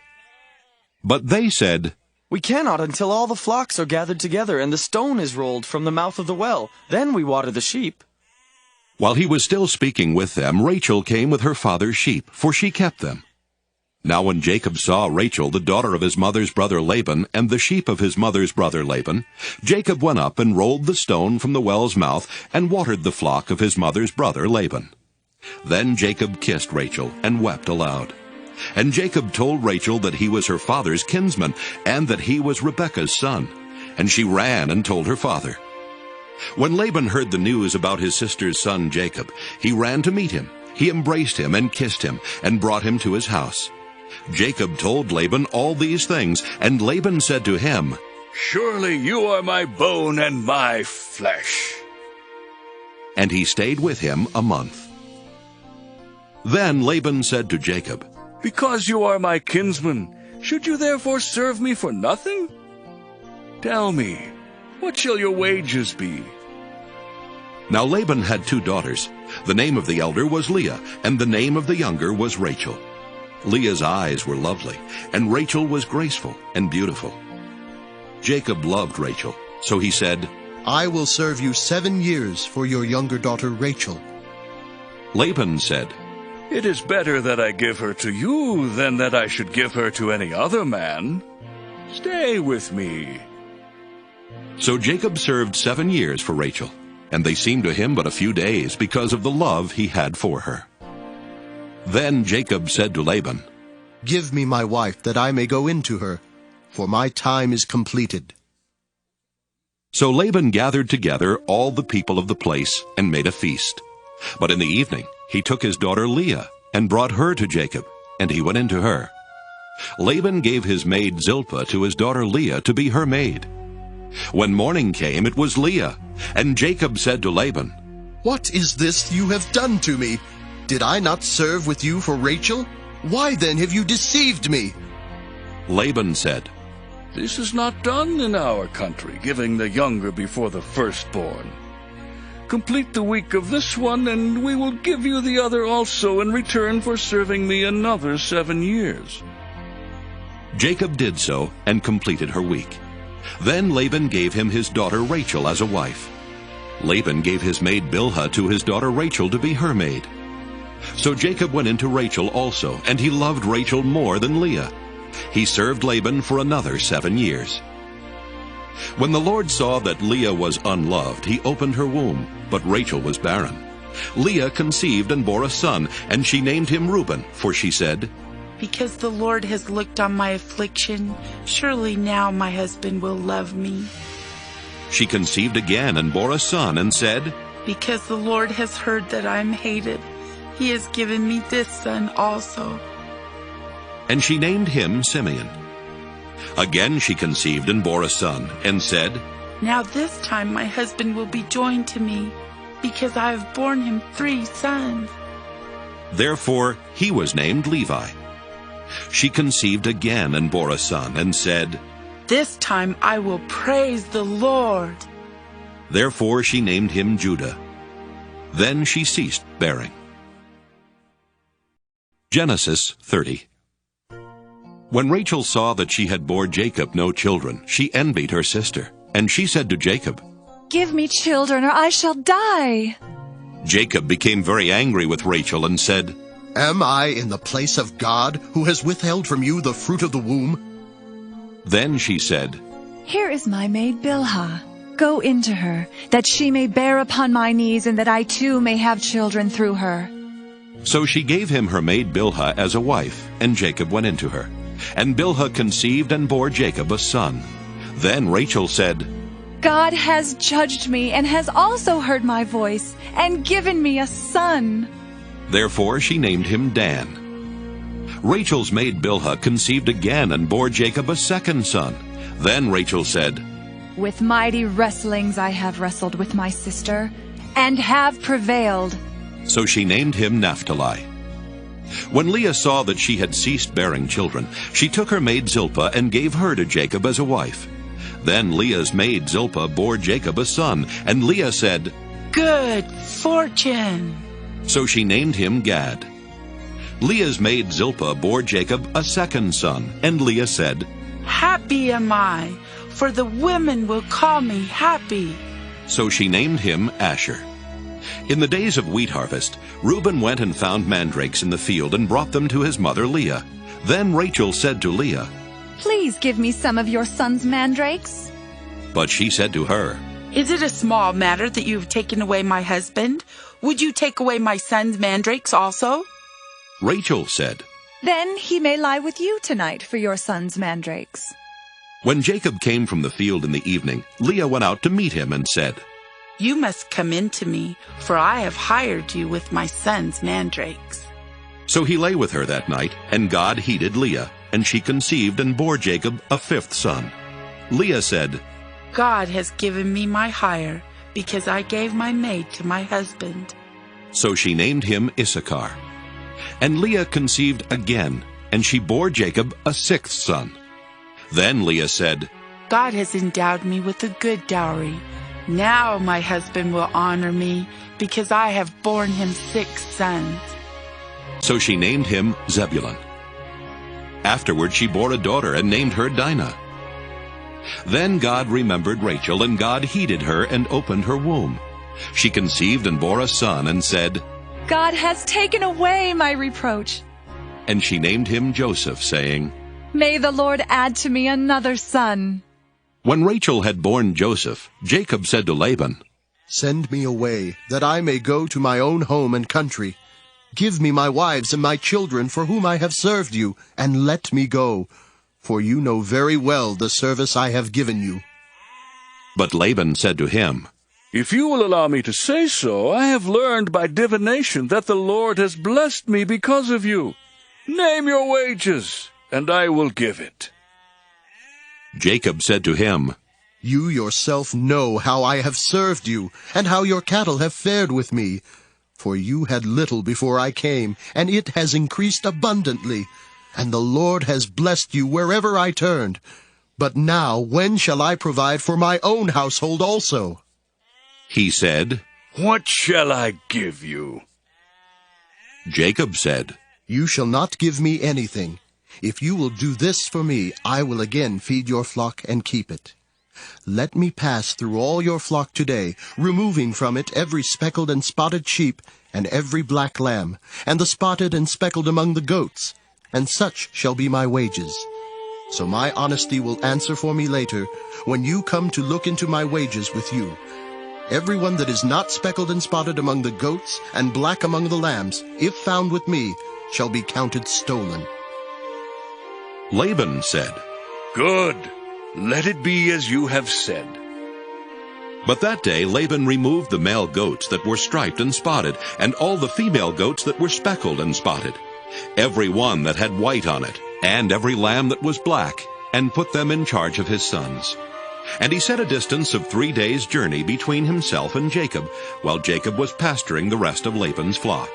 S1: But they said,
S10: "We cannot until all the flocks are gathered together and the stone is rolled from the mouth of the well. Then we water the sheep."
S1: While he was still speaking with them, Rachel came with her father's sheep, for she kept them. Now when Jacob saw Rachel, the daughter of his mother's brother Laban, and the sheep of his mother's brother Laban, Jacob went up and rolled the stone from the well's mouth and watered the flock of his mother's brother Laban. Then Jacob kissed Rachel and wept aloud. And Jacob told Rachel that he was her father's kinsman, and that he was Rebekah's son. And she ran and told her father. When Laban heard the news about his sister's son Jacob, he ran to meet him. He embraced him and kissed him, and brought him to his house. Jacob told Laban all these things, and Laban said to him,
S6: "Surely you are my bone and my flesh."
S1: And he stayed with him a month. Then Laban said to Jacob,
S6: "Because you are my kinsman, should you therefore serve me for nothing? Tell me, what shall your wages be?"
S1: Now Laban had 2 daughters. The name of the elder was Leah, and the name of the younger was Rachel. Leah's eyes were lovely, and Rachel was graceful and beautiful. Jacob loved Rachel, so he said,
S9: "I will serve you 7 years for your younger daughter Rachel."
S1: Laban said,
S6: "It is better that I give her to you than that I should give her to any other man. Stay with me."
S1: So Jacob served 7 years for Rachel, and they seemed to him but a few days because of the love he had for her. Then Jacob said to Laban,
S9: "Give me my wife, that I may go in to her, for my time is completed."
S1: So Laban gathered together all the people of the place and made a feast. But in the evening he took his daughter Leah and brought her to Jacob, and he went in to her. Laban gave his maid Zilpah to his daughter Leah to be her maid. When morning came, it was Leah, and Jacob said to Laban,
S9: "What is this you have done to me? Did I not serve with you for Rachel? Why then have you deceived me?"
S1: Laban said,
S6: "This is not done in our country, giving the younger before the firstborn. Complete the week of this one, and we will give you the other also in return for serving me another 7 years."
S1: Jacob did so and completed her week. Then Laban gave him his daughter Rachel as a wife. Laban gave his maid Bilhah to his daughter Rachel to be her maid. So Jacob went into Rachel also, and he loved Rachel more than Leah. He served Laban for another 7 years. When the Lord saw that Leah was unloved, he opened her womb, but Rachel was barren. Leah conceived and bore a son, and she named him Reuben, for she said,
S12: "Because the Lord has looked on my affliction, surely now my husband will love me."
S1: She conceived again and bore a son, and said,
S12: "Because the Lord has heard that I am hated, he has given me this son also."
S1: And she named him Simeon. Again she conceived and bore a son, and said,
S12: "Now this time my husband will be joined to me, because I have borne him 3 sons."
S1: Therefore he was named Levi. She conceived again and bore a son, and said,
S12: "This time I will praise the Lord."
S1: Therefore she named him Judah. Then she ceased bearing. Genesis 30. When Rachel saw that she had bore Jacob no children, she envied her sister, and she said to Jacob,
S16: "Give me children, or I shall die."
S1: Jacob became very angry with Rachel and said,
S9: "Am I in the place of God, who has withheld from you the fruit of the womb?"
S1: Then she said,
S16: "Here is my maid Bilhah. Go into her, that she may bear upon my knees, and that I too may have children through her."
S1: So she gave him her maid Bilhah as a wife, and Jacob went into her. And Bilhah conceived and bore Jacob a son. Then Rachel said,
S16: "God has judged me, and has also heard my voice, and given me a son."
S1: Therefore she named him Dan. Rachel's maid Bilhah conceived again and bore Jacob a second son. Then Rachel said,
S16: "With mighty wrestlings I have wrestled with my sister, and have prevailed.
S1: So she named him Naphtali. When Leah saw that she had ceased bearing children, she took her maid Zilpah and gave her to Jacob as a wife. Then Leah's maid Zilpah bore Jacob a son, and Leah said,
S12: "Good fortune."
S1: So she named him Gad. Leah's maid Zilpah bore Jacob a second son, and Leah said,
S12: "Happy am I, for the women will call me happy."
S1: So she named him Asher. In the days of wheat harvest, Reuben went and found mandrakes in the field and brought them to his mother Leah. Then Rachel said to Leah,
S16: "Please give me some of your son's mandrakes."
S1: But she said to her,
S12: "Is it a small matter that you have taken away my husband? Would you take away my son's mandrakes also?"
S1: Rachel said,
S16: "Then he may lie with you tonight for your son's mandrakes."
S1: When Jacob came from the field in the evening, Leah went out to meet him and said,
S12: "You must come in to me, for I have hired you with my son's mandrakes."
S1: So he lay with her that night, and God heeded Leah, and she conceived and bore Jacob a fifth son. Leah said,
S12: "God has given me my hire, because I gave my maid to my husband."
S1: So she named him Issachar. And Leah conceived again, and she bore Jacob a sixth son. Then Leah said,
S12: "God has endowed me with a good dowry. Now my husband will honor me, because I have borne him 6 sons."
S1: So she named him Zebulun. Afterward she bore a daughter and named her Dinah. Then God remembered Rachel, and God heeded her and opened her womb. She conceived and bore a son and said,
S16: "God has taken away my reproach."
S1: And she named him Joseph, saying,
S16: "May the Lord add to me another son."
S1: When Rachel had borne Joseph, Jacob said to Laban,
S9: "Send me away, that I may go to my own home and country. Give me my wives and my children for whom I have served you, and let me go, for you know very well the service I have given you."
S1: But Laban said to him,
S6: "If you will allow me to say so, I have learned by divination that the Lord has blessed me because of you. Name your wages, and I will give it."
S1: Jacob said to him,
S9: "You yourself know how I have served you, and how your cattle have fared with me. For you had little before I came, and it has increased abundantly. And the Lord has blessed you wherever I turned. But now when shall I provide for my own household also?"
S1: He said,
S6: "What shall I give you?"
S1: Jacob said,
S9: "You shall not give me anything. If you will do this for me, I will again feed your flock and keep it. Let me pass through all your flock today, removing from it every speckled and spotted sheep, and every black lamb, and the spotted and speckled among the goats, and such shall be my wages. So my honesty will answer for me later, when you come to look into my wages with you. Everyone that is not speckled and spotted among the goats, and black among the lambs, if found with me, shall be counted stolen."
S1: Laban said,
S6: "Good. Let it be as you have said."
S1: But that day Laban removed the male goats that were striped and spotted, and all the female goats that were speckled and spotted, every one that had white on it, and every lamb that was black, and put them in charge of his sons. And he set a distance of 3 days' journey between himself and Jacob, while Jacob was pasturing the rest of Laban's flock.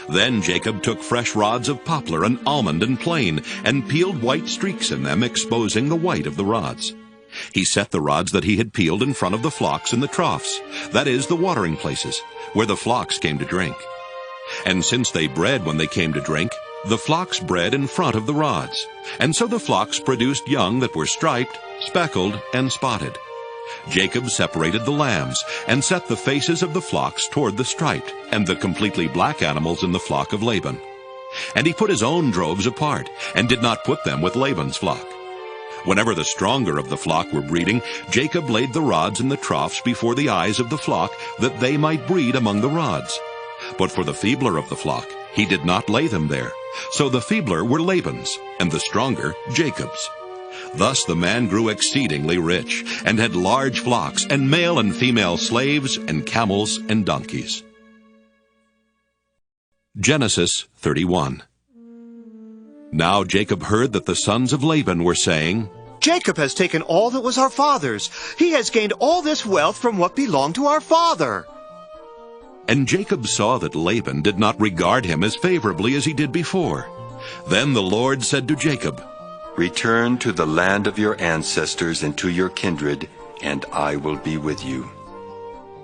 S1: Then Jacob took fresh rods of poplar and almond and plane, and peeled white streaks in them, exposing the white of the rods. He set the rods that he had peeled in front of the flocks in the troughs, that is, the watering places, where the flocks came to drink. And since they bred when they came to drink, the flocks bred in front of the rods. And so the flocks produced young that were striped, speckled, and spotted. Jacob separated the lambs, and set the faces of the flocks toward the striped, and the completely black animals in the flock of Laban. And he put his own droves apart, and did not put them with Laban's flock. Whenever the stronger of the flock were breeding, Jacob laid the rods in the troughs before the eyes of the flock, that they might breed among the rods. But for the feebler of the flock, he did not lay them there. So the feebler were Laban's, and the stronger Jacob's. Thus the man grew exceedingly rich, and had large flocks, and male and female slaves, and camels and donkeys. Genesis 31. Now Jacob heard that the sons of Laban were saying,
S13: "Jacob has taken all that was our father's. He has gained all this wealth from what belonged to our father."
S1: And Jacob saw that Laban did not regard him as favorably as he did before. Then the Lord said to Jacob,
S2: Return to the land of your ancestors and to your kindred, and I will be with you.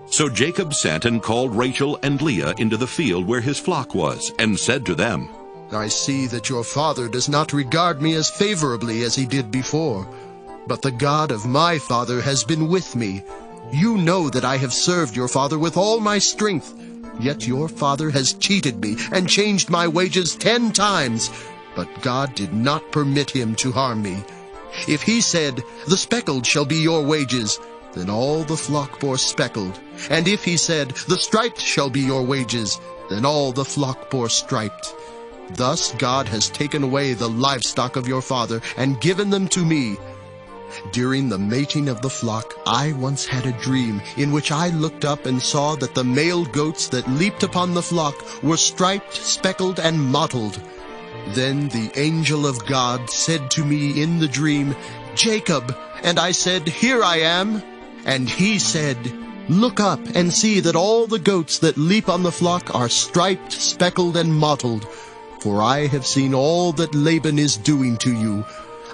S1: So Jacob sent and called Rachel and Leah into the field where his flock was, and said to them,
S9: I see that your father does not regard me as favorably as he did before, but the God of my father has been with me. You know that I have served your father with all my strength, yet your father has cheated me and changed my wages 10 times. But God did not permit him to harm me. If he said, The speckled shall be your wages, then all the flock bore speckled. And if he said, The striped shall be your wages, then all the flock bore striped. Thus God has taken away the livestock of your father and given them to me. During the mating of the flock, I once had a dream in which I looked up and saw that the male goats that leaped upon the flock were striped, speckled, and mottled. Then the angel of God said to me in the dream, Jacob, and I said, Here I am. And he said, Look up and see that all the goats that leap on the flock are striped, speckled, and mottled. For I have seen all that Laban is doing to you.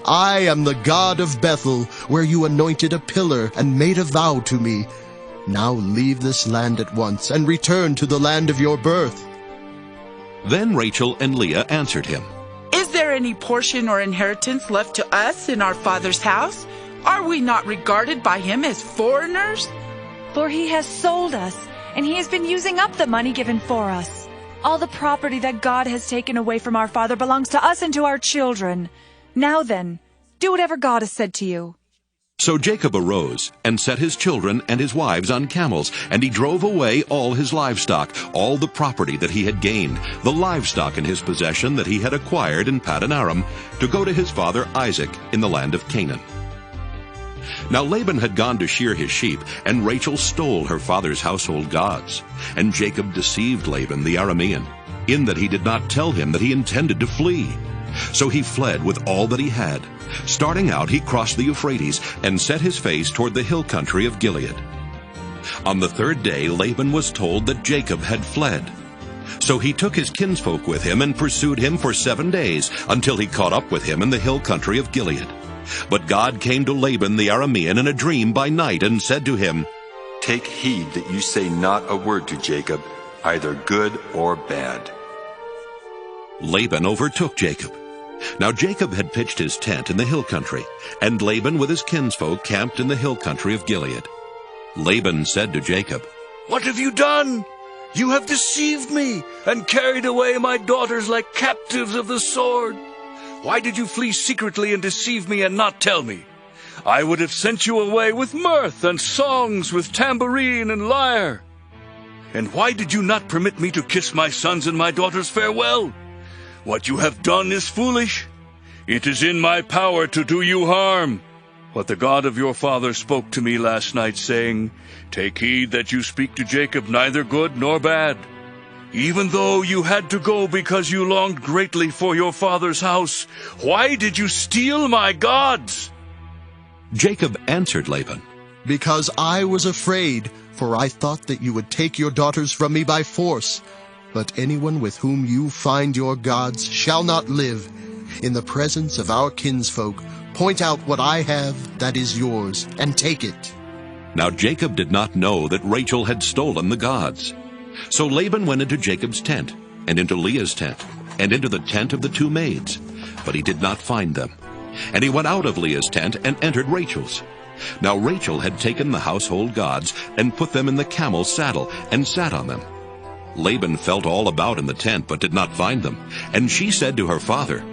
S9: I am the God of Bethel, where you anointed a pillar and made a vow to me. Now leave this land at once and return to the land of your birth.
S1: Then Rachel and Leah answered him,
S12: Is there any portion or inheritance left to us in our father's house? Are we not regarded by him as foreigners?
S16: For he has sold us, and he has been using up the money given for us. All the property that God has taken away from our father belongs to us and to our children. Now then, do whatever God has said to you.
S1: So Jacob arose and set his children and his wives on camels, and he drove away all his livestock, all the property that he had gained, the livestock in his possession that he had acquired in Paddan Aram, to go to his father Isaac in the land of Canaan. Now Laban had gone to shear his sheep, and Rachel stole her father's household gods. And Jacob deceived Laban the Aramean, in that he did not tell him that he intended to flee. So he fled with all that he had. Starting out, he crossed the Euphrates and set his face toward the hill country of Gilead. On the 3rd day, Laban was told that Jacob had fled. So he took his kinsfolk with him and pursued him for 7 days, until he caught up with him in the hill country of Gilead. But God came to Laban the Aramean in a dream by night and said to him,
S2: Take heed that you say not a word to Jacob, either good or bad.
S1: Laban overtook Jacob. Now Jacob had pitched his tent in the hill country, and Laban with his kinsfolk camped in the hill country of Gilead. Laban said to Jacob,
S6: What have you done? You have deceived me and carried away my daughters like captives of the sword. Why did you flee secretly and deceive me and not tell me? I would have sent you away with mirth and songs, with tambourine and lyre. And why did you not permit me to kiss my sons and my daughters farewell? What you have done is foolish. It is in my power to do you harm. But the God of your father spoke to me last night, saying, Take heed that you speak to Jacob neither good nor bad. Even though you had to go because you longed greatly for your father's house, why did you steal my gods?
S1: Jacob answered Laban,
S9: Because I was afraid, for I thought that you would take your daughters from me by force. But anyone with whom you find your gods shall not live. In the presence of our kinsfolk, point out what I have that is yours, and take it.
S1: Now Jacob did not know that Rachel had stolen the gods. So Laban went into Jacob's tent, and into Leah's tent, and into the tent of the 2 maids. But he did not find them. And he went out of Leah's tent and entered Rachel's. Now Rachel had taken the household gods and put them in the camel's saddle and sat on them. Laban felt all about in the tent, but did not find them. And she said to her father,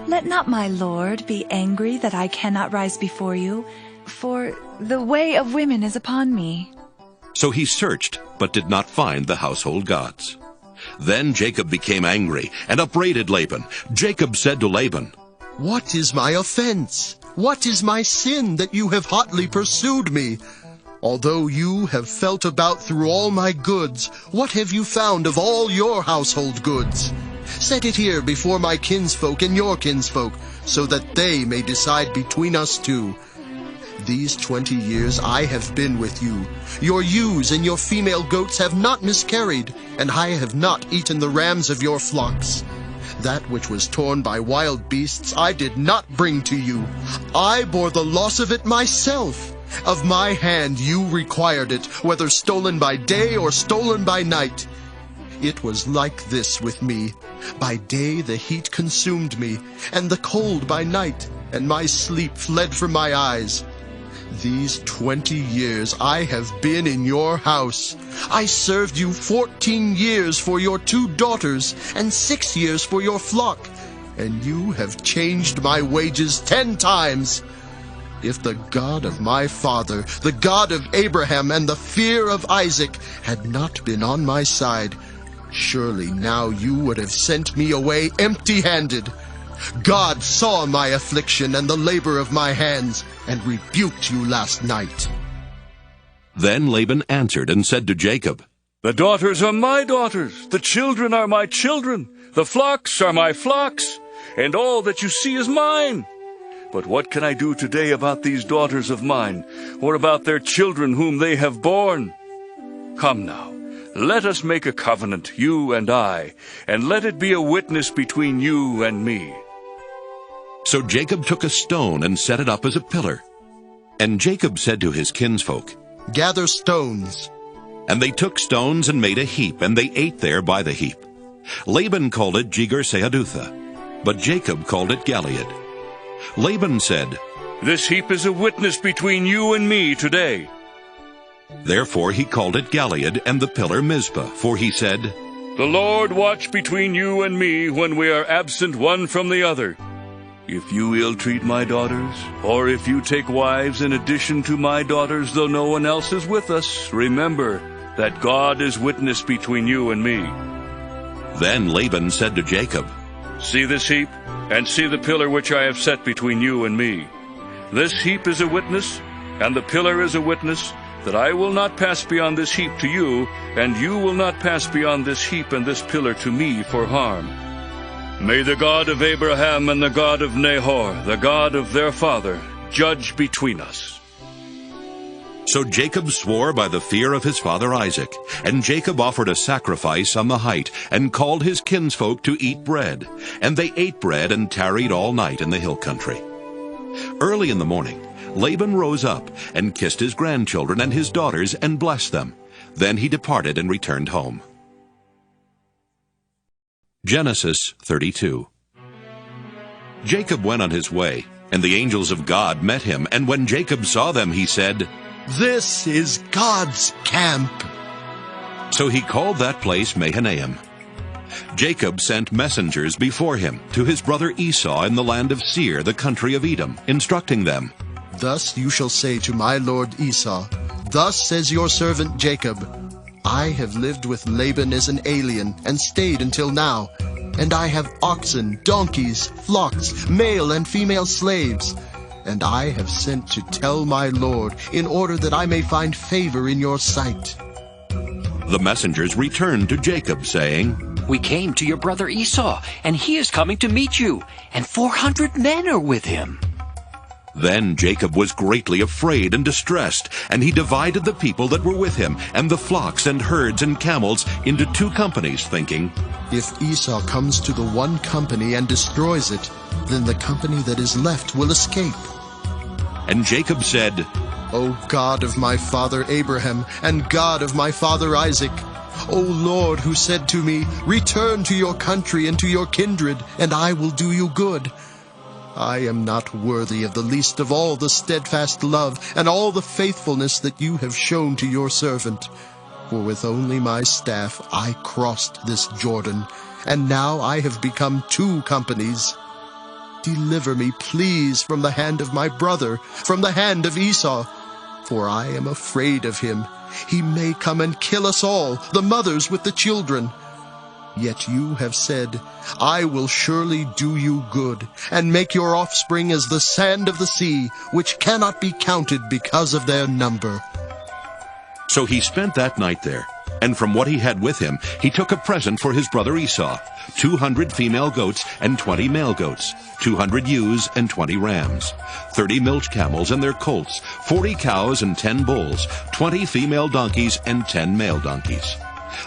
S16: Let not my lord be angry that I cannot rise before you, for the way of women is upon me.
S1: So he searched, but did not find the household gods. Then Jacob became angry and upbraided Laban. Jacob said to Laban,
S9: What is my offense? What is my sin that you have hotly pursued me? Although you have felt about through all my goods, what have you found of all your household goods? Set it here before my kinsfolk and your kinsfolk, so that they may decide between us two. These 20 years I have been with you. Your ewes and your female goats have not miscarried, and I have not eaten the rams of your flocks. That which was torn by wild beasts I did not bring to you. I bore the loss of it myself. Of my hand you required it, whether stolen by day or stolen by night. It was like this with me. By day the heat consumed me, and the cold by night, and my sleep fled from my eyes. These 20 years I have been in your house. I served you 14 years for your 2 daughters, and 6 years for your flock, and you have changed my wages 10 times. If the God of my father, the God of Abraham, and the fear of Isaac had not been on my side, surely now you would have sent me away empty-handed. God saw my affliction and the labor of my hands, and rebuked you last night.
S1: Then Laban answered and said to Jacob,
S6: The daughters are my daughters, the children are my children, the flocks are my flocks, and all that you see is mine. But what can I do today about these daughters of mine, or about their children whom they have borne? Come now, let us make a covenant, you and I, and let it be a witness between you and me.
S1: So Jacob took a stone and set it up as a pillar. And Jacob said to his kinsfolk,
S9: Gather stones.
S1: And they took stones and made a heap, and they ate there by the heap. Laban called it Jegar-Sahadutha, but Jacob called it Gilead. Laban said,
S6: This heap is a witness between you and me today.
S1: Therefore he called it Gilead, and the pillar Mizpah, for he said,
S6: The Lord watch between you and me when we are absent one from the other. If you ill-treat my daughters, or if you take wives in addition to my daughters, though no one else is with us, remember that God is witness between you and me.
S1: Then Laban said to Jacob,
S6: See this heap, and see the pillar which I have set between you and me. This heap is a witness, and the pillar is a witness, that I will not pass beyond this heap to you, and you will not pass beyond this heap and this pillar to me for harm. May the God of Abraham and the God of Nahor, the God of their father, judge between us.
S1: So Jacob swore by the fear of his father Isaac, and Jacob offered a sacrifice on the height, and called his kinsfolk to eat bread. And they ate bread and tarried all night in the hill country. Early in the morning, Laban rose up, and kissed his grandchildren and his daughters, and blessed them. Then he departed and returned home. Genesis 32. Jacob went on his way, and the angels of God met him, and when Jacob saw them, he said,
S9: This is God's camp.
S1: So he called that place Mahanaim. Jacob sent messengers before him to his brother Esau in the land of Seir, the country of Edom, instructing them,
S9: Thus you shall say to my lord Esau, Thus says your servant Jacob, I have lived with Laban as an alien, and stayed until now, and I have oxen, donkeys, flocks, male and female slaves, and I have sent to tell my lord, in order that I may find favor in your sight.
S1: The messengers returned to Jacob, saying,
S23: We came to your brother Esau, and he is coming to meet you, and 400 men are with him.
S1: Then Jacob was greatly afraid and distressed, and he divided the people that were with him, and the flocks and herds and camels, into 2 companies, thinking,
S9: If Esau comes to the one company and destroys it, then the company that is left will escape.
S1: And Jacob said,
S9: O God of my father Abraham, and God of my father Isaac, O Lord, who said to me, Return to your country and to your kindred, and I will do you good. I am not worthy of the least of all the steadfast love and all the faithfulness that you have shown to your servant. For with only my staff I crossed this Jordan, and now I have become 2 companies. Deliver me, please, from the hand of my brother, from the hand of Esau, for I am afraid of him. He may come and kill us all, the mothers with the children. Yet you have said, I will surely do you good, and make your offspring as the sand of the sea, which cannot be counted because of their number.
S1: So he spent that night there, and from what he had with him he took a present for his brother Esau, 200 female goats and 20 male goats, 200 ewes and 20 rams, 30 milch camels and their colts, 40 cows and 10 bulls, 20 female donkeys and 10 male donkeys.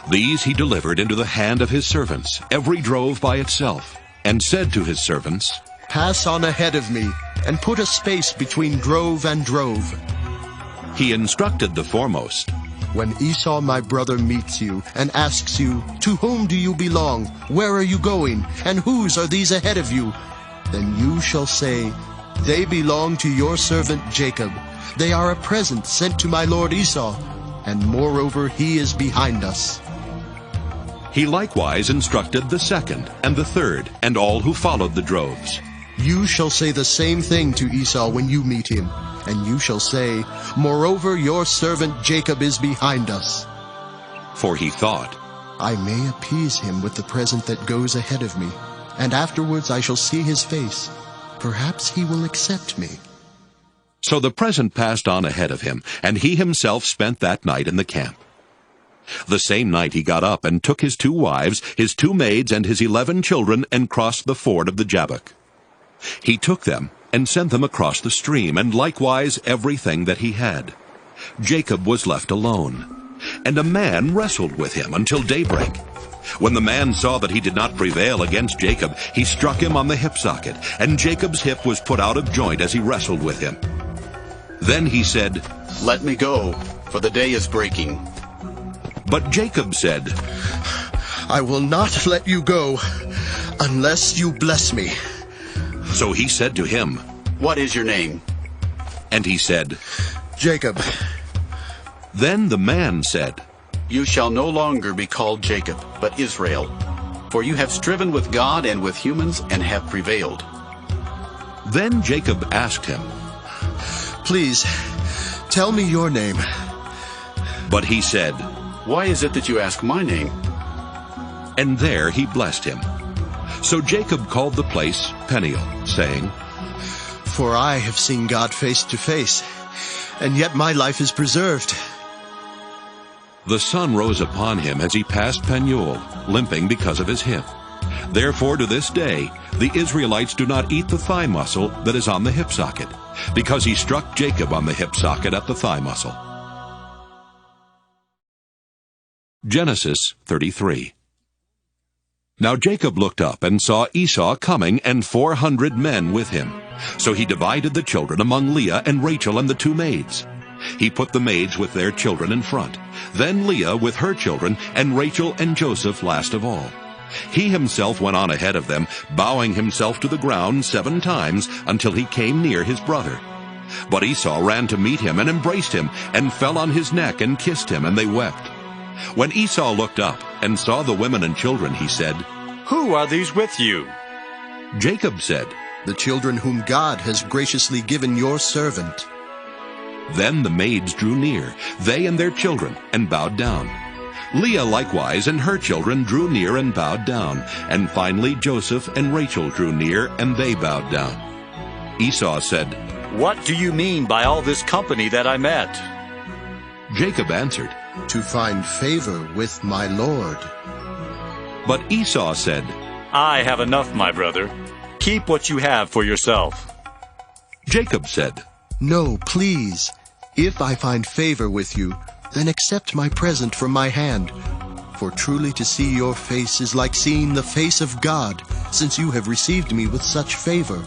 S1: These he delivered into the hand of his servants, every drove by itself, and said to his servants,
S9: "Pass on ahead of me, and put a space between drove and drove."
S1: He instructed the foremost,
S9: "When Esau my brother meets you and asks you, 'To whom do you belong? Where are you going? And whose are these ahead of you?' then you shall say, 'They belong to your servant Jacob. They are a present sent to my lord Esau, and moreover he is behind us.'"
S1: He likewise instructed the second and the third and all who followed the droves.
S9: "You shall say the same thing to Esau when you meet him, and you shall say, 'Moreover your servant Jacob is behind us.'"
S1: For he thought,
S9: "I may appease him with the present that goes ahead of me, and afterwards I shall see his face. Perhaps he will accept me."
S1: So the present passed on ahead of him, and he himself spent that night in the camp. The same night he got up and took his 2 wives, his 2 maids, and his 11 children, and crossed the ford of the Jabbok. He took them and sent them across the stream, and likewise everything that he had. Jacob was left alone, and a man wrestled with him until daybreak. When the man saw that he did not prevail against Jacob, he struck him on the hip socket, and Jacob's hip was put out of joint as he wrestled with him. Then he said,
S14: "Let me go, for the day is breaking."
S1: But Jacob said,
S9: "I will not let you go unless you bless me."
S1: So he said to him,
S14: "What is your name?"
S1: And he said,
S9: "Jacob."
S1: Then the man said,
S14: "You shall no longer be called Jacob, but Israel, for you have striven with God and with humans and have prevailed."
S1: Then Jacob asked him,
S9: "Please, tell me your name."
S1: But he said,
S14: "Why is it that you ask my name?"
S1: And there he blessed him. So Jacob called the place Peniel, saying,
S9: "For I have seen God face to face, and yet my life is preserved."
S1: The sun rose upon him as he passed Peniel, limping because of his hip. Therefore to this day the Israelites do not eat the thigh muscle that is on the hip socket, because he struck Jacob on the hip socket at the thigh muscle. Genesis 33. Now Jacob looked up and saw Esau coming, and 400 men with him. So he divided the children among Leah and Rachel and the 2 maids. He put the maids with their children in front, then Leah with her children, and Rachel and Joseph last of all. He himself went on ahead of them, bowing himself to the ground 7 times until he came near his brother. But Esau ran to meet him and embraced him, and fell on his neck and kissed him, and they wept. When Esau looked up and saw the women and children, he said,
S15: "Who are these with you?"
S1: Jacob said,
S9: "The children whom God has graciously given your servant."
S1: Then the maids drew near, they and their children, and bowed down. Leah likewise and her children drew near and bowed down, and finally Joseph and Rachel drew near, and they bowed down. Esau said,
S15: "What do you mean by all this company that I met?"
S1: Jacob answered,
S9: "To find favor with my lord."
S1: But Esau said,
S15: "I have enough, my brother. Keep what you have for yourself."
S1: Jacob said,
S9: "No, please. If I find favor with you, then accept my present from my hand. For truly to see your face is like seeing the face of God, since you have received me with such favor.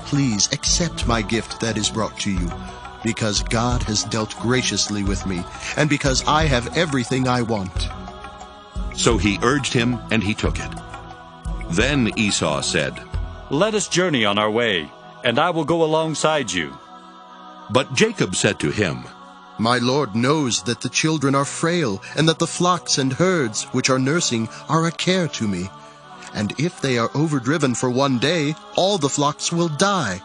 S9: Please accept my gift that is brought to you, because God has dealt graciously with me, and because I have everything I want."
S1: So he urged him, and he took it. Then Esau said,
S15: "Let us journey on our way, and I will go alongside you."
S1: But Jacob said to him,
S9: "My lord knows that the children are frail, and that the flocks and herds which are nursing are a care to me. And if they are overdriven for one day, all the flocks will die.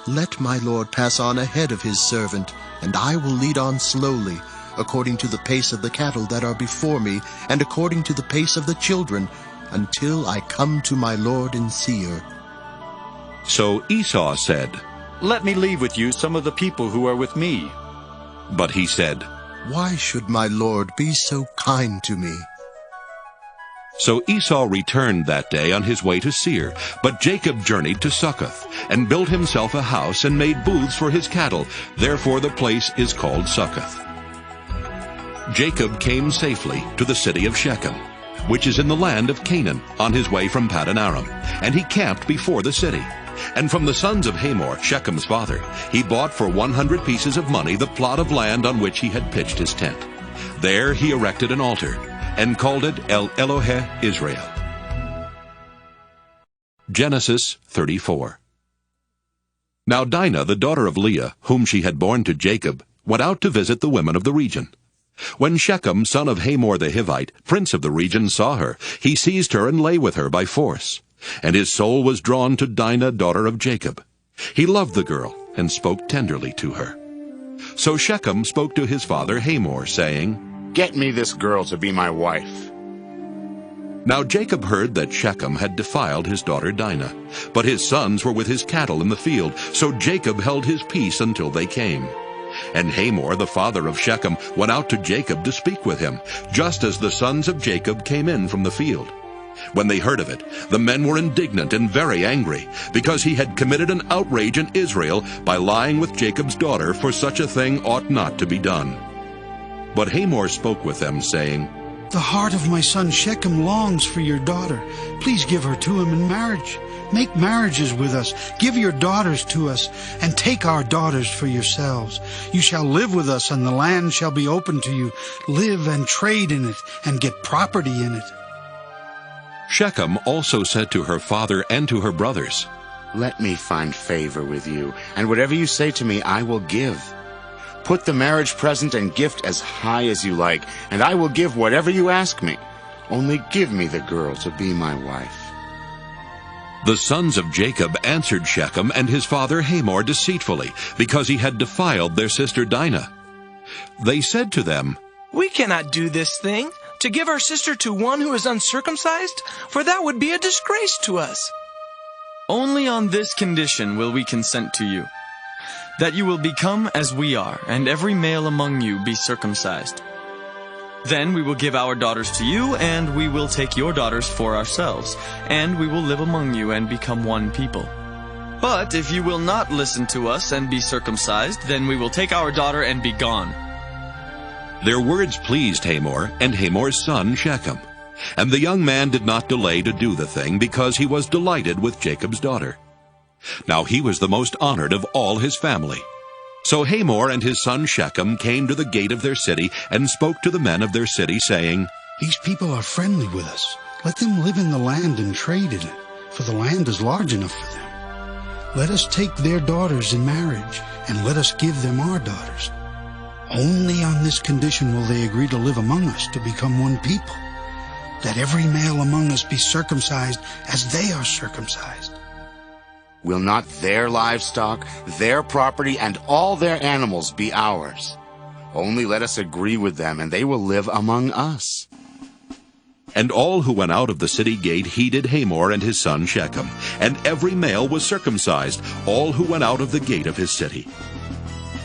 S9: Let my lord pass on ahead of his servant, and I will lead on slowly, according to the pace of the cattle that are before me, and according to the pace of the children, until I come to my lord in Seir."
S1: So Esau said,
S15: "Let me leave with you some of the people who are with me."
S1: But he said,
S9: Why should my Lord be so kind to me?
S1: So Esau returned that day on his way to Seir, but Jacob journeyed to Succoth, and built himself a house and made booths for his cattle. Therefore the place is called Succoth. Jacob came safely to the city of Shechem, which is in the land of Canaan, on his way from Paddan Aram, and he camped before the city. And from the sons of Hamor, Shechem's father, he bought for 100 pieces of money the plot of land on which he had pitched his tent. There he erected an altar, and called it El Elohe Israel. Genesis 34. Now Dinah, the daughter of Leah, whom she had borne to Jacob, went out to visit the women of the region. When Shechem, son of Hamor the Hivite, prince of the region, saw her, he seized her and lay with her by force. And his soul was drawn to Dinah, daughter of Jacob. He loved the girl, and spoke tenderly to her. So Shechem spoke to his father Hamor, saying,
S11: "Get me this girl to be my wife."
S1: Now Jacob heard that Shechem had defiled his daughter Dinah, but his sons were with his cattle in the field, so Jacob held his peace until they came. And Hamor, the father of Shechem, went out to Jacob to speak with him, just as the sons of Jacob came in from the field. When they heard of it, the men were indignant and very angry, because he had committed an outrage in Israel by lying with Jacob's daughter, for such a thing ought not to be done. But Hamor spoke with them, saying,
S17: "The heart of my son Shechem longs for your daughter. Please give her to him in marriage. Make marriages with us. Give your daughters to us, and take our daughters for yourselves. You shall live with us, and the land shall be open to you. Live and trade in it, and get property in it."
S1: Shechem also said to her father and to her brothers,
S11: "Let me find favor with you, and whatever you say to me I will give. Put the marriage present and gift as high as you like, and I will give whatever you ask me. Only give me the girl to be my wife."
S1: The sons of Jacob answered Shechem and his father Hamor deceitfully, because he had defiled their sister Dinah. They said to them,
S20: "We cannot do this thing, to give our sister to one who is uncircumcised, for that would be a disgrace to us.
S10: Only on this condition will we consent to you, that you will become as we are, and every male among you be circumcised. Then we will give our daughters to you, and we will take your daughters for ourselves, and we will live among you and become one people. But if you will not listen to us and be circumcised, then we will take our daughter and be gone."
S1: Their words pleased Hamor and Hamor's son Shechem. And the young man did not delay to do the thing, because he was delighted with Jacob's daughter. Now he was the most honored of all his family. So Hamor and his son Shechem came to the gate of their city and spoke to the men of their city, saying,
S17: "These people are friendly with us. Let them live in the land and trade in it, for the land is large enough for them. Let us take their daughters in marriage, and let us give them our daughters. Only on this condition will they agree to live among us, to become one people, that every male among us be circumcised as they are circumcised."
S11: Will not their livestock, their property, and all their animals be ours? Only let us agree with them, and they will live among us.
S1: And all who went out of the city gate heeded Hamor and his son Shechem, and every male was circumcised, all who went out of the gate of his city.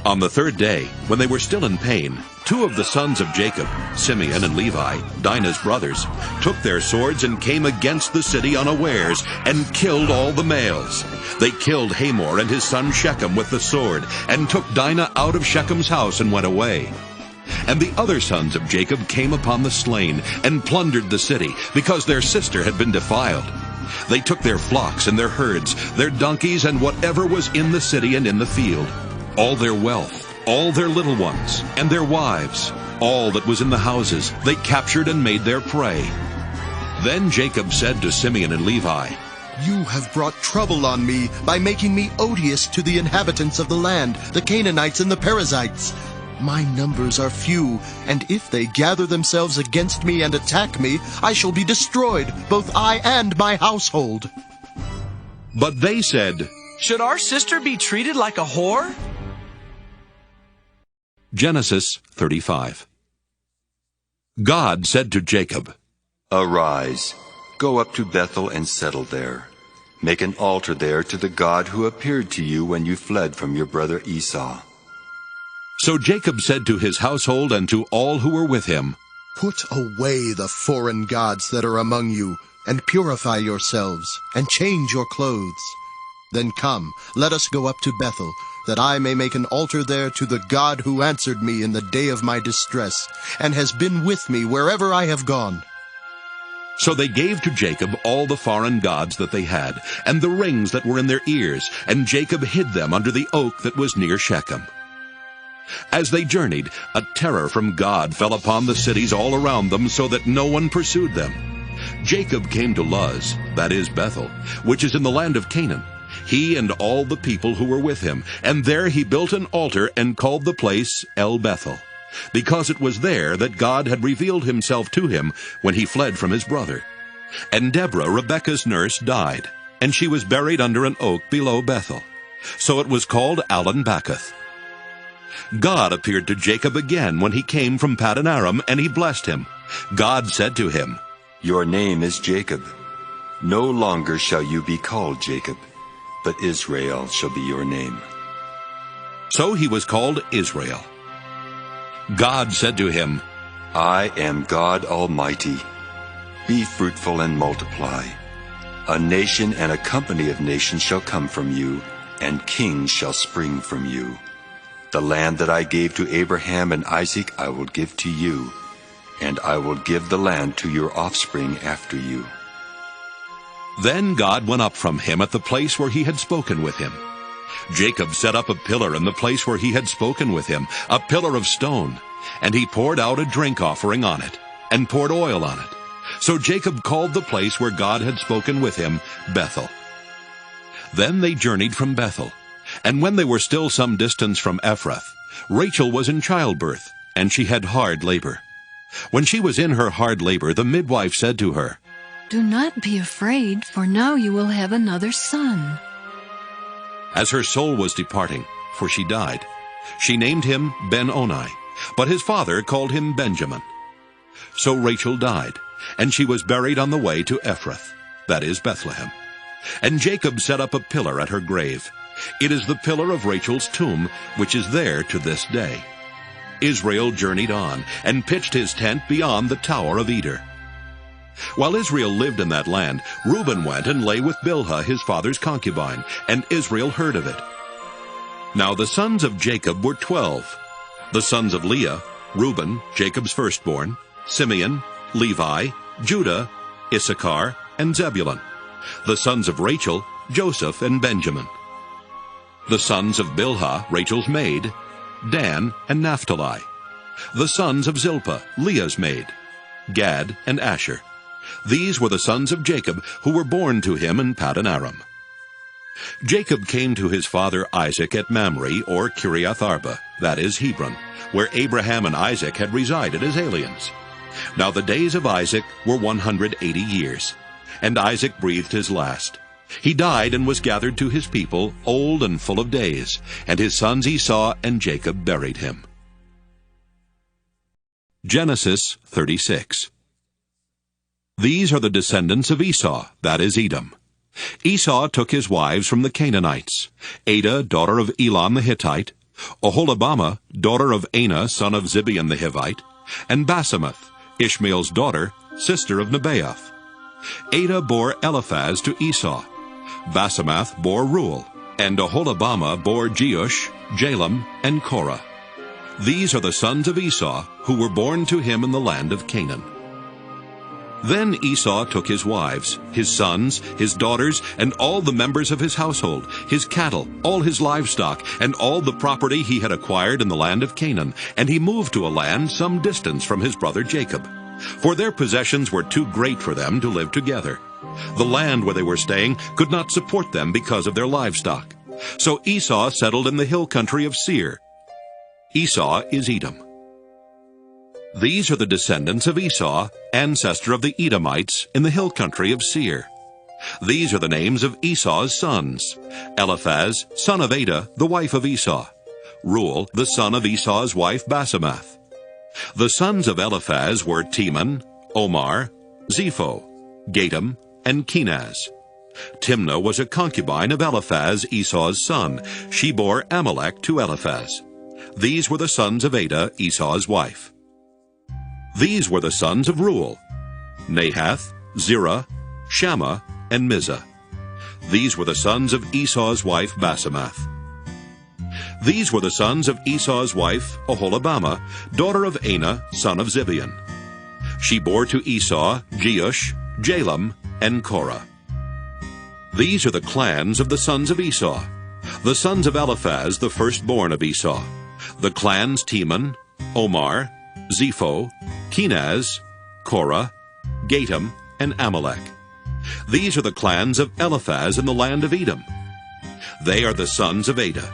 S1: On the third day, when they were still in pain, two of the sons of Jacob, Simeon and Levi, Dinah's brothers, took their swords and came against the city unawares, and killed all the males. They killed Hamor and his son Shechem with the sword, and took Dinah out of Shechem's house and went away. And the other sons of Jacob came upon the slain, and plundered the city, because their sister had been defiled. They took their flocks and their herds, their donkeys, and whatever was in the city and in the field, all their wealth, all their little ones, and their wives, all that was in the houses, they captured and made their prey. Then Jacob said to Simeon and Levi,
S9: "You have brought trouble on me by making me odious to the inhabitants of the land, the Canaanites and the Perizzites. My numbers are few, and if they gather themselves against me and attack me, I shall be destroyed, both I and my household."
S1: But they said,
S20: "Should our sister be treated like a whore?"
S1: Genesis 35. God said to Jacob,
S2: "Arise, go up to Bethel and settle there. Make an altar there to the God who appeared to you when you fled from your brother Esau."
S1: So Jacob said to his household and to all who were with him,
S9: Put away the foreign gods that are among you, and purify yourselves, and change your clothes. Then come, let us go up to Bethel, that I may make an altar there to the God who answered me in the day of my distress, and has been with me wherever I have gone.
S1: So they gave to Jacob all the foreign gods that they had, and the rings that were in their ears, and Jacob hid them under the oak that was near Shechem. As they journeyed, a terror from God fell upon the cities all around them, so that no one pursued them. Jacob came to Luz, that is Bethel, which is in the land of Canaan, he and all the people who were with him, and there he built an altar and called the place El Bethel, because it was there that God had revealed himself to him when he fled from his brother. And Deborah, Rebekah's nurse, died, and she was buried under an oak below Bethel. So it was called Allon-Bacuth. God appeared to Jacob again when he came from Paddan Aram, and he blessed him. God said to him,
S2: Your name is Jacob. No longer shall you be called Jacob, but Israel shall be your name.
S1: So he was called Israel. God said to him,
S2: I am God Almighty. Be fruitful and multiply. A nation and a company of nations shall come from you, and kings shall spring from you. The land that I gave to Abraham and Isaac I will give to you, and I will give the land to your offspring after you.
S1: Then God went up from him at the place where he had spoken with him. Jacob set up a pillar in the place where he had spoken with him, a pillar of stone, and he poured out a drink offering on it, and poured oil on it. So Jacob called the place where God had spoken with him Bethel. Then they journeyed from Bethel, and when they were still some distance from Ephrath, Rachel was in childbirth, and she had hard labor. When she was in her hard labor, the midwife said to her,
S5: Do not be afraid, for now you will have another son.
S1: As her soul was departing, for she died, she named him Ben-Oni, but his father called him Benjamin. So Rachel died, and she was buried on the way to Ephrath, that is Bethlehem. And Jacob set up a pillar at her grave. It is the pillar of Rachel's tomb, which is there to this day. Israel journeyed on, and pitched his tent beyond the Tower of Eder. While Israel lived in that land, Reuben went and lay with Bilhah his father's concubine, and Israel heard of it. Now the sons of Jacob were 12. The sons of Leah, Reuben, Jacob's firstborn, Simeon, Levi, Judah, Issachar, and Zebulun. The sons of Rachel, Joseph and Benjamin. The sons of Bilhah, Rachel's maid, Dan and Naphtali. The sons of Zilpah, Leah's maid, Gad and Asher. These were the sons of Jacob, who were born to him in Paddan Aram. Jacob came to his father Isaac at Mamre, or Kiriath Arba, that is Hebron, where Abraham and Isaac had resided as aliens. Now the days of Isaac were 180 years, and Isaac breathed his last. He died and was gathered to his people, old and full of days, and his sons Esau and Jacob buried him. Genesis 36. These are the descendants of Esau, that is Edom. Esau took his wives from the Canaanites, Adah, daughter of Elon the Hittite, Oholibamah, daughter of Anah, son of Zibeon the Hivite, and Basemath, Ishmael's daughter, sister of Nebaioth. Adah bore Eliphaz to Esau. Basemath bore Reuel, and Oholibamah bore Jeush, Jalam, and Korah. These are the sons of Esau, who were born to him in the land of Canaan. Then Esau took his wives, his sons, his daughters, and all the members of his household, his cattle, all his livestock, and all the property he had acquired in the land of Canaan, and he moved to a land some distance from his brother Jacob. For their possessions were too great for them to live together. The land where they were staying could not support them because of their livestock. So Esau settled in the hill country of Seir. Esau is Edom. These are the descendants of Esau, ancestor of the Edomites, in the hill country of Seir. These are the names of Esau's sons: Eliphaz, son of Adah, the wife of Esau; Reuel, the son of Esau's wife Basemath. The sons of Eliphaz were Teman, Omar, Zepho, Gatam, and Kenaz. Timnah was a concubine of Eliphaz, Esau's son. She bore Amalek to Eliphaz. These were the sons of Adah, Esau's wife. These were the sons of Reuel, Nahath, Zerah, Shammah, and Mizah. These were the sons of Esau's wife Basemath. These were the sons of Esau's wife Oholibamah, daughter of Anah, son of Zibeon. She bore to Esau Jeush, Jalam, and Korah. These are the clans of the sons of Esau, the sons of Eliphaz, the firstborn of Esau, the clans Teman, Omar, Zepho, Kenaz, Korah, Gatam, and Amalek. These are the clans of Eliphaz in the land of Edom. They are the sons of Adah.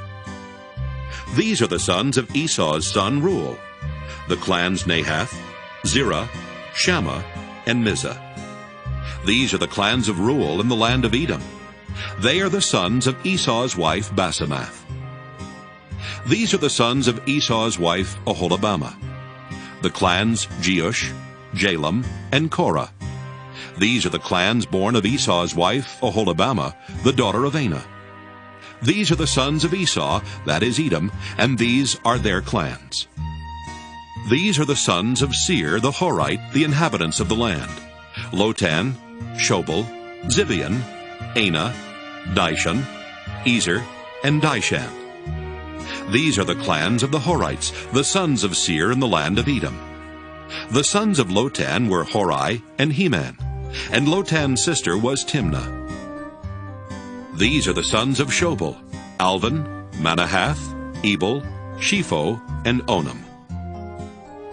S1: These are the sons of Esau's son Reuel, the clans Nahath, Zerah, Shammah, and Mizah. These are the clans of Reuel in the land of Edom. They are the sons of Esau's wife Basemath. These are the sons of Esau's wife Oholibamah, the clans Jeush, Jalam, and Korah. These are the clans born of Esau's wife Oholibamah, the daughter of Anah. These are the sons of Esau, that is Edom, and these are their clans. These are the sons of Seir the Horite, the inhabitants of the land: Lotan, Shobal, Zibeon, Anah, Dishon, Ezer, and Dishan. These are the clans of the Horites, the sons of Seir in the land of Edom. The sons of Lotan were Hori and Heman, and Lotan's sister was Timnah. These are the sons of Shobal: Alvan, Manahath, Ebal, Shepho, and Onam.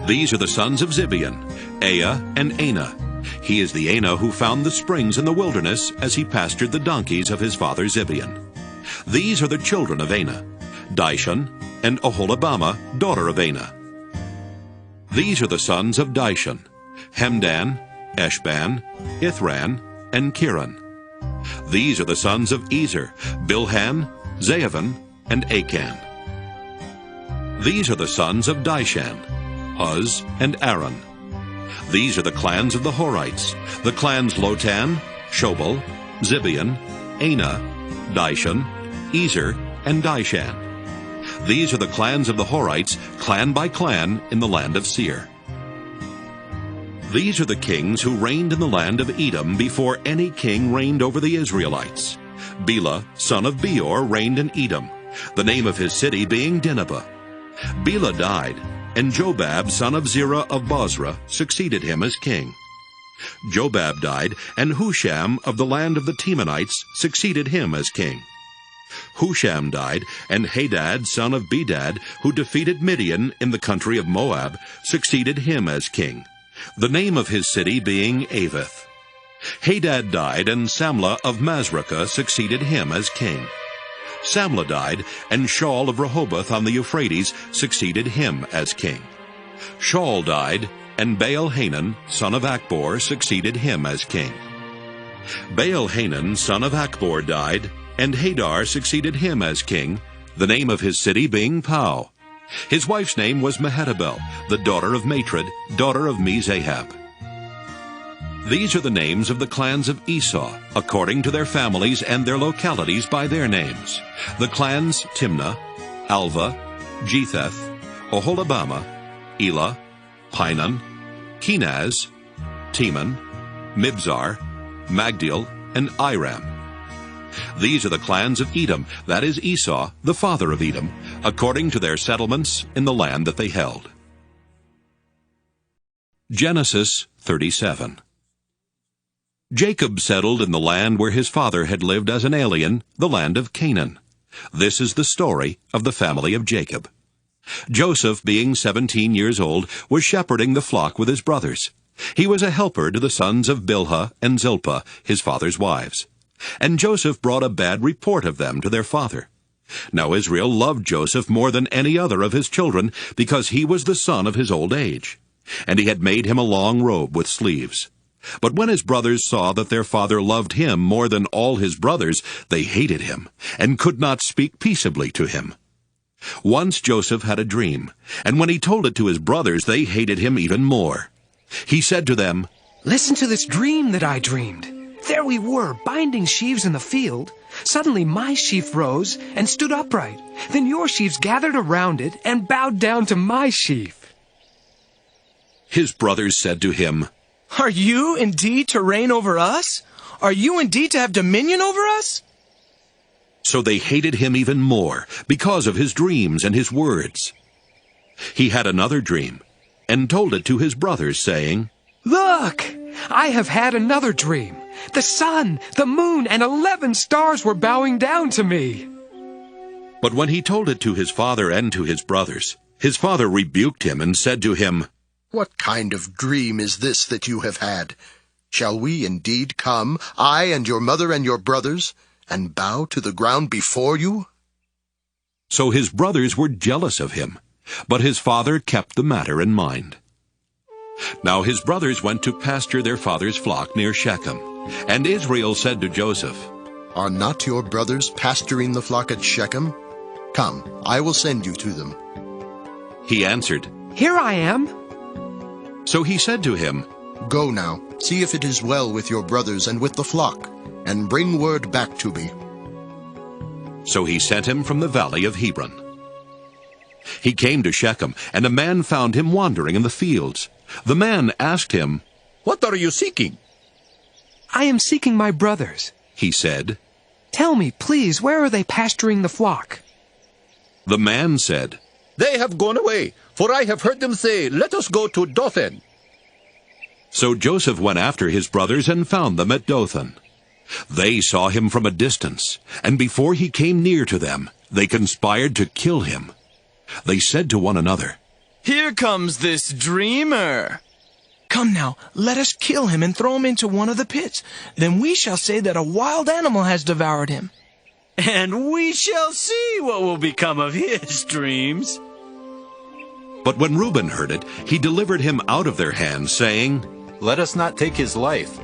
S1: These are the sons of Zibeon: Ea and Anah. He is the Anah who found the springs in the wilderness as he pastured the donkeys of his father Zibeon. These are the children of Anah: Dishon and Oholibamah, daughter of Anah. These are the sons of Dishon: Hemdan, Eshban, Ithran, and Kiran. These are the sons of Ezer: Bilhan, Zaavan, and Achan. These are the sons of Dishan: Uz and Aaron. These are the clans of the Horites, the clans Lotan, Shobal, Zibeon, Anah, Dishon, Ezer, and Dishan. These are the clans of the Horites, clan by clan, in the land of Seir. These are the kings who reigned in the land of Edom before any king reigned over the Israelites. Bela, son of Beor, reigned in Edom, the name of his city being Dinhabah. Bela died, and Jobab, son of Zerah of Bozrah, succeeded him as king. Jobab died, and Husham of the land of the Temanites succeeded him as king. Husham died, and Hadad, son of Bedad, who defeated Midian in the country of Moab, succeeded him as king, the name of his city being Avith. Hadad died, and Samlah of Masrekah succeeded him as king. Samlah died, and Shaul of Rehoboth on the Euphrates succeeded him as king. Shaul died, and Baal-Hanan, son of Akbor, succeeded him as king. Baal-Hanan, son of Akbor, died, and Hadar succeeded him as king, the name of his city being Pau. His wife's name was Mehetabel, the daughter of Matred, daughter of Mezahab. These are the names of the clans of Esau, according to their families and their localities by their names: the clans Timnah, Alva, Jetheth, Oholibamah, Elah, Pinon, Kenaz, Teman, Mibzar, Magdiel, and Iram. These are the clans of Edom, that is Esau, the father of Edom, according to their settlements in the land that they held. Genesis 37. Jacob settled in the land where his father had lived as an alien, the land of Canaan. This is the story of the family of Jacob. Joseph, being 17 years old, was shepherding the flock with his brothers. He was a helper to the sons of Bilhah and Zilpah, his father's wives. And Joseph brought a bad report of them to their father. Now Israel loved Joseph more than any other of his children, because he was the son of his old age. And he had made him a long robe with sleeves. But when his brothers saw that their father loved him more than all his brothers, they hated him, and could not speak peaceably to him. Once Joseph had a dream, and when he told it to his brothers, they hated him even more. He said to them,
S7: "Listen to this dream that I dreamed.
S20: there we were, binding sheaves in the field. Suddenly my sheaf rose and stood upright. Then your sheaves gathered around it and bowed down to my sheaf.
S1: His brothers said to him,
S20: Are you indeed to reign over us? Are you indeed to have dominion over us?
S1: So they hated him even more because of his dreams and his words. He had another dream and told it to his brothers, saying,
S20: Look, I have had another dream. The sun, the moon, and 11 stars were bowing down to me.
S1: But when he told it to his father and to his brothers, his father rebuked him and said to him,
S9: What kind of dream is this that you have had? Shall we indeed come, I and your mother and your brothers, and bow to the ground before you?
S1: So his brothers were jealous of him, but his father kept the matter in mind. Now his brothers went to pasture their father's flock near Shechem, and Israel said to Joseph,
S9: Are not your brothers pasturing the flock at Shechem? Come, I will send you to them.
S1: He answered,
S20: Here I am.
S1: So he said to him,
S9: Go now, see if it is well with your brothers and with the flock, and bring word back to me.
S1: So he sent him from the valley of Hebron. He came to Shechem, and a man found him wandering in the fields. The man asked him,
S7: What are you seeking?
S20: I am seeking my brothers,
S1: he said.
S20: Tell me, please, where are they pasturing the flock?
S1: The man said,
S7: They have gone away, for I have heard them say, Let us go to Dothan.
S1: So Joseph went after his brothers and found them at Dothan. They saw him from a distance, and before he came near to them, they conspired to kill him. They said to one another,
S10: Here comes this dreamer.
S20: Come now, let us kill him and throw him into one of the pits. Then we shall say that a wild animal has devoured him.
S23: And we shall see what will become of his dreams.
S1: But when Reuben heard it, he delivered him out of their hands, saying,
S15: Let us not take his life.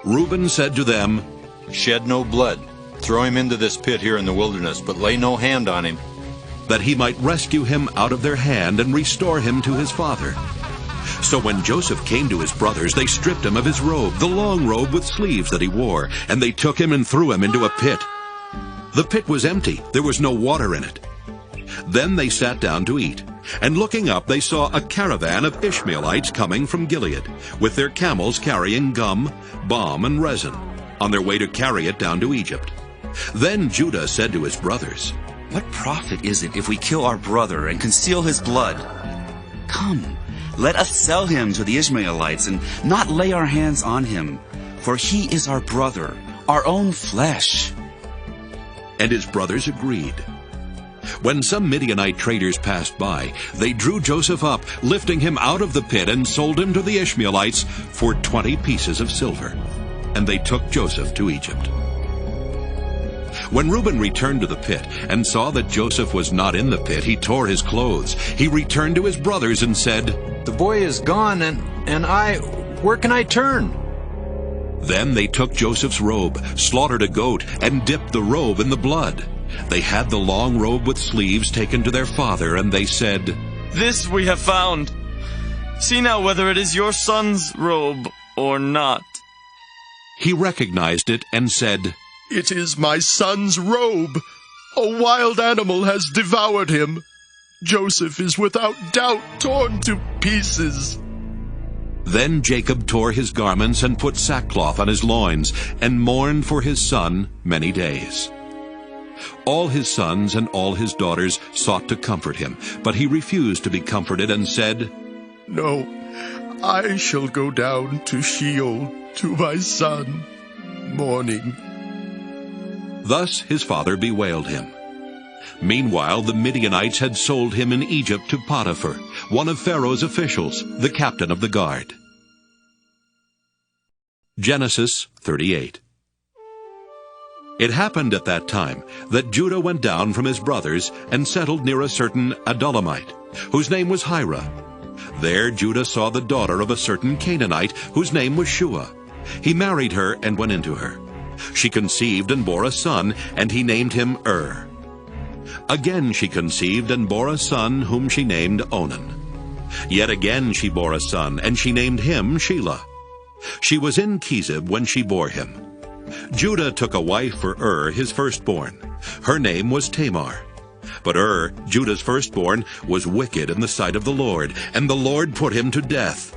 S1: Reuben said to them,
S15: Shed no blood. Throw him into this pit here in the wilderness, but lay no hand on him.
S1: That he might rescue him out of their hand and restore him to his father. So when Joseph came to his brothers, they stripped him of his robe, the long robe with sleeves that he wore, and they took him and threw him into a pit. The pit was empty, there was no water in it. Then they sat down to eat, and looking up they saw a caravan of Ishmaelites coming from Gilead, with their camels carrying gum, balm, and resin, on their way to carry it down to Egypt. Then Judah said to his brothers,
S18: What profit is it if we kill our brother and conceal his blood? Come, let us sell him to the Ishmaelites and not lay our hands on him, for he is our brother, our own flesh.
S1: And his brothers agreed. When some Midianite traders passed by, they drew Joseph up, lifting him out of the pit, and sold him to the Ishmaelites for 20 pieces of silver. And they took Joseph to Egypt. When Reuben returned to the pit and saw that Joseph was not in the pit, he tore his clothes. He returned to his brothers and said,
S15: The boy is gone, where can I turn?
S1: Then they took Joseph's robe, slaughtered a goat, and dipped the robe in the blood. They had the long robe with sleeves taken to their father, and they said,
S10: This we have found. See now whether it is your son's robe or not.
S1: He recognized it and said,
S9: It is my son's robe. A wild animal has devoured him. Joseph is without doubt torn to pieces.
S1: Then Jacob tore his garments and put sackcloth on his loins, and mourned for his son many days. All his sons and all his daughters sought to comfort him, but he refused to be comforted and said,
S9: No, I shall go down to Sheol to my son, mourning.
S1: Thus his father bewailed him. Meanwhile the Midianites had sold him in Egypt to Potiphar, one of Pharaoh's officials, the captain of the guard. Genesis 38. It happened at that time that Judah went down from his brothers and settled near a certain Adullamite, whose name was Hira. There Judah saw the daughter of a certain Canaanite, whose name was Shua. He married her and went into her. She conceived and bore a son, and he named him Again she conceived and bore a son, whom she named Onan. Yet again she bore a son, and she named him Shelah. She was in Chezib when she bore him. Judah took a wife for his firstborn. Her name was Tamar. But Judah's firstborn, was wicked in the sight of the Lord, and the Lord put him to death.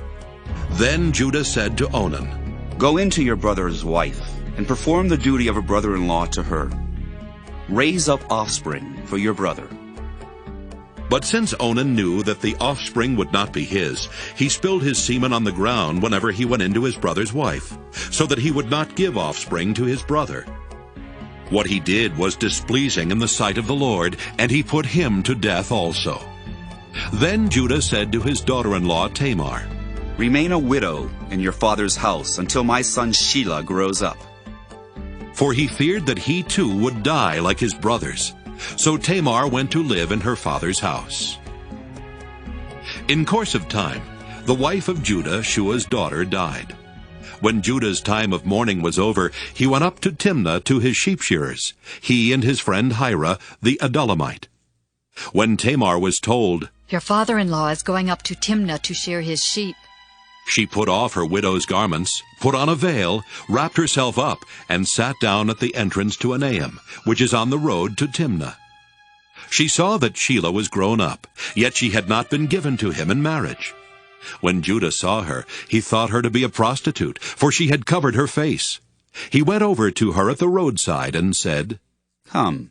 S1: Then Judah said to Onan,
S18: Go into your brother's wife, and perform the duty of a brother-in-law to her. Raise up offspring for your brother.
S1: But since Onan knew that the offspring would not be his, he spilled his semen on the ground whenever he went into his brother's wife, so that he would not give offspring to his brother. What he did was displeasing in the sight of the Lord, and he put him to death also. Then Judah said to his daughter-in-law Tamar,
S18: Remain a widow in your father's house until my son Shelah grows up.
S1: For he feared that he too would die like his brothers. So Tamar went to live in her father's house. In course of time, the wife of Judah, Shua's daughter, died. When Judah's time of mourning was over, he went up to Timnah to his sheep shearers, he and his friend Hira, the Adullamite. When Tamar was told,
S3: Your father-in-law is going up to Timnah to shear his sheep,
S1: she put off her widow's garments, put on a veil, wrapped herself up, and sat down at the entrance to Enaim, which is on the road to Timnah. She saw that Shelah was grown up, yet she had not been given to him in marriage. When Judah saw her, he thought her to be a prostitute, for she had covered her face. He went over to her at the roadside and said,
S18: Come,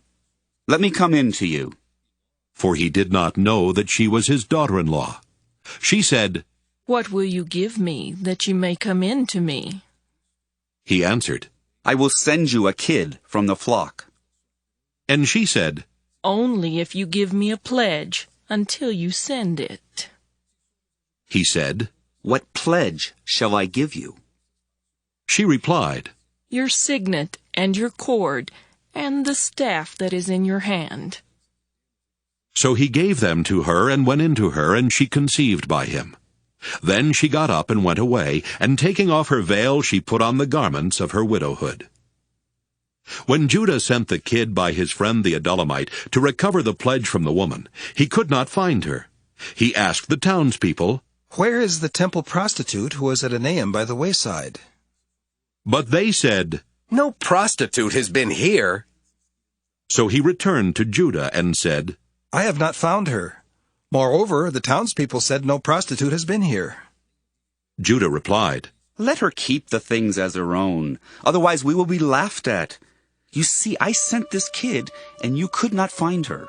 S18: let me come in to you.
S1: For he did not know that she was his daughter-in-law. She said,
S19: What will you give me that you may come in to me?
S1: He answered,
S18: I will send you a kid from the flock.
S1: And she said,
S19: Only if you give me a pledge until you send it.
S1: He said,
S18: What pledge shall I give you?
S1: She replied,
S19: Your signet and your cord and the staff that is in your hand.
S1: So he gave them to her and went into her, and she conceived by him. Then she got up and went away, and taking off her veil she put on the garments of her widowhood. When Judah sent the kid by his friend the Adullamite to recover the pledge from the woman, he could not find her. He asked the townspeople,
S21: Where is the temple prostitute who was at Enaim by the wayside?
S1: But they said,
S20: No prostitute has been here.
S1: So he returned to Judah and said,
S21: I have not found her. Moreover, the townspeople said no prostitute has been here.
S1: Judah replied,
S18: Let her keep the things as her own, otherwise we will be laughed at. You see, I sent this kid, and you could not find her.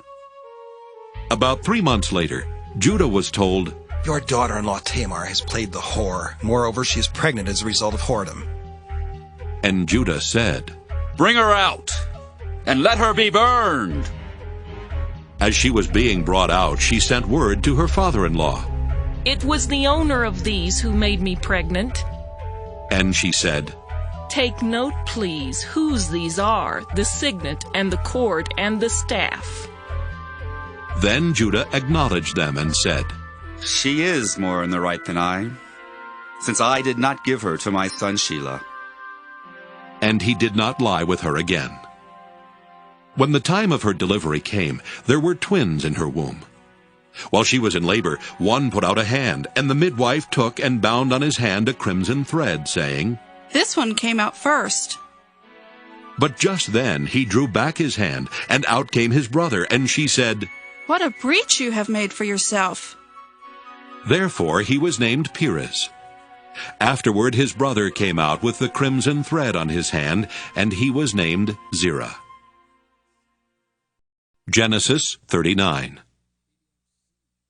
S1: About 3 months later, Judah was told,
S21: Your daughter-in-law Tamar has played the whore. Moreover, she is pregnant as a result of whoredom.
S1: And Judah said,
S15: Bring her out, and let her be burned.
S1: As she was being brought out, she sent word to her father-in-law.
S19: It was the owner of these who made me pregnant.
S1: And she said,
S19: Take note, please, whose these are, the signet and the cord and the staff.
S1: Then Judah acknowledged them and said,
S18: She is more in the right than I, since I did not give her to my son Shelah.
S1: And he did not lie with her again. When the time of her delivery came, there were twins in her womb. While she was in labor, one put out a hand, and the midwife took and bound on his hand a crimson thread, saying,
S24: This one came out first.
S1: But just then he drew back his hand, and out came his brother, and she said,
S24: What a breach you have made for yourself.
S1: Therefore he was named Perez. Afterward his brother came out with the crimson thread on his hand, and he was named Zerah. Genesis 39.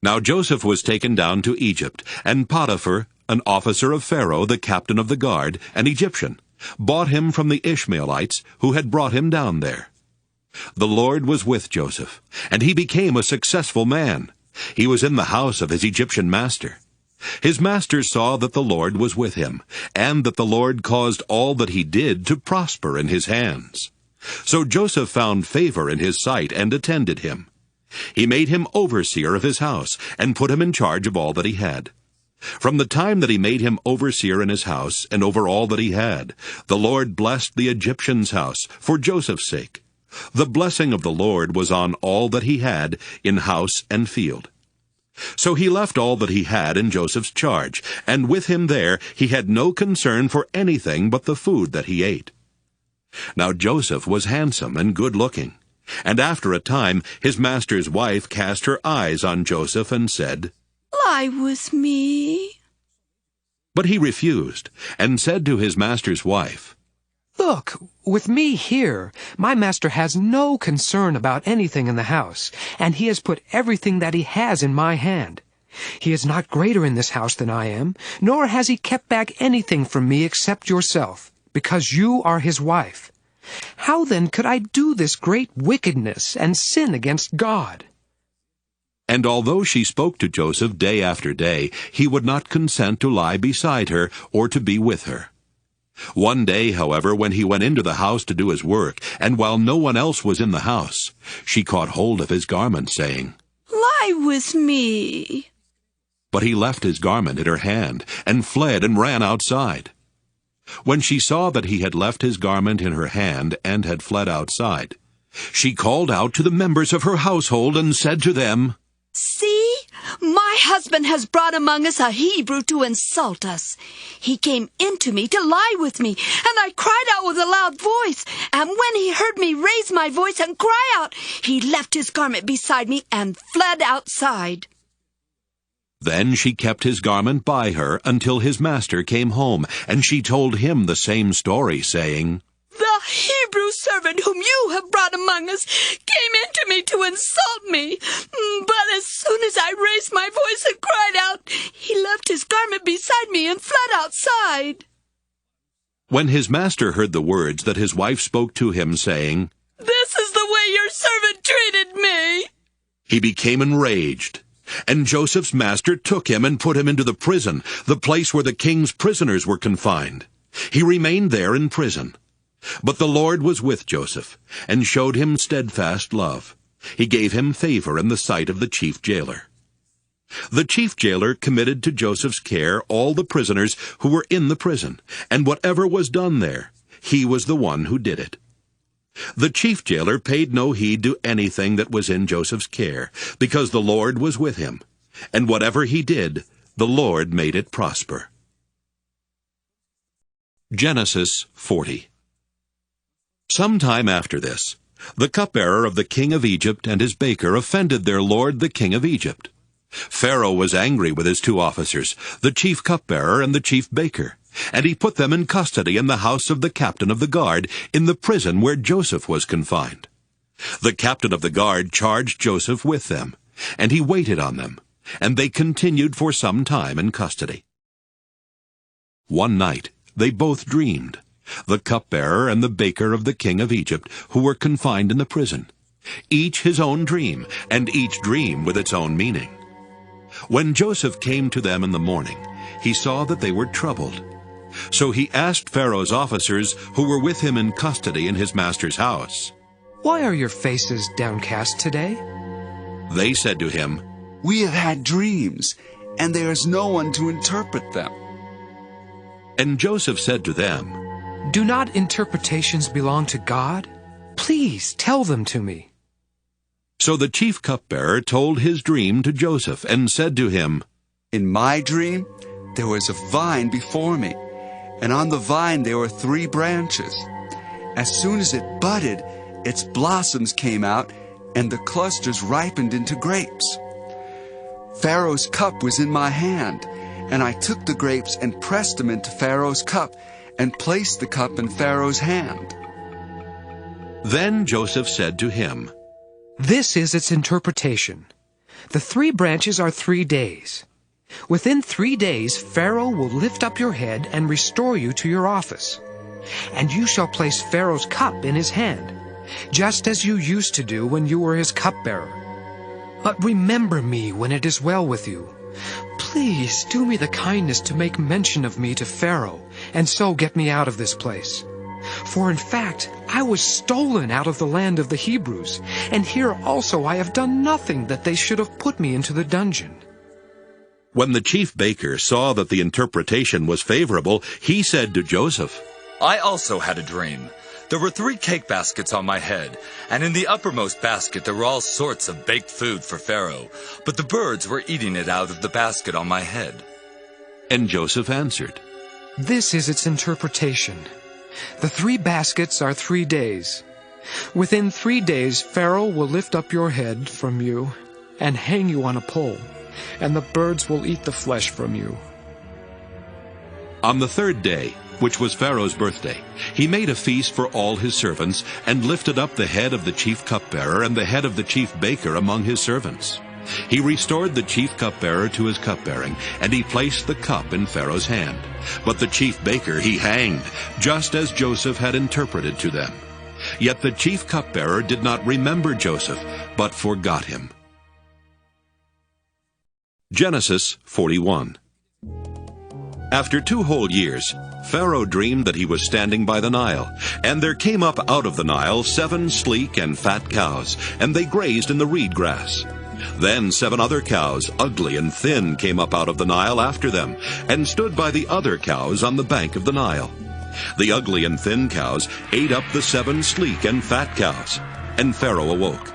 S1: Now Joseph was taken down to Egypt, and Potiphar, an officer of Pharaoh, the captain of the guard, an Egyptian, bought him from the Ishmaelites who had brought him down there. The Lord was with Joseph, and he became a successful man. He was in the house of his Egyptian master. His master saw that the Lord was with him, and that the Lord caused all that he did to prosper in his hands. So Joseph found favor in his sight and attended him. He made him overseer of his house, and put him in charge of all that he had. From the time that he made him overseer in his house, and over all that he had, the Lord blessed the Egyptian's house for Joseph's sake. The blessing of the Lord was on all that he had in house and field. So he left all that he had in Joseph's charge, and with him there he had no concern for anything but the food that he ate. Now Joseph was handsome and good-looking, and after a time his master's wife cast her eyes on Joseph and said,
S24: "Lie with me."
S1: But he refused, and said to his master's wife,
S20: "Look, with me here, my master has no concern about anything in the house, and he has put everything that he has in my hand. He is not greater in this house than I am, nor has he kept back anything from me except yourself, because you are his wife. How then could I do this great wickedness and sin against God?"
S1: And although she spoke to Joseph day after day, he would not consent to lie beside her or to be with her. One day, however, when he went into the house to do his work, and while no one else was in the house, she caught hold of his garment, saying,
S24: "Lie with me."
S1: But he left his garment in her hand, and fled and ran outside. When she saw that he had left his garment in her hand and had fled outside, she called out to the members of her household and said to them,
S4: "See, my husband has brought among us a Hebrew to insult us. He came into me to lie with me, and I cried out with a loud voice. And when he heard me raise my voice and cry out, he left his garment beside me and fled outside."
S1: Then she kept his garment by her until his master came home, and she told him the same story, saying,
S4: "The Hebrew servant whom you have brought among us came into me to insult me. But as soon as I raised my voice and cried out, he left his garment beside me and fled outside."
S1: When his master heard the words that his wife spoke to him, saying,
S4: "This is the way your servant treated me,"
S1: he became enraged. And Joseph's master took him and put him into the prison, the place where the king's prisoners were confined. He remained there in prison. But the Lord was with Joseph, and showed him steadfast love. He gave him favor in the sight of the chief jailer. The chief jailer committed to Joseph's care all the prisoners who were in the prison, and whatever was done there, he was the one who did it. The chief jailer paid no heed to anything that was in Joseph's care, because the Lord was with him, and whatever he did, the Lord made it prosper. Genesis 40. Some time after this, the cupbearer of the king of Egypt and his baker offended their lord the king of Egypt. Pharaoh was angry with his two officers, the chief cupbearer and the chief baker, and he put them in custody in the house of the captain of the guard, in the prison where Joseph was confined. The captain of the guard charged Joseph with them, and he waited on them, and they continued for some time in custody. One night they both dreamed, the cupbearer and the baker of the king of Egypt, who were confined in the prison, each his own dream, and each dream with its own meaning. When Joseph came to them in the morning, he saw that they were troubled. So he asked Pharaoh's officers who were with him in custody in his master's house,
S20: "Why are your faces downcast today?"
S1: They said to him,
S8: "We have had dreams, and there is no one to interpret them."
S1: And Joseph said to them,
S20: "Do not interpretations belong to God? Please tell them to me."
S1: So the chief cupbearer told his dream to Joseph, and said to him,
S8: "In my dream, there was a vine before me, and on the vine there were 3 branches. As soon as it budded, its blossoms came out, and the clusters ripened into grapes. Pharaoh's cup was in my hand, and I took the grapes and pressed them into Pharaoh's cup, and placed the cup in Pharaoh's hand."
S1: Then Joseph said to him,
S20: "This is its interpretation. The 3 branches are 3 days. Within 3 days Pharaoh will lift up your head and restore you to your office. And you shall place Pharaoh's cup in his hand, just as you used to do when you were his cupbearer. But remember me when it is well with you. Please do me the kindness to make mention of me to Pharaoh, and so get me out of this place. For in fact, I was stolen out of the land of the Hebrews, and here also I have done nothing that they should have put me into the dungeon."
S1: When the chief baker saw that the interpretation was favorable, he said to Joseph,
S13: "I also had a dream.
S12: There were 3 cake baskets on my head, and in the uppermost basket there were all sorts of baked food for Pharaoh, but the birds were eating it out of the basket on my head.
S1: And Joseph answered,
S20: This is its interpretation. The 3 baskets are 3 days. Within 3 days Pharaoh will lift up your head from you and hang you on a pole, and the birds will eat the flesh from you.
S1: On the 3rd day, which was Pharaoh's birthday, he made a feast for all his servants, and lifted up the head of the chief cupbearer and the head of the chief baker among his servants. He restored the chief cupbearer to his cupbearing, and he placed the cup in Pharaoh's hand. But the chief baker he hanged, just as Joseph had interpreted to them. Yet the chief cupbearer did not remember Joseph, but forgot him. Genesis 41. After 2 whole years, Pharaoh dreamed that he was standing by the Nile, and there came up out of the Nile 7 sleek and fat cows, and they grazed in the reed grass. Then 7 other cows, ugly and thin, came up out of the Nile after them, and stood by the other cows on the bank of the Nile. The ugly and thin cows ate up the 7 sleek and fat cows, and Pharaoh awoke.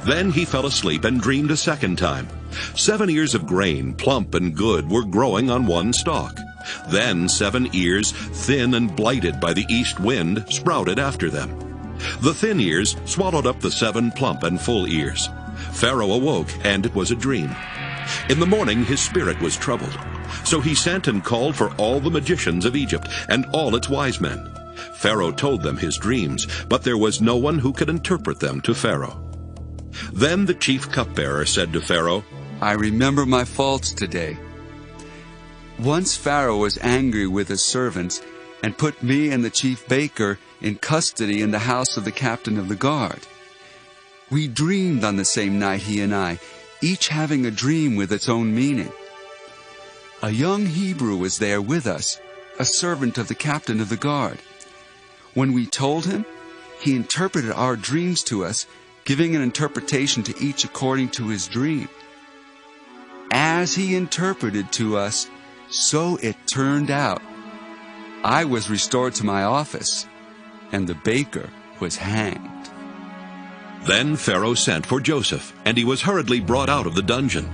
S1: Then he fell asleep and dreamed a second time. 7 ears of grain, plump and good, were growing on one stalk. Then 7 ears, thin and blighted by the east wind, sprouted after them. The thin ears swallowed up the 7 plump and full ears. Pharaoh awoke, and it was a dream. In the morning his spirit was troubled. So he sent and called for all the magicians of Egypt and all its wise men. Pharaoh told them his dreams, but there was no one who could interpret them to Pharaoh. Then the chief cupbearer said to Pharaoh,
S8: I remember my faults today. Once Pharaoh was angry with his servants and put me and the chief baker in custody in the house of the captain of the guard. We dreamed on the same night, he and I, each having a dream with its own meaning. A young Hebrew was there with us, a servant of the captain of the guard. When we told him, he interpreted our dreams to us, giving an interpretation to each according to his dream. As he interpreted to us, so it turned out. I was restored to my office, and the baker was hanged.
S1: Then Pharaoh sent for Joseph, and he was hurriedly brought out of the dungeon.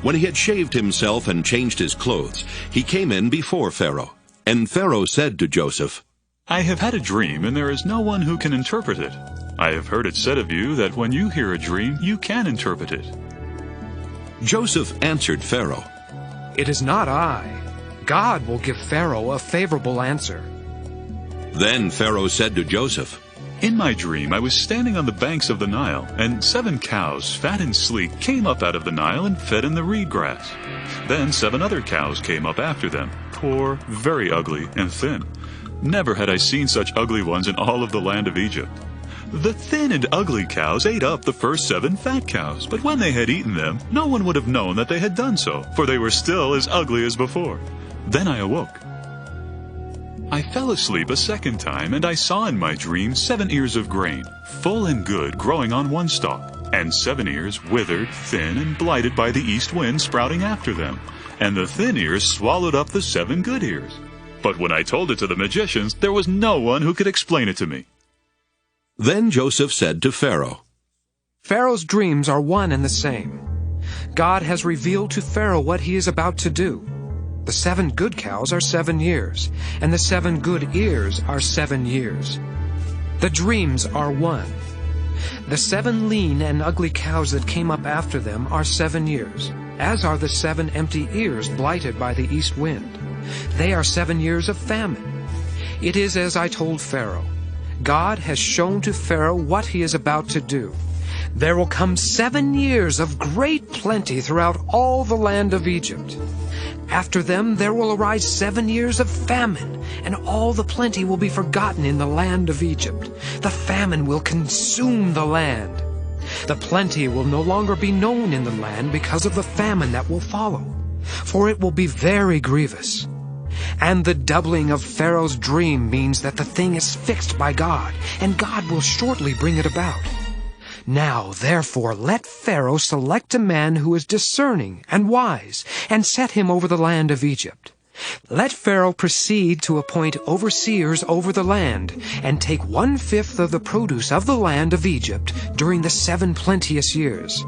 S1: When he had shaved himself and changed his clothes, he came in before Pharaoh. And Pharaoh said to Joseph,
S15: I have had a dream, and there is no one who can interpret it. I have heard it said of you that when you hear a dream, you can interpret it.
S1: Joseph answered Pharaoh,
S20: It is not I. God will give Pharaoh a favorable answer.
S1: Then Pharaoh said to Joseph,
S15: In my dream I was standing on the banks of the Nile, and 7 cows, fat and sleek, came up out of the Nile and fed in the reed grass. Then 7 other cows came up after them, poor, very ugly, and thin. Never had I seen such ugly ones in all of the land of Egypt. The thin and ugly cows ate up the first 7 fat cows, but when they had eaten them, no one would have known that they had done so, for they were still as ugly as before. Then I awoke. I fell asleep a second time, and I saw in my dream 7 ears of grain, full and good, growing on one stalk, and 7 ears withered, thin, and blighted by the east wind, sprouting after them. And the thin ears swallowed up the 7 good ears. But when I told it to the magicians, there was no one who could explain it to me.
S1: Then Joseph said to Pharaoh,
S20: Pharaoh's dreams are one and the same. God has revealed to Pharaoh what he is about to do. The 7 good cows are 7 years, and the 7 good ears are 7 years. The dreams are one. The 7 lean and ugly cows that came up after them are 7 years, as are the 7 empty ears blighted by the east wind. They are 7 years of famine. It is as I told Pharaoh. God has shown to Pharaoh what he is about to do. There will come 7 years of great plenty throughout all the land of Egypt. After them there will arise 7 years of famine, and all the plenty will be forgotten in the land of Egypt. The famine will consume the land. The plenty will no longer be known in the land because of the famine that will follow, for it will be very grievous. And the doubling of Pharaoh's dream means that the thing is fixed by God, and God will shortly bring it about. Now, therefore, let Pharaoh select a man who is discerning and wise, and set him over the land of Egypt. Let Pharaoh proceed to appoint overseers over the land, and take 1/5 of the produce of the land of Egypt during the 7 plenteous years.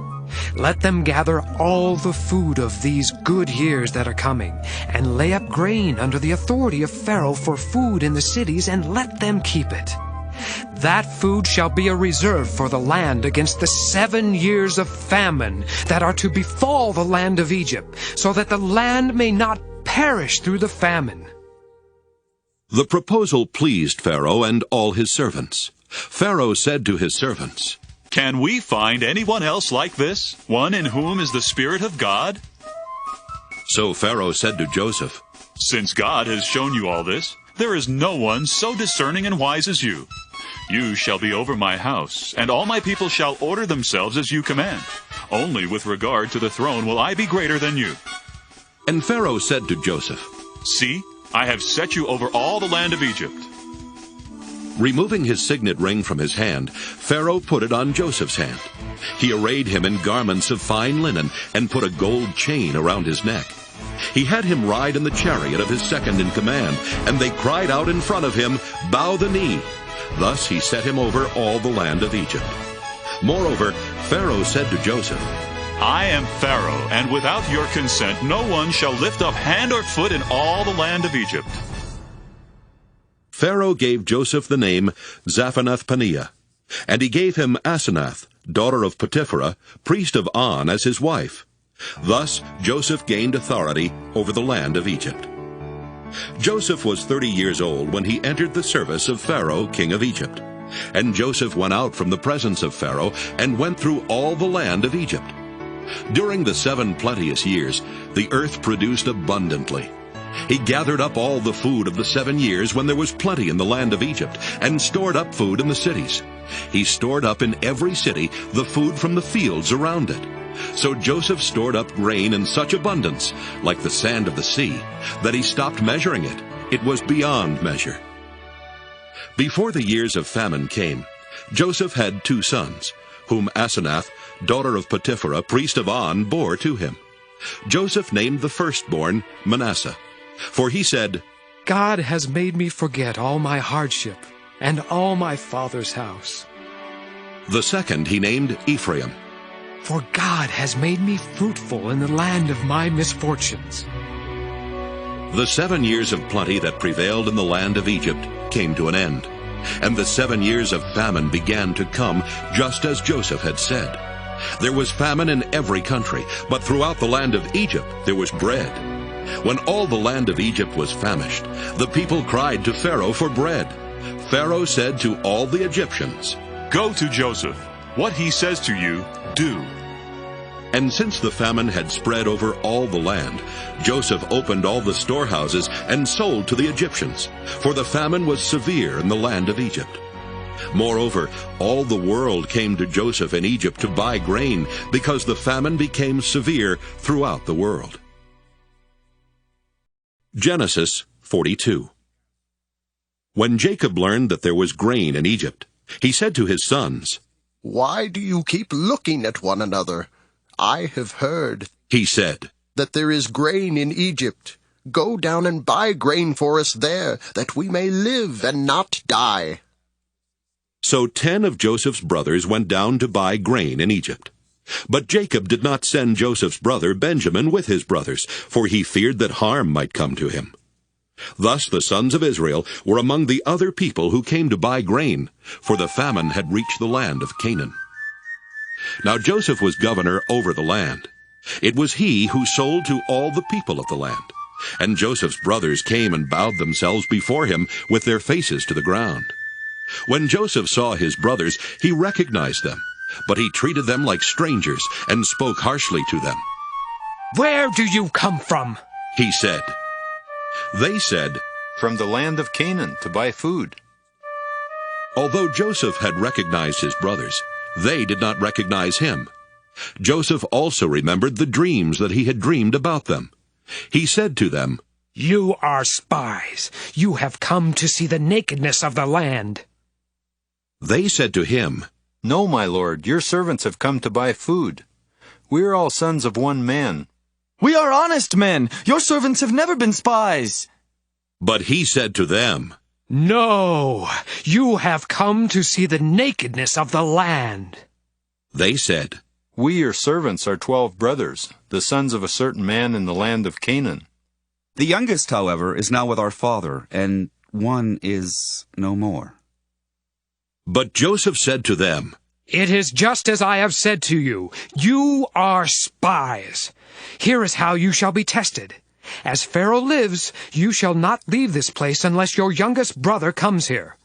S20: Let them gather all the food of these good years that are coming, and lay up grain under the authority of Pharaoh for food in the cities, and let them keep it. That food shall be a reserve for the land against the 7 years of famine that are to befall the land of Egypt, so that the land may not perish through the famine.
S1: The proposal pleased Pharaoh and all his servants. Pharaoh said to his servants,
S15: "Can we find anyone else like this, one in whom is the Spirit of God?"
S1: So Pharaoh said to Joseph,
S15: "Since God has shown you all this, there is no one so discerning and wise as you. You shall be over my house, and all my people shall order themselves as you command. Only with regard to the throne will I be greater than you."
S1: And Pharaoh said to Joseph,
S15: "See, I have set you over all the land of Egypt."
S1: Removing his signet ring from his hand, Pharaoh put it on Joseph's hand. He arrayed him in garments of fine linen and put a gold chain around his neck. He had him ride in the chariot of his second in command, and they cried out in front of him, "Bow the knee." Thus he set him over all the land of Egypt. Moreover, Pharaoh said to Joseph,
S15: "I am Pharaoh, and without your consent no one shall lift up hand or foot in all the land of Egypt."
S1: Pharaoh gave Joseph the name Zaphenath-Paneah, and he gave him Asenath, daughter of Potiphera, priest of On, as his wife. Thus Joseph gained authority over the land of Egypt. Joseph was 30 years old when he entered the service of Pharaoh, king of Egypt. And Joseph went out from the presence of Pharaoh and went through all the land of Egypt. During the 7 plenteous years, the earth produced abundantly. He gathered up all the food of the 7 years when there was plenty in the land of Egypt, and stored up food in the cities. He stored up in every city the food from the fields around it. So Joseph stored up grain in such abundance, like the sand of the sea, that he stopped measuring it. It was beyond measure. Before the years of famine came, Joseph had 2 sons, whom Asenath, daughter of Potiphera, priest of On, bore to him. Joseph named the firstborn Manasseh, for he said,
S20: God has made me forget all my hardship and all my father's house.
S1: The second he named Ephraim,
S20: for God has made me fruitful in the land of my misfortunes.
S1: The 7 years of plenty that prevailed in the land of Egypt came to an end, and the 7 years of famine began to come, just as Joseph had said. There was famine in every country, but throughout the land of Egypt there was bread. When all the land of Egypt was famished, the people cried to Pharaoh for bread. Pharaoh said to all the Egyptians,
S15: "Go to Joseph. What he says to you, do."
S1: And since the famine had spread over all the land, Joseph opened all the storehouses and sold to the Egyptians, for the famine was severe in the land of Egypt. Moreover, all the world came to Joseph in Egypt to buy grain, because the famine became severe throughout the world. Genesis 42. When Jacob learned that there was grain in Egypt, he said to his sons,
S9: "Why do you keep looking at one another? I have heard,"
S1: he said,
S9: "that there is grain in Egypt. Go down and buy grain for us there, that we may live and not die."
S1: So 10 of Joseph's brothers went down to buy grain in Egypt. But Jacob did not send Joseph's brother Benjamin with his brothers, for he feared that harm might come to him. Thus the sons of Israel were among the other people who came to buy grain, for the famine had reached the land of Canaan. Now Joseph was governor over the land. It was he who sold to all the people of the land. And Joseph's brothers came and bowed themselves before him with their faces to the ground. When Joseph saw his brothers, he recognized them, but he treated them like strangers and spoke harshly to them.
S20: "Where do you come from?"
S1: he said. They said,
S2: "From the land of Canaan to buy food."
S1: Although Joseph had recognized his brothers, they did not recognize him. Joseph also remembered the dreams that he had dreamed about them. He said to them,
S20: "You are spies. You have come to see the nakedness of the land."
S1: They said to him,
S2: "No, my lord, your servants have come to buy food. We are all sons of one man."
S10: We are honest men. Your servants have never been spies.
S1: But he said to them,
S20: No, you have come to see the nakedness of the land.
S1: They said,
S6: We, your servants, are 12 brothers, the sons of a certain man in the land of Canaan.
S18: The youngest, however, is now with our father, and one is no more.
S1: But Joseph said to them,
S20: It is just as I have said to you. You are spies. Here is how you shall be tested. As Pharaoh lives, you shall not leave this place unless your youngest brother comes here.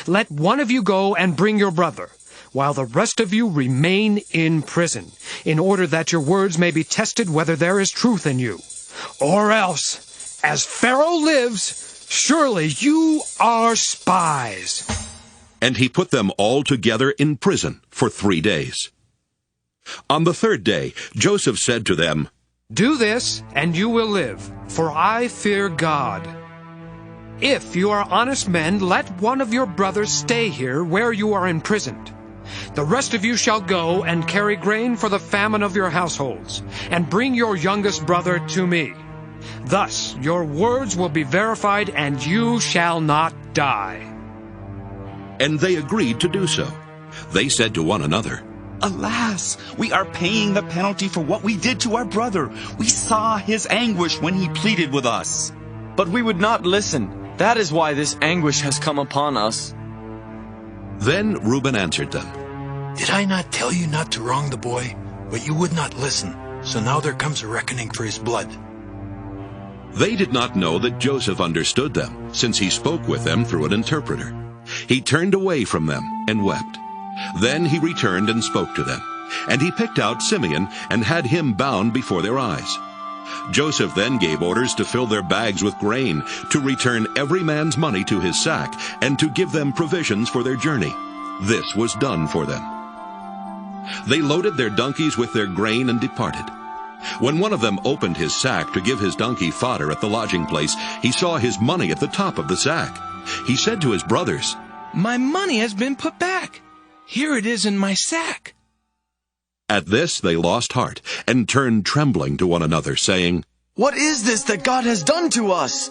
S20: Let one of you go and bring your brother, while the rest of you remain in prison, in order that your words may be tested whether there is truth in you. Or else, as Pharaoh lives, surely you are spies.
S1: And he put them all together in prison for 3 days. On the 3rd day, Joseph said to them,
S20: Do this, and you will live, for I fear God. If you are honest men, let one of your brothers stay here where you are imprisoned. The rest of you shall go and carry grain for the famine of your households, and bring your youngest brother to me. Thus your words will be verified, and you shall not die.
S1: And they agreed to do so. They said to one another,
S18: Alas, we are paying the penalty for what we did to our brother. We saw his anguish when he pleaded with us.
S10: But we would not listen. That is why this anguish has come upon us.
S1: Then Reuben answered them,
S13: Did I not tell you not to wrong the boy? But you would not listen, so now there comes a reckoning for his blood.
S1: They did not know that Joseph understood them, since he spoke with them through an interpreter. He turned away from them and wept. Then he returned and spoke to them. And he picked out Simeon and had him bound before their eyes. Joseph then gave orders to fill their bags with grain, to return every man's money to his sack, and to give them provisions for their journey. This was done for them. They loaded their donkeys with their grain and departed. When one of them opened his sack to give his donkey fodder at the lodging place, he saw his money at the top of the sack. He said to his brothers,
S16: My money has been put back. Here it is in my sack.
S1: At this they lost heart, and turned trembling to one another, saying,
S10: What is this that God has done to us?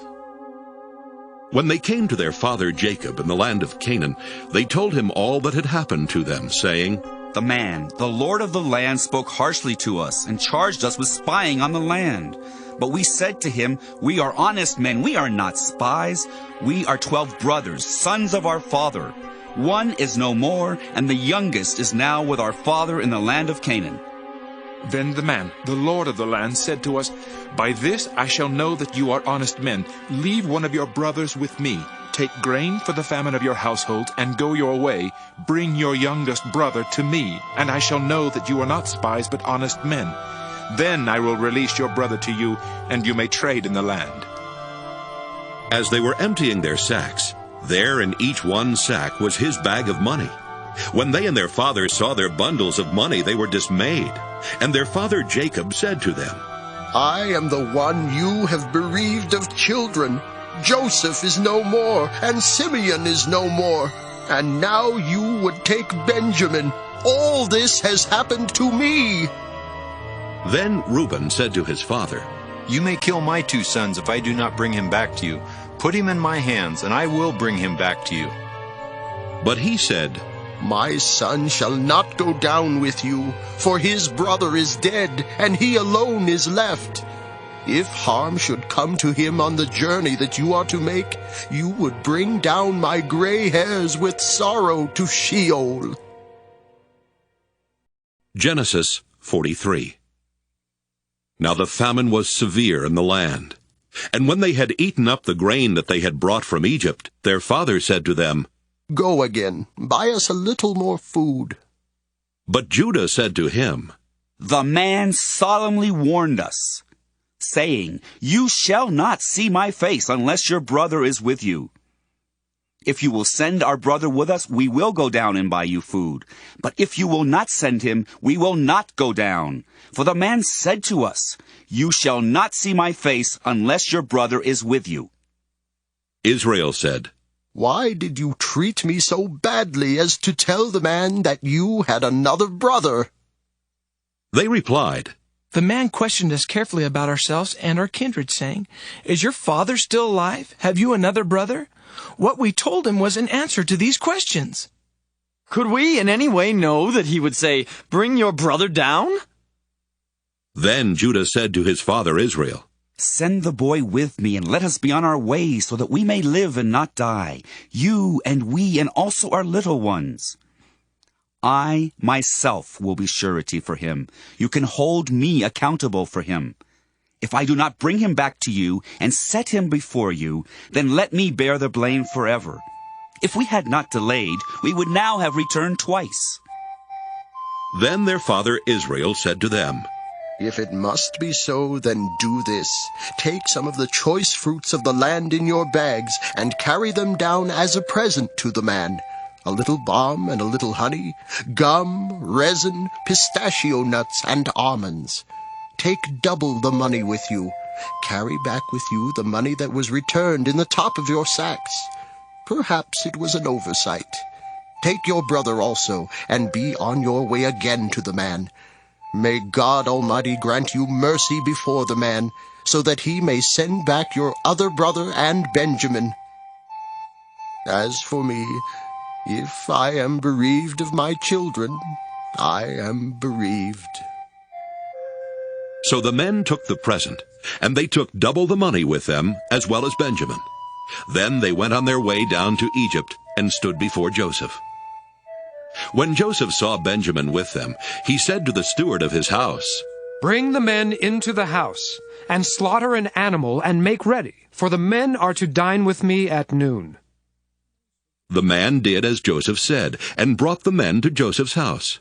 S1: When they came to their father Jacob in the land of Canaan, they told him all that had happened to them, saying,
S18: The man, the Lord of the land, spoke harshly to us and charged us with spying on the land. But we said to him, We are honest men, we are not spies. We are 12 brothers, sons of our father. One is no more, and the youngest is now with our father in the land of Canaan.
S22: Then the man, the Lord of the land, said to us, By this I shall know that you are honest men. Leave one of your brothers with me. Take grain for the famine of your household, and go your way. Bring your youngest brother to me, and I shall know that you are not spies, but honest men. Then I will release your brother to you, and you may trade in the land.
S1: As they were emptying their sacks, there in each one sack was his bag of money. When they and their father saw their bundles of money, they were dismayed. And their father Jacob said to them,
S9: I am the one you have bereaved of children. Joseph is no more, and Simeon is no more. And now you would take Benjamin. All this has happened to me.
S1: Then Reuben said to his father,
S6: You may kill my 2 sons if I do not bring him back to you. Put him in my hands, and I will bring him back to you.
S1: But he said,
S9: My son shall not go down with you, for his brother is dead, and he alone is left. If harm should come to him on the journey that you are to make, you would bring down my gray hairs with sorrow to Sheol.
S1: Genesis 43. Now the famine was severe in the land. And when they had eaten up the grain that they had brought from Egypt, their father said to them,
S9: Go again, buy us a little more food.
S1: But Judah said to him,
S18: The man solemnly warned us, saying, You shall not see my face unless your brother is with you. If you will send our brother with us, we will go down and buy you food. But if you will not send him, we will not go down. For the man said to us, You shall not see my face unless your brother is with you.
S1: Israel said,
S9: Why did you treat me so badly as to tell the man that you had another brother?
S1: They replied,
S16: The man questioned us carefully about ourselves and our kindred, saying, "Is your father still alive? Have you another brother?" What we told him was an answer to these questions.
S10: Could we in any way know that he would say, "Bring your brother down"?
S1: Then Judah said to his father Israel,
S18: Send the boy with me, and let us be on our way, so that we may live and not die, you and we, and also our little ones. I myself will be surety for him. You can hold me accountable for him. If I do not bring him back to you and set him before you, then let me bear the blame forever. If we had not delayed, we would now have returned twice.
S1: Then their father Israel said to them,
S9: If it must be so, then do this. Take some of the choice fruits of the land in your bags, and carry them down as a present to the man. A little balm and a little honey, gum, resin, pistachio nuts, and almonds. Take double the money with you. Carry back with you the money that was returned in the top of your sacks. Perhaps it was an oversight. Take your brother also, and be on your way again to the man. May God Almighty grant you mercy before the man, so that he may send back your other brother and Benjamin. As for me, if I am bereaved of my children, I am bereaved.
S1: So the men took the present, and they took double the money with them, as well as Benjamin. Then they went on their way down to Egypt, and stood before Joseph. When Joseph saw Benjamin with them, he said to the steward of his house,
S20: Bring the men into the house, and slaughter an animal, and make ready, for the men are to dine with me at noon.
S1: The man did as Joseph said, and brought the men to Joseph's house.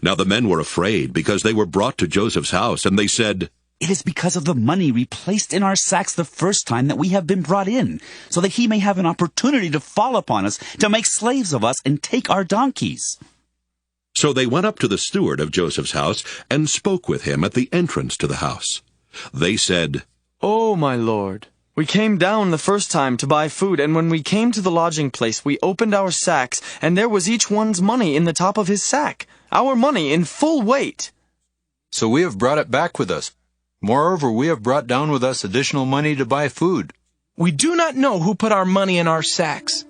S1: Now the men were afraid, because they were brought to Joseph's house, and they said,
S18: It is because of the money we placed in our sacks the first time that we have been brought in, so that he may have an opportunity to fall upon us, to make slaves of us, and take our donkeys.
S1: So they went up to the steward of Joseph's house, and spoke with him at the entrance to the house. They said,
S10: "Oh, my lord, we came down the first time to buy food, and when we came to the lodging place, we opened our sacks, and there was each one's money in the top of his sack, our money in full weight."
S6: So we have brought it back with us. Moreover, we have brought down with us additional money to buy food.
S16: We do not know who put our money in our sacks.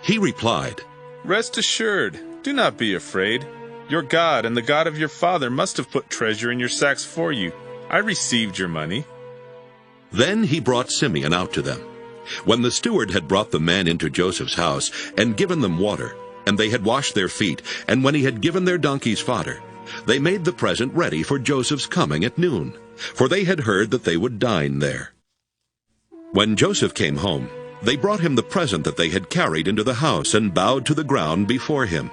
S1: He replied,
S5: Rest assured, do not be afraid. Your God and the God of your father must have put treasure in your sacks for you. I received your money.
S1: Then he brought Simeon out to them. When the steward had brought the men into Joseph's house, and given them water, and they had washed their feet, and when he had given their donkeys fodder, they made the present ready for Joseph's coming at noon, for they had heard that they would dine there. When Joseph came home, they brought him the present that they had carried into the house, and bowed to the ground before him.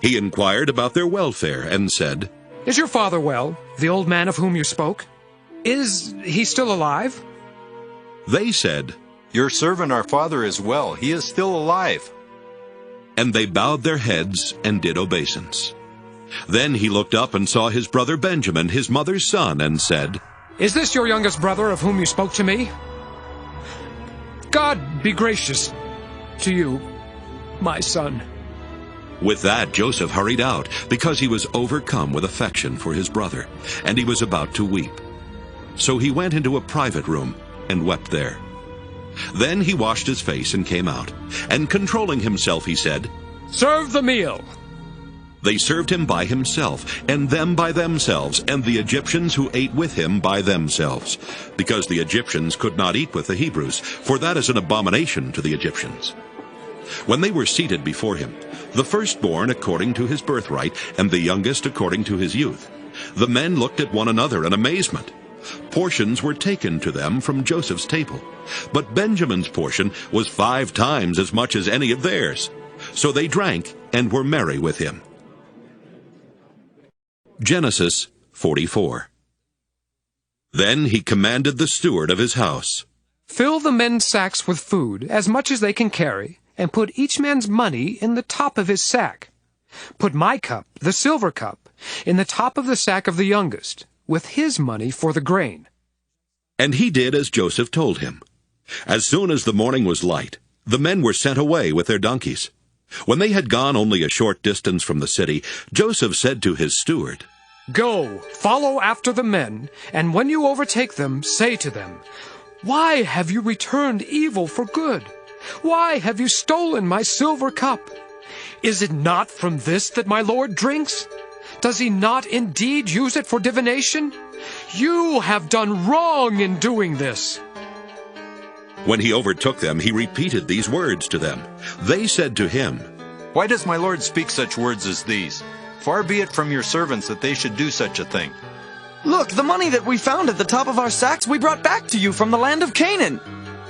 S1: He inquired about their welfare, and said,
S20: Is your father well, the old man of whom you spoke? Is he still alive?
S1: They said,
S6: Your servant our father is well. He is still alive.
S1: And they bowed their heads and did obeisance. Then he looked up and saw his brother Benjamin, his mother's son, and said,
S20: Is this your youngest brother of whom you spoke to me? God be gracious to you, my son.
S1: With that Joseph hurried out, because he was overcome with affection for his brother, and he was about to weep. So he went into a private room and wept there. Then he washed his face and came out, and controlling himself he said,
S20: Serve the meal.
S1: They served him by himself, and them by themselves, and the Egyptians who ate with him by themselves, because the Egyptians could not eat with the Hebrews, for that is an abomination to the Egyptians. When they were seated before him, the firstborn according to his birthright, and the youngest according to his youth, the men looked at one another in amazement. Portions were taken to them from Joseph's table, but Benjamin's portion was 5 times as much as any of theirs. So they drank and were merry with him. Genesis 44. Then he commanded the steward of his house,
S20: Fill the men's sacks with food, as much as they can carry, and put each man's money in the top of his sack. Put my cup, the silver cup, in the top of the sack of the youngest, with his money for the grain.
S1: And he did as Joseph told him. As soon as the morning was light, the men were sent away with their donkeys. When they had gone only a short distance from the city, Joseph said to his steward,
S20: Go, follow after the men, and when you overtake them, say to them, 'Why have you returned evil for good? Why have you stolen my silver cup? Is it not from this that my Lord drinks? Does he not indeed use it for divination? You have done wrong in doing this.'
S1: When he overtook them, he repeated these words to them. They said to him,
S6: 'Why does my Lord speak such words as these? Far be it from your servants that they should do such a thing.'
S10: Look, the money that we found at the top of our sacks we brought back to you from the land of Canaan.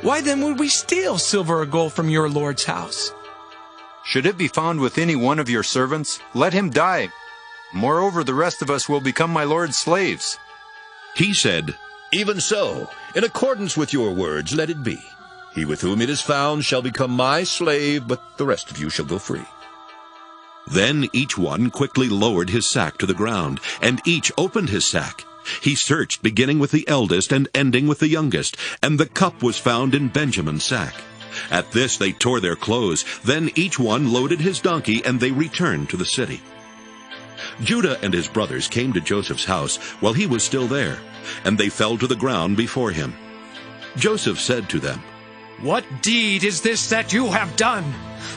S16: Why then would we steal silver or gold from your Lord's house?
S6: Should it be found with any one of your servants, let him die. Moreover, the rest of us will become my Lord's slaves."
S1: He said,
S7: "Even so, in accordance with your words, let it be. He with whom it is found shall become my slave, but the rest of you shall go free."
S1: Then each one quickly lowered his sack to the ground, and each opened his sack. He searched, beginning with the eldest and ending with the youngest, and the cup was found in Benjamin's sack. At this they tore their clothes. Then each one loaded his donkey, and they returned to the city. Judah and his brothers came to Joseph's house while he was still there, and they fell to the ground before him. Joseph said to them,
S20: "What deed is this that you have done?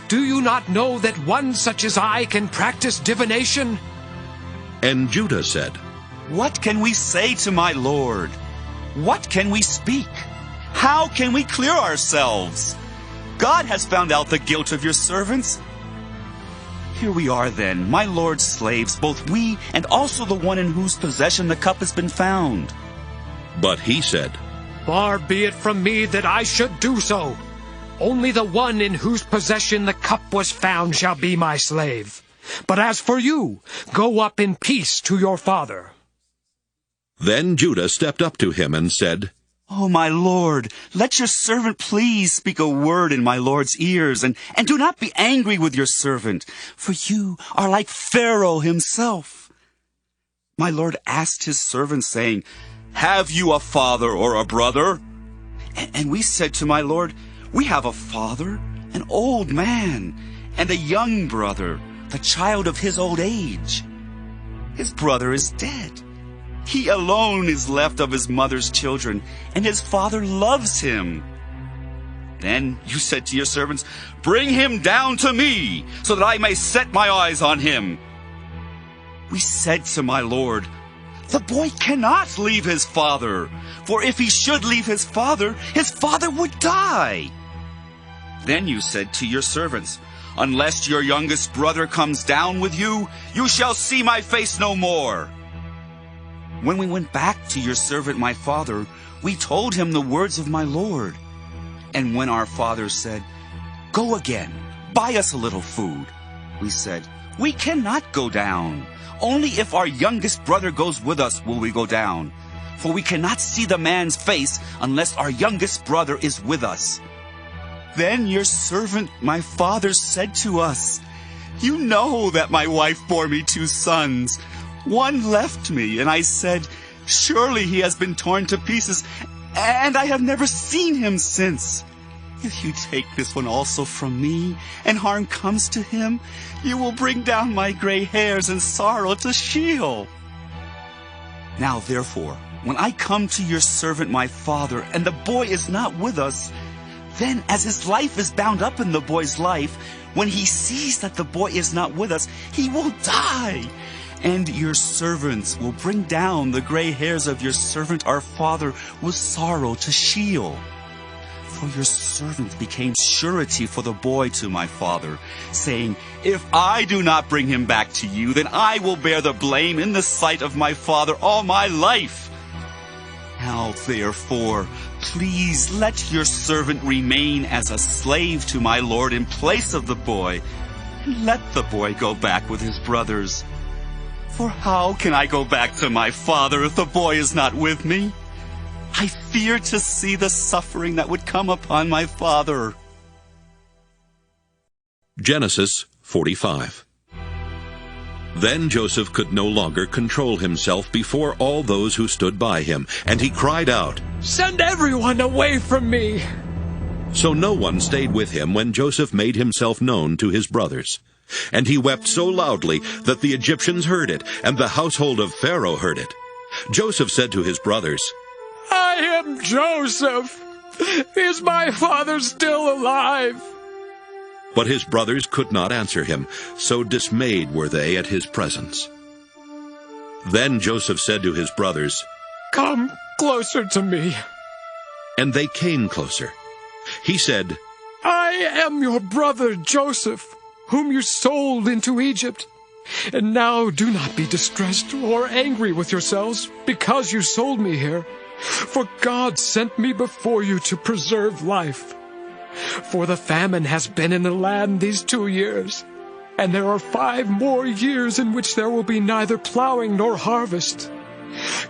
S20: Do you not know that one such as I can practice divination?"
S1: And Judah said,
S18: "What can we say to my Lord? What can we speak? How can we clear ourselves? God has found out the guilt of your servants. Here we are then, my Lord's slaves, both we and also the one in whose possession the cup has been found."
S1: But he said,
S20: "Far be it from me that I should do so. Only the one in whose possession the cup was found shall be my slave. But as for you, go up in peace to your father."
S1: Then Judah stepped up to him and said,
S18: "Oh, my Lord, let your servant please speak a word in my Lord's ears, and do not be angry with your servant, for you are like Pharaoh himself." My Lord asked his servant, saying, "Have you a father or a brother?" And we said to my Lord, "We have a father, an old man, and a young brother, the child of his old age. His brother is dead. He alone is left of his mother's children, and his father loves him." Then you said to your servants, "Bring him down to me, so that I may set my eyes on him." We said to my Lord, "The boy cannot leave his father, for if he should leave his father would die." Then you said to your servants, "Unless your youngest brother comes down with you, you shall see my face no more." When we went back to your servant my father, we told him the words of my Lord. And when our father said, "Go again, buy us a little food," we said, "We cannot go down. Only if our youngest brother goes with us will we go down. For we cannot see the man's face unless our youngest brother is with us." Then your servant my father said to us, "You know that my wife bore me 2 sons. One left me, and I said, 'Surely he has been torn to pieces, and I have never seen him since.' If you take this one also from me, and harm comes to him, you will bring down my gray hairs in sorrow to Sheol. Now therefore, when I come to your servant my father, and the boy is not with us, then as his life is bound up in the boy's life, when he sees that the boy is not with us, he will die. And your servants will bring down the gray hairs of your servant our father with sorrow to Sheol. For your servant became surety for the boy to my father, saying, 'If I do not bring him back to you, then I will bear the blame in the sight of my father all my life.' Now therefore, please let your servant remain as a slave to my Lord in place of the boy, and let the boy go back with his brothers. For how can I go back to my father if the boy is not with me? I fear to see the suffering that would come upon my father."
S1: Genesis 45. Then Joseph could no longer control himself before all those who stood by him, and he cried out,
S20: "Send everyone away from me!"
S1: So no one stayed with him when Joseph made himself known to his brothers. And he wept so loudly that the Egyptians heard it, and the household of Pharaoh heard it. Joseph said to his brothers,
S11: I am Joseph. Is my father still alive?
S1: But his brothers could not answer him, so dismayed were they at his presence. Then Joseph said to his brothers,
S11: Come closer to me.
S1: And they came closer. He said,
S11: I am your brother Joseph, whom you sold into Egypt. And now do not be distressed or angry with yourselves because you sold me here. For God sent me before you to preserve life. For the famine has been in the land these 2 years, and there are 5 more years in which there will be neither plowing nor harvest.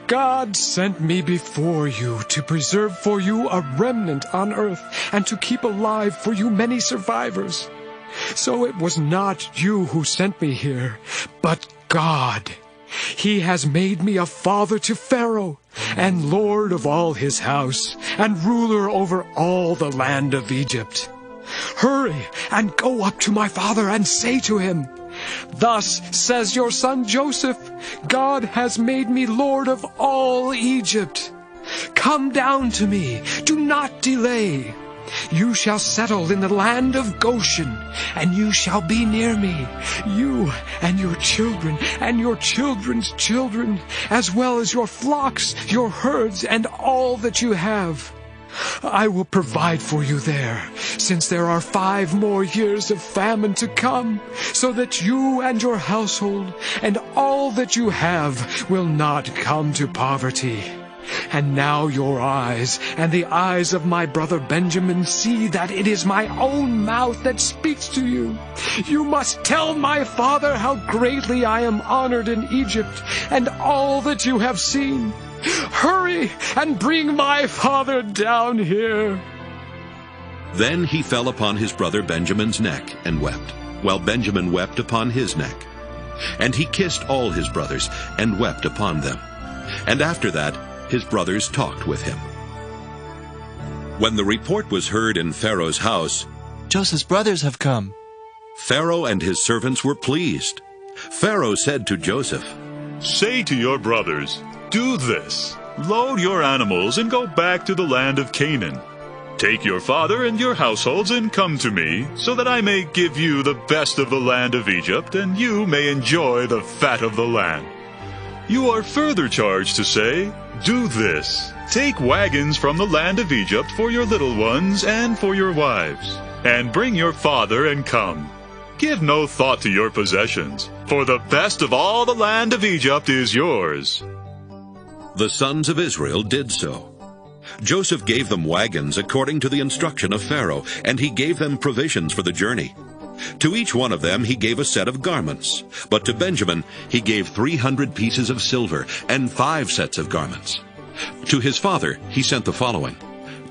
S11: God sent me before you to preserve for you a remnant on earth, and to keep alive for you many survivors. So it was not you who sent me here, but God. He has made me a father to Pharaoh, and lord of all his house, and ruler over all the land of Egypt. Hurry and go up to my father and say to him, Thus says your son Joseph, God has made me lord of all Egypt. Come down to me, do not delay. You shall settle in the land of Goshen, and you shall be near me, you and your children and your children's children, as well as your flocks, your herds, and all that you have. I will provide for you there, since there are 5 more years of famine to come, so that you and your household and all that you have will not come to poverty. And now your eyes and the eyes of my brother Benjamin see that it is my own mouth that speaks to you. You must tell my father how greatly I am honored in Egypt, and all that you have seen. Hurry and bring my father down here.
S1: Then he fell upon his brother Benjamin's neck and wept, while Benjamin wept upon his neck. And he kissed all his brothers and wept upon them. And after that his brothers talked with him. When the report was heard in Pharaoh's house,
S10: Joseph's brothers have come.
S1: Pharaoh and his servants were pleased. Pharaoh said to Joseph,
S15: Say to your brothers, Do this. Load your animals and go back to the land of Canaan. Take your father and your households and come to me, so that I may give you the best of the land of Egypt, and you may enjoy the fat of the land. You are further charged to say, Do this. Take wagons from the land of Egypt for your little ones and for your wives, and bring your father and come. Give no thought to your possessions, for the best of all the land of Egypt is yours.
S1: The sons of Israel did so. Joseph gave them wagons according to the instruction of Pharaoh, and he gave them provisions for the journey. To each one of them he gave a set of garments, but to Benjamin he gave 300 pieces of silver and 5 sets of garments. To his father he sent the following: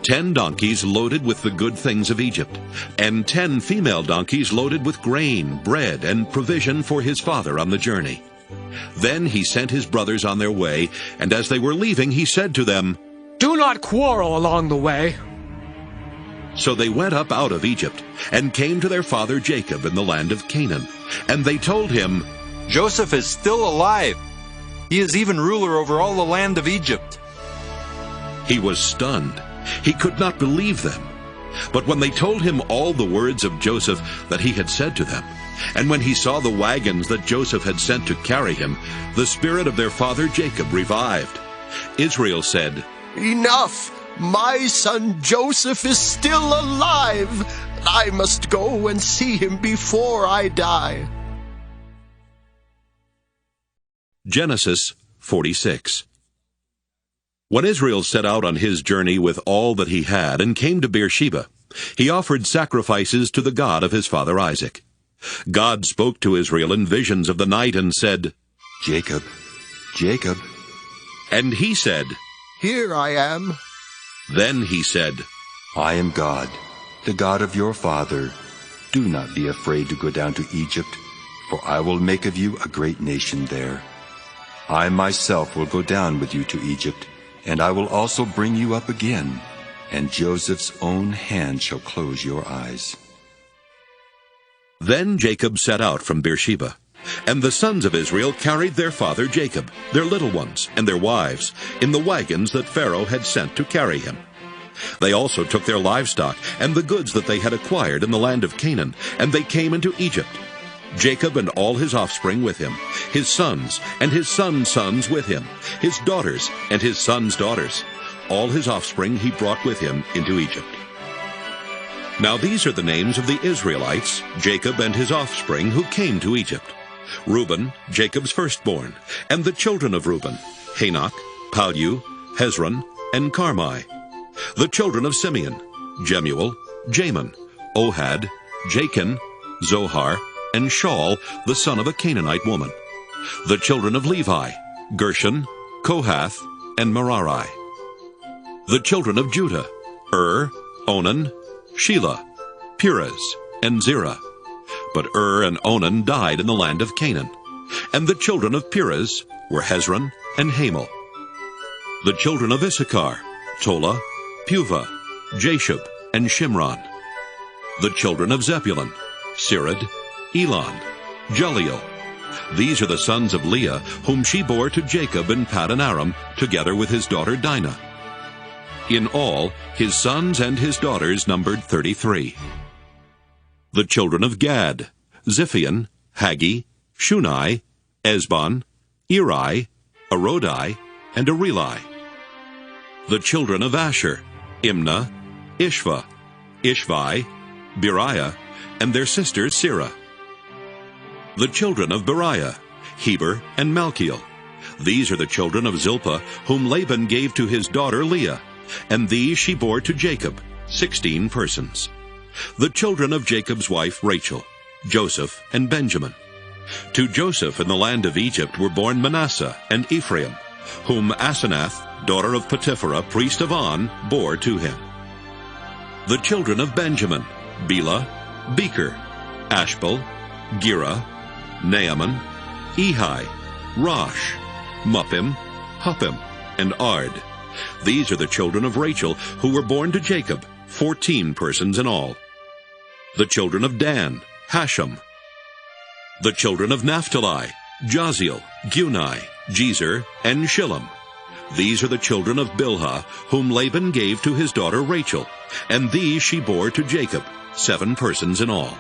S1: 10 donkeys loaded with the good things of Egypt, and 10 female donkeys loaded with grain, bread, and provision for his father on the journey. Then he sent his brothers on their way, and as they were leaving he said to them,
S11: Do not quarrel along the way.
S1: So they went up out of Egypt, and came to their father Jacob in the land of Canaan. And they told him,
S6: Joseph is still alive. He is even ruler over all the land of Egypt.
S1: He was stunned. He could not believe them. But when they told him all the words of Joseph that he had said to them, and when he saw the wagons that Joseph had sent to carry him, the spirit of their father Jacob revived. Israel said,
S9: Enough! My son Joseph is still alive. I must go and see him before I die.
S1: Genesis 46. When Israel set out on his journey with all that he had and came to Beersheba, he offered sacrifices to the God of his father Isaac. God spoke to Israel in visions of the night and said,
S2: Jacob, Jacob.
S1: And he said,
S9: Here I am.
S1: Then he said,
S2: I am God, the God of your father. Do not be afraid to go down to Egypt, for I will make of you a great nation there. I myself will go down with you to Egypt, and I will also bring you up again, and Joseph's own hand shall close your eyes.
S1: Then Jacob set out from Beersheba. And the sons of Israel carried their father Jacob, their little ones, and their wives, in the wagons that Pharaoh had sent to carry him. They also took their livestock and the goods that they had acquired in the land of Canaan, and they came into Egypt. Jacob and all his offspring with him, his sons and his sons' sons with him, his daughters and his sons' daughters. All his offspring he brought with him into Egypt. Now these are the names of the Israelites, Jacob and his offspring, who came to Egypt. Reuben, Jacob's firstborn, and the children of Reuben, Hanok, Palu, Hezron, and Carmi. The children of Simeon, Jemuel, Jamin, Ohad, Jachin, Zohar, and Shaul, the son of a Canaanite woman. The children of Levi, Gershon, Kohath, and Merari. The children of Judah, Onan, Shelah, Perez, and Zerah. But and Onan died in the land of Canaan. And the children of Perez were Hezron and Hamel. The children of Issachar, Tola, Puvah, Jashub, and Shimron. The children of Zebulun, Sirad, Elon, Jaliel. These are the sons of Leah, whom she bore to Jacob in Paddan Aram, together with his daughter Dinah. In all, his sons and his daughters numbered 33. The children of Gad, Ziphion, Haggi, Shunai, Esbon, Eri, Arodi, and Areli. The children of Asher, Imnah, Ishva, Ishvi, Beriah, and their sister Sirah. The children of Beriah, Heber and Malchiel. These are the children of Zilpah, whom Laban gave to his daughter Leah, and these she bore to Jacob, 16 persons. The children of Jacob's wife Rachel, Joseph and Benjamin. To Joseph in the land of Egypt were born Manasseh and Ephraim, whom Asenath, daughter of Potipherah, priest of On, bore to him. The children of Benjamin, Bela, Becher, Ashbel, Gera, Naaman, Ehi, Rosh, Muppim, Huppim, and Ard. These are the children of Rachel, who were born to Jacob, 14 persons in all. The children of Dan, Hashem. The children of Naphtali, Jaziel, Guni, Jezer, and Shillem. These are the children of Bilhah, whom Laban gave to his daughter Rachel, and these she bore to Jacob, 7 persons in all.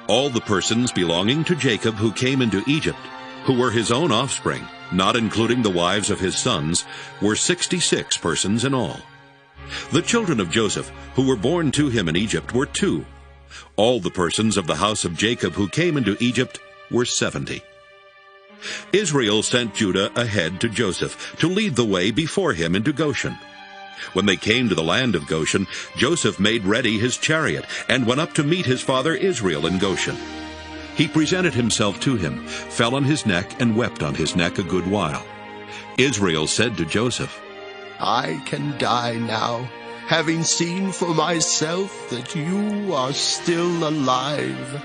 S1: All the persons belonging to Jacob who came into Egypt, who were his own offspring, not including the wives of his sons, were 66 persons in all. The children of Joseph, who were born to him in Egypt, were 2. All the persons of the house of Jacob who came into Egypt were 70. Israel sent Judah ahead to Joseph to lead the way before him into Goshen. When they came to the land of Goshen, Joseph made ready his chariot and went up to meet his father Israel in Goshen. He presented himself to him, fell on his neck, and wept on his neck a good while. Israel said to Joseph,
S9: I can die now, having seen for myself that you are still alive.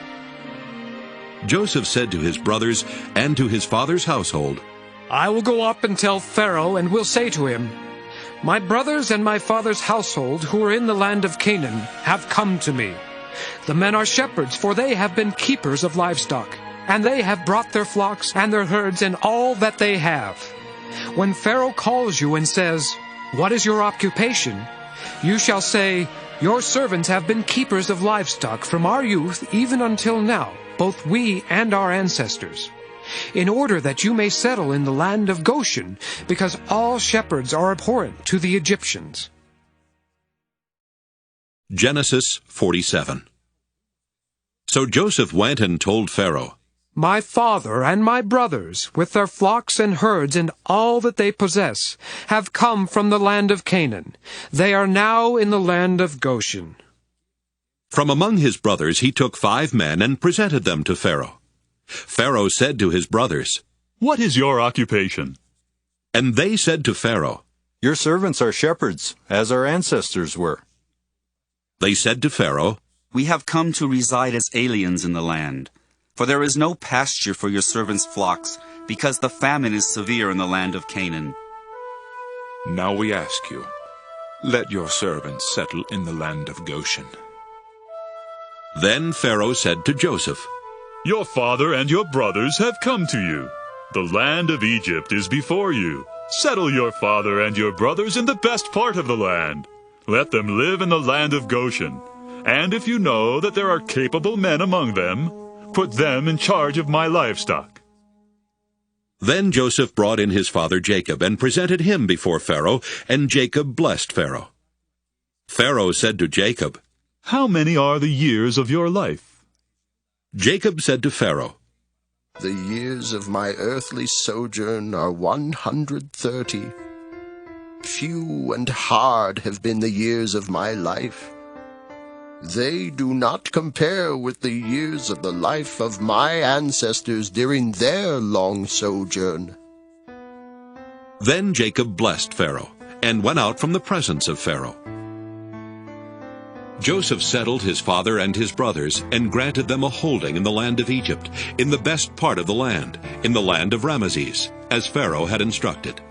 S1: Joseph said to his brothers and to his father's household,
S11: I will go up and tell Pharaoh, and will say to him, My brothers and my father's household, who are in the land of Canaan, have come to me. The men are shepherds, for they have been keepers of livestock, and they have brought their flocks and their herds and all that they have. When Pharaoh calls you and says, What is your occupation? You shall say, Your servants have been keepers of livestock from our youth even until now, both we and our ancestors, in order that you may settle in the land of Goshen, because all shepherds are abhorrent to the Egyptians.
S1: Genesis 47. So Joseph went and told Pharaoh,
S11: My father and my brothers, with their flocks and herds and all that they possess, have come from the land of Canaan. They are now in the land of Goshen.
S1: From among his brothers he took 5 men and presented them to Pharaoh. Pharaoh said to his brothers,
S15: What is your occupation?
S1: And they said to Pharaoh,
S6: Your servants are shepherds, as our ancestors were.
S1: They said to Pharaoh,
S18: We have come to reside as aliens in the land. For there is no pasture for your servants' flocks, because the famine is severe in the land of Canaan.
S22: Now we ask you, let your servants settle in the land of Goshen.
S1: Then Pharaoh said to Joseph,
S15: Your father and your brothers have come to you. The land of Egypt is before you. Settle your father and your brothers in the best part of the land. Let them live in the land of Goshen. And if you know that there are capable men among them, put them in charge of my livestock.
S1: Then Joseph brought in his father Jacob and presented him before Pharaoh, and Jacob blessed Pharaoh. Pharaoh said to Jacob,
S15: How many are the years of your life?
S1: Jacob said to Pharaoh,
S9: The years of my earthly sojourn are 130. Few and hard have been the years of my life. They do not compare with the years of the life of my ancestors during their long sojourn.
S1: Then Jacob blessed Pharaoh, and went out from the presence of Pharaoh. Joseph settled his father and his brothers, and granted them a holding in the land of Egypt, in the best part of the land, in the land of Ramesses, as Pharaoh had instructed.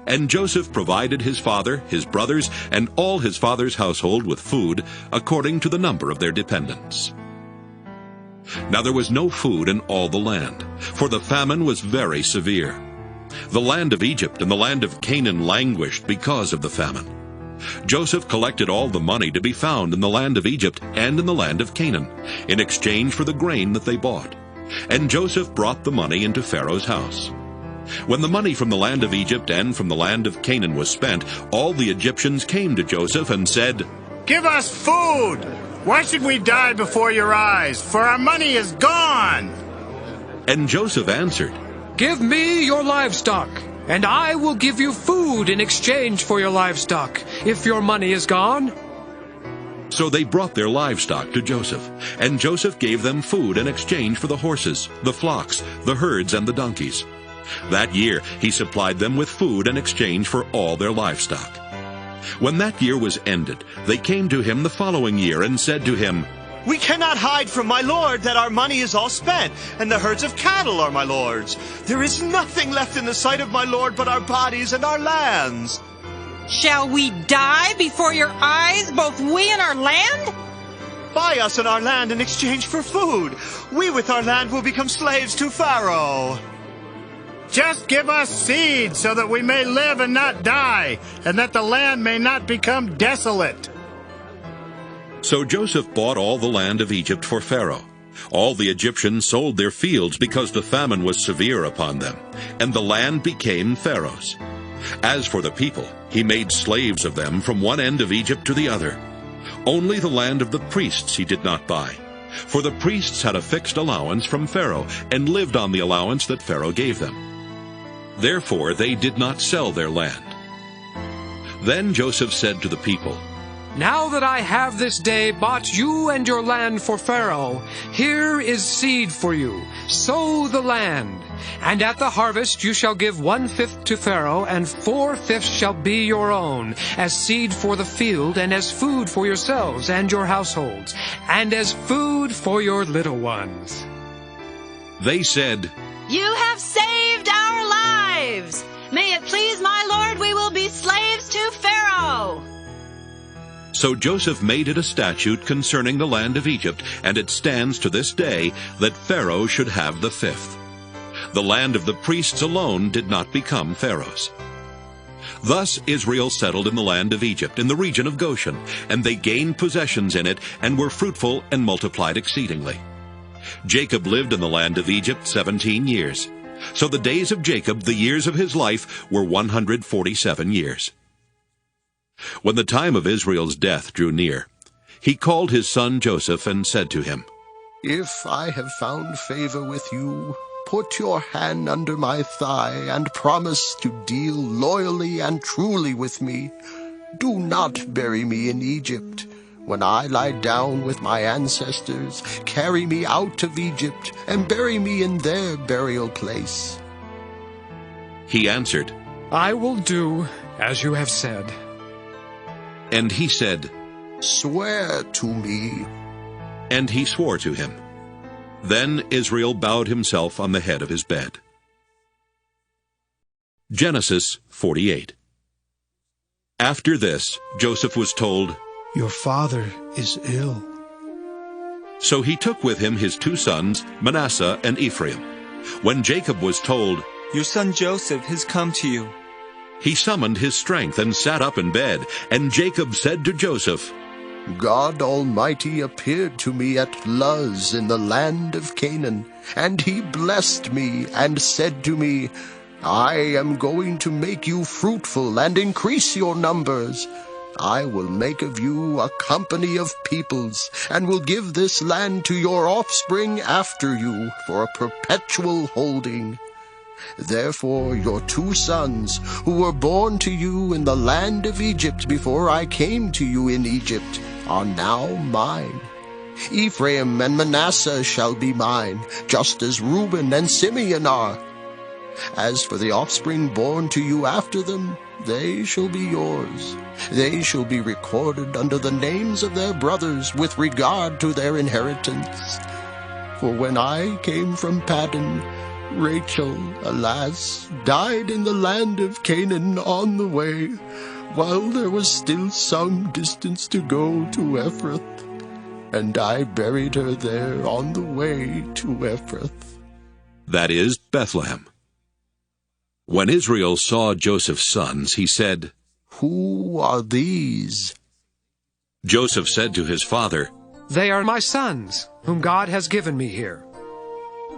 S1: And Joseph provided his father, his brothers, and all his father's household with food, according to the number of their dependents. Now there was no food in all the land, for the famine was very severe. The land of Egypt and the land of Canaan languished because of the famine. Joseph collected all the money to be found in the land of Egypt and in the land of Canaan, in exchange for the grain that they bought. And Joseph brought the money into Pharaoh's house. When the money from the land of Egypt and from the land of Canaan was spent, all the Egyptians came to Joseph and said,
S3: Give us food! Why should we die before your eyes? For our money is gone!
S1: And Joseph answered,
S11: Give me your livestock, and I will give you food in exchange for your livestock, if your money is gone.
S1: So they brought their livestock to Joseph, and Joseph gave them food in exchange for the horses, the flocks, the herds, and the donkeys. That year he supplied them with food in exchange for all their livestock. When that year was ended, they came to him the following year and said to him,
S14: We cannot hide from my lord that our money is all spent, and the herds of cattle are my lord's. There is nothing left in the sight of my lord but our bodies and our lands.
S17: Shall we die before your eyes, both we and our land?
S14: Buy us and our land in exchange for food. We with our land will become slaves to Pharaoh.
S3: Just give us seed so that we may live and not die, and that the land may not become desolate.
S1: So Joseph bought all the land of Egypt for Pharaoh. All the Egyptians sold their fields because the famine was severe upon them, and the land became Pharaoh's. As for the people, he made slaves of them from one end of Egypt to the other. Only the land of the priests he did not buy, for the priests had a fixed allowance from Pharaoh and lived on the allowance that Pharaoh gave them. Therefore they did not sell their land. Then Joseph said to the people,
S11: Now that I have this day bought you and your land for Pharaoh, here is seed for you. Sow the land. And at the harvest you shall give 1/5 to Pharaoh, and 4/5 shall be your own, as seed for the field, and as food for yourselves and your households, and as food for your little ones.
S1: They said,
S23: You have saved our lives. May it please my lord, we will be slaves to Pharaoh.
S1: So Joseph made it a statute concerning the land of Egypt, and it stands to this day that Pharaoh should have the 5th. The land of the priests alone did not become Pharaoh's. Thus Israel settled in the land of Egypt, in the region of Goshen, and they gained possessions in it, and were fruitful and multiplied exceedingly. Jacob lived in the land of Egypt 17 years. So the days of Jacob, the years of his life, were 147 years. When the time of Israel's death drew near, he called his son Joseph and said to him,
S9: If I have found favor with you, put your hand under my thigh and promise to deal loyally and truly with me. Do not bury me in Egypt. When I lie down with my ancestors, carry me out of Egypt and bury me in their burial place.
S1: He answered,
S11: I will do as you have said.
S1: And he said,
S9: Swear to me.
S1: And he swore to him. Then Israel bowed himself on the head of his bed. Genesis 48. After this, Joseph was told,
S13: Your father is ill.
S1: So he took with him his 2 sons, Manasseh and Ephraim. When Jacob was told,
S10: "Your son Joseph has come to you,"
S1: he summoned his strength and sat up in bed. And Jacob said to Joseph,
S9: God Almighty appeared to me at Luz in the land of Canaan, and he blessed me and said to me, I am going to make you fruitful and increase your numbers. I will make of you a company of peoples, and will give this land to your offspring after you for a perpetual holding. Therefore your 2 sons, who were born to you in the land of Egypt before I came to you in Egypt, are now mine. Ephraim and Manasseh shall be mine, just as Reuben and Simeon are. As for the offspring born to you after them, they shall be yours. They shall be recorded under the names of their brothers with regard to their inheritance. For when I came from Paddan, Rachel, alas, died in the land of Canaan on the way, while there was still some distance to go to Ephrath, and I buried her there on the way to Ephrath.
S1: That is, Bethlehem. When Israel saw Joseph's sons, he said,
S9: Who are these?
S1: Joseph said to his father,
S20: They are my sons, whom God has given me here.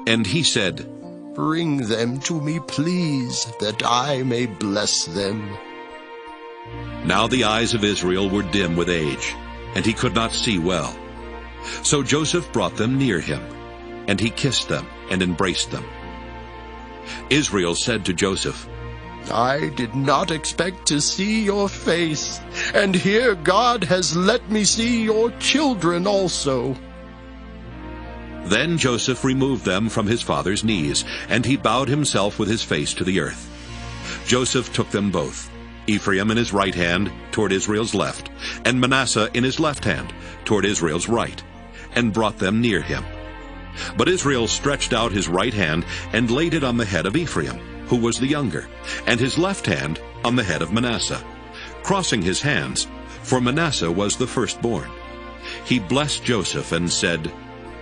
S1: And he said,
S9: Bring them to me, please, that I may bless them.
S1: Now the eyes of Israel were dim with age, and he could not see well. So Joseph brought them near him, and he kissed them and embraced them. Israel said to Joseph,
S9: I did not expect to see your face, and here God has let me see your children also.
S1: Then Joseph removed them from his father's knees, and he bowed himself with his face to the earth. Joseph took them both, Ephraim in his right hand toward Israel's left, and Manasseh in his left hand toward Israel's right, and brought them near him. But Israel stretched out his right hand and laid it on the head of Ephraim, who was the younger, and his left hand on the head of Manasseh, crossing his hands, for Manasseh was the firstborn. He blessed Joseph and said,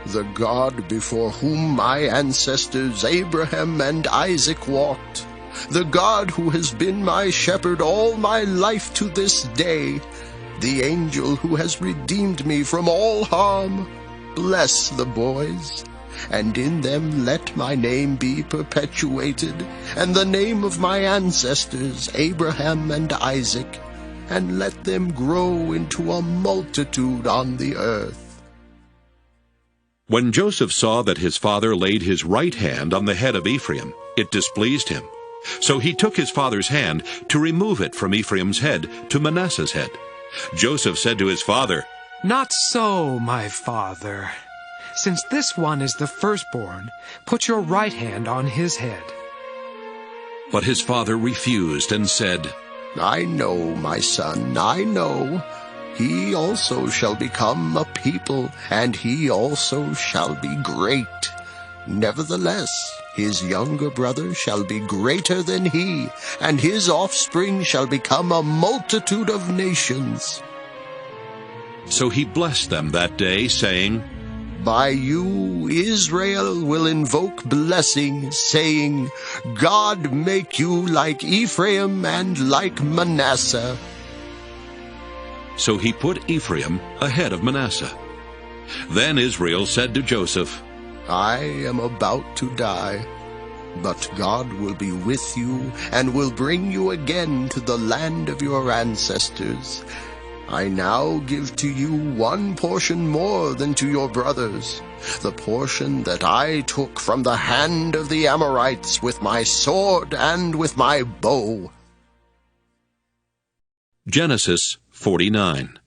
S9: The God before whom my ancestors Abraham and Isaac walked, the God who has been my shepherd all my life to this day, the angel who has redeemed me from all harm, bless the boys, and in them let my name be perpetuated, and the name of my ancestors Abraham and Isaac, and let them grow into a multitude on the earth.
S1: When Joseph saw that his father laid his right hand on the head of Ephraim, it displeased him. So he took his father's hand to remove it from Ephraim's head to Manasseh's head. Joseph said to his father,
S20: Not so, my father. Since this one is the firstborn, put your right hand on his head.
S1: But his father refused and said,
S9: I know, my son, I know. He also shall become a people, and he also shall be great. Nevertheless, his younger brother shall be greater than he, and his offspring shall become a multitude of nations.
S1: So he blessed them that day, saying,
S9: By you Israel will invoke blessing, saying, God make you like Ephraim and like Manasseh.
S1: So he put Ephraim ahead of Manasseh. Then Israel said to Joseph,
S9: I am about to die, but God will be with you and will bring you again to the land of your ancestors. I now give to you one portion more than to your brothers, the portion that I took from the hand of the Amorites with my sword and with my bow.
S1: Genesis 49.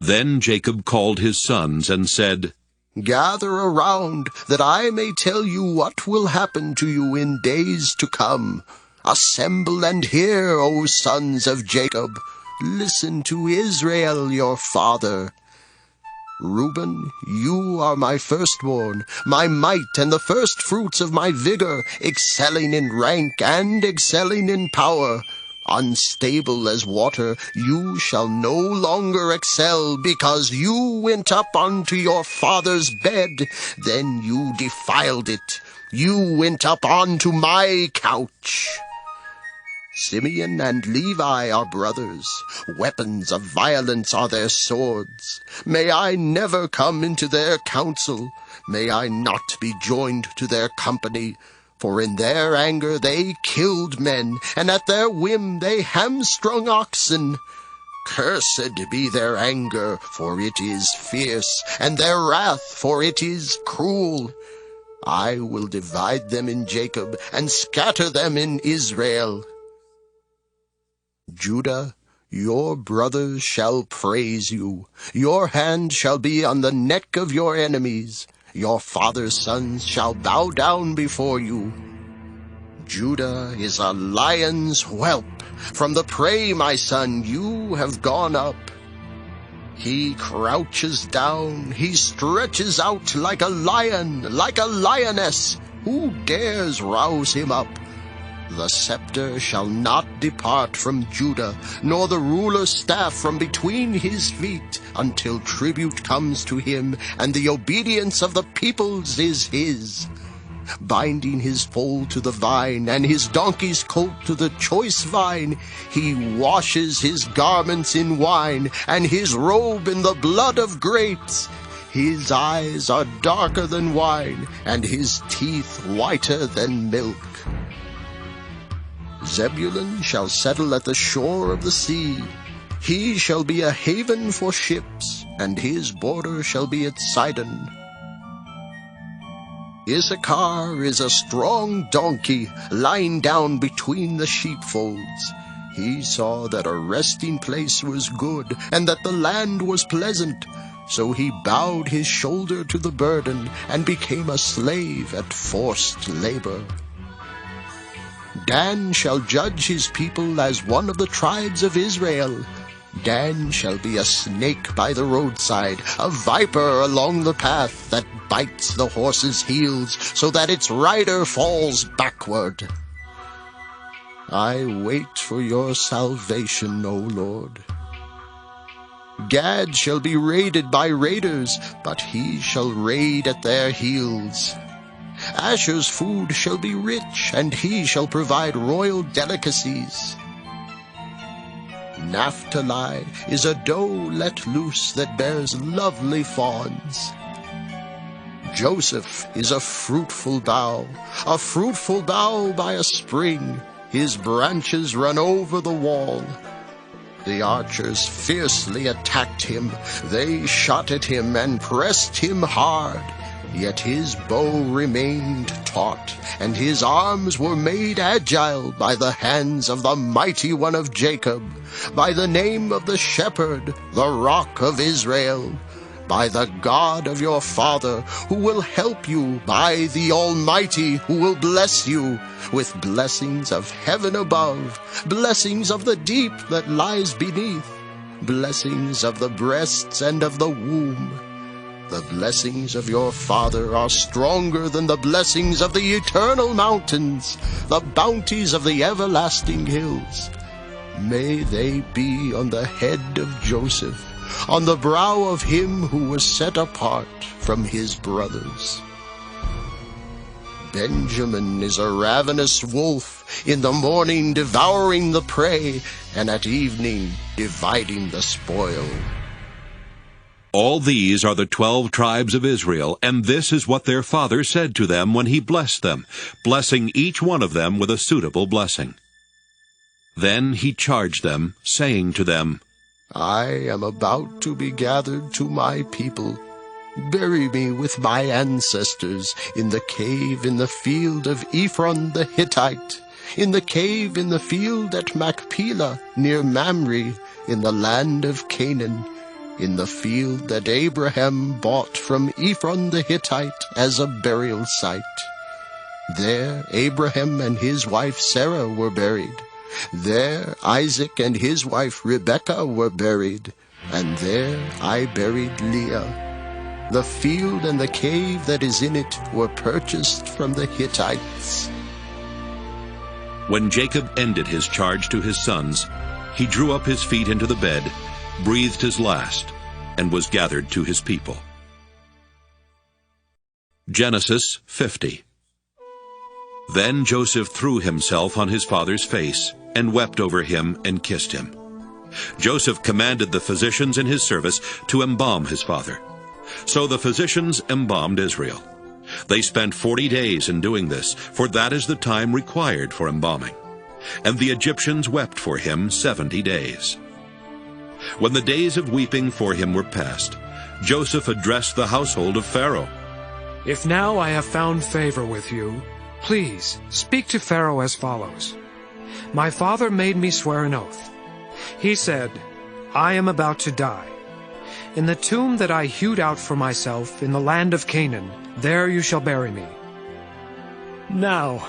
S1: Then Jacob called his sons and said,
S9: Gather around, that I may tell you what will happen to you in days to come. Assemble and hear, O sons of Jacob. Listen to Israel your father. Reuben, you are my firstborn, my might and the first fruits of my vigor, excelling in rank and excelling in power. Unstable as water, you shall no longer excel, because you went up unto your father's bed, then you defiled it. You went up onto my couch. Simeon and Levi are brothers. Weapons of violence are their swords. May I never come into their counsel. May I not be joined to their company. For in their anger they killed men, and at their whim they hamstrung oxen. Cursed be their anger, for it is fierce, and their wrath, for it is cruel. I will divide them in Jacob, and scatter them in Israel. Judah, your brothers shall praise you. Your hand shall be on the neck of your enemies. Your father's sons shall bow down before you. Judah is a lion's whelp. From the prey, my son, you have gone up. He crouches down, he stretches out like a lion, like a lioness. Who dares rouse him up? The scepter shall not depart from Judah, nor the ruler's staff from between his feet, until tribute comes to him, and the obedience of the peoples is his. Binding his foal to the vine, and his donkey's colt to the choice vine, he washes his garments in wine, and his robe in the blood of grapes. His eyes are darker than wine, and his teeth whiter than milk. Zebulun shall settle at the shore of the sea. He shall be a haven for ships, and his border shall be at Sidon. Issachar is a strong donkey, lying down between the sheepfolds. He saw that a resting place was good, and that the land was pleasant. So he bowed his shoulder to the burden, and became a slave at forced labor. Dan shall judge his people as one of the tribes of Israel. Dan shall be a snake by the roadside, a viper along the path that bites the horse's heels, so that its rider falls backward. I wait for your salvation, O Lord. Gad shall be raided by raiders, but he shall raid at their heels. Asher's food shall be rich, and he shall provide royal delicacies. Naphtali is a doe let loose that bears lovely fawns. Joseph is a fruitful bough by a spring. His branches run over the wall. The archers fiercely attacked him. They shot at him and pressed him hard. Yet his bow remained taut, and his arms were made agile by the hands of the mighty one of Jacob, by the name of the shepherd, the rock of Israel, by the God of your father, who will help you, by the Almighty, who will bless you, with blessings of heaven above, blessings of the deep that lies beneath, blessings of the breasts and of the womb. The blessings of your father are stronger than the blessings of the eternal mountains, the bounties of the everlasting hills. May they be on the head of Joseph, on the brow of him who was set apart from his brothers. Benjamin is a ravenous wolf, in the morning devouring the prey, and at evening dividing the spoil.
S1: All these are the 12 tribes of Israel, and this is what their father said to them when he blessed them, blessing each one of them with a suitable blessing. Then he charged them, saying to them,
S9: I am about to be gathered to my people. Bury me with my ancestors in the cave in the field of Ephron the Hittite, in the cave in the field at Machpelah near Mamre, in the land of Canaan, in the field that Abraham bought from Ephron the Hittite as a burial site. There Abraham and his wife Sarah were buried. There Isaac and his wife Rebekah were buried, and there I buried Leah. The field and the cave that is in it were purchased from the Hittites.
S1: When Jacob ended his charge to his sons, he drew up his feet into the bed, breathed his last, and was gathered to his people. Genesis 50. Then Joseph threw himself on his father's face, and wept over him and kissed him. Joseph commanded the physicians in his service to embalm his father. So the physicians embalmed Israel. They spent 40 days in doing this, for that is the time required for embalming. And the Egyptians wept for him 70 days. When the days of weeping for him were past, Joseph addressed the household of Pharaoh.
S20: If now I have found favor with you, please speak to Pharaoh as follows. My father made me swear an oath. He said, I am about to die. In the tomb that I hewed out for myself in the land of Canaan, there you shall bury me. Now,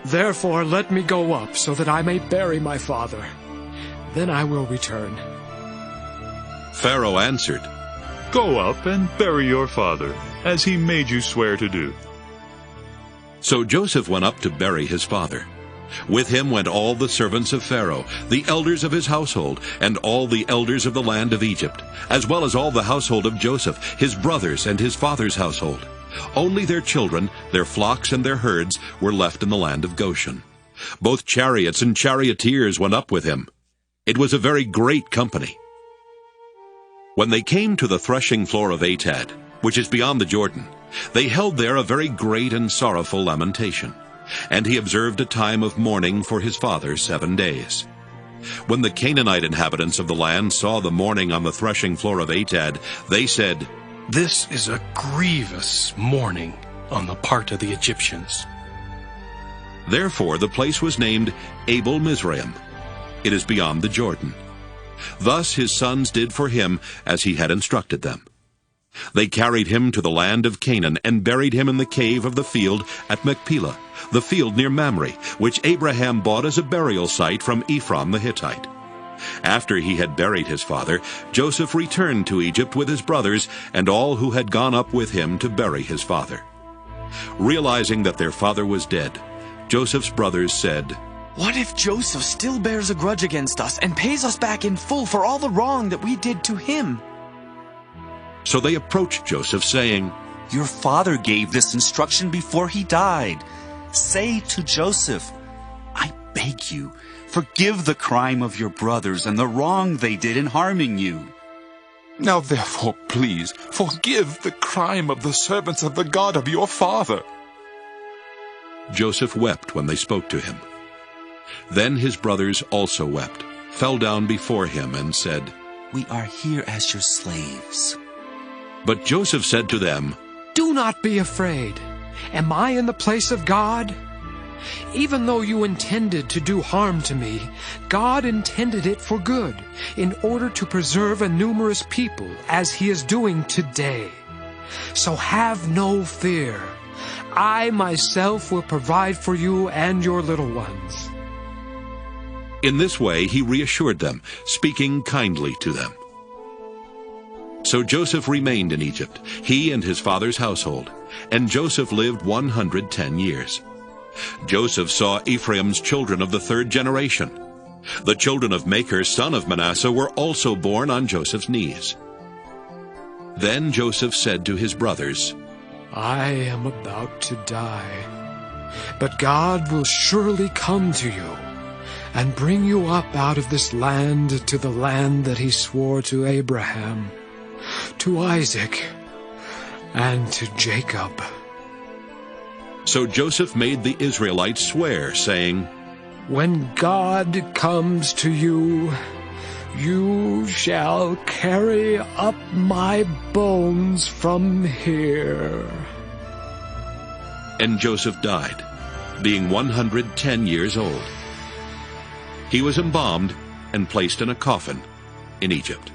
S20: therefore, let me go up so that I may bury my father. Then I will return.
S1: Pharaoh answered,
S15: Go up and bury your father, as he made you swear to do.
S1: So Joseph went up to bury his father. With him went all the servants of Pharaoh, the elders of his household, and all the elders of the land of Egypt, as well as all the household of Joseph, his brothers, and his father's household. Only their children, their flocks, and their herds were left in the land of Goshen. Both chariots and charioteers went up with him. It was a very great company. When they came to the threshing floor of Atad, which is beyond the Jordan, they held there a very great and sorrowful lamentation. And he observed a time of mourning for his father 7 days. When the Canaanite inhabitants of the land saw the mourning on the threshing floor of Atad, they said,
S13: This is a grievous mourning on the part of the Egyptians.
S1: Therefore the place was named Abel Mizraim. It is beyond the Jordan. Thus his sons did for him as he had instructed them. They carried him to the land of Canaan and buried him in the cave of the field at Machpelah, the field near Mamre, which Abraham bought as a burial site from Ephron the Hittite. After he had buried his father, Joseph returned to Egypt with his brothers and all who had gone up with him to bury his father. Realizing that their father was dead, Joseph's brothers said,
S10: What if Joseph still bears a grudge against us and pays us back in full for all the wrong that we did to him?
S1: So they approached Joseph, saying,
S18: Your father gave this instruction before he died. Say to Joseph, I beg you, forgive the crime of your brothers and the wrong they did in harming you.
S22: Now therefore, please, forgive the crime of the servants of the God of your father.
S1: Joseph wept when they spoke to him. Then his brothers also wept, fell down before him, and said,
S18: We are here as your slaves.
S1: But Joseph said to them,
S20: Do not be afraid. Am I in the place of God? Even though you intended to do harm to me, God intended it for good, in order to preserve a numerous people, as he is doing today. So have no fear. I myself will provide for you and your little ones.
S1: In this way he reassured them, speaking kindly to them. So Joseph remained in Egypt, he and his father's household, and Joseph lived 110 years. Joseph saw Ephraim's children of the 3rd generation. The children of Machir, son of Manasseh, were also born on Joseph's knees. Then Joseph said to his brothers,
S20: I am about to die, but God will surely come to you and bring you up out of this land to the land that he swore to Abraham, to Isaac, and to Jacob.
S1: So Joseph made the Israelites swear, saying,
S20: When God comes to you, you shall carry up my bones from here.
S1: And Joseph died, being 110 years old. He was embalmed and placed in a coffin in Egypt.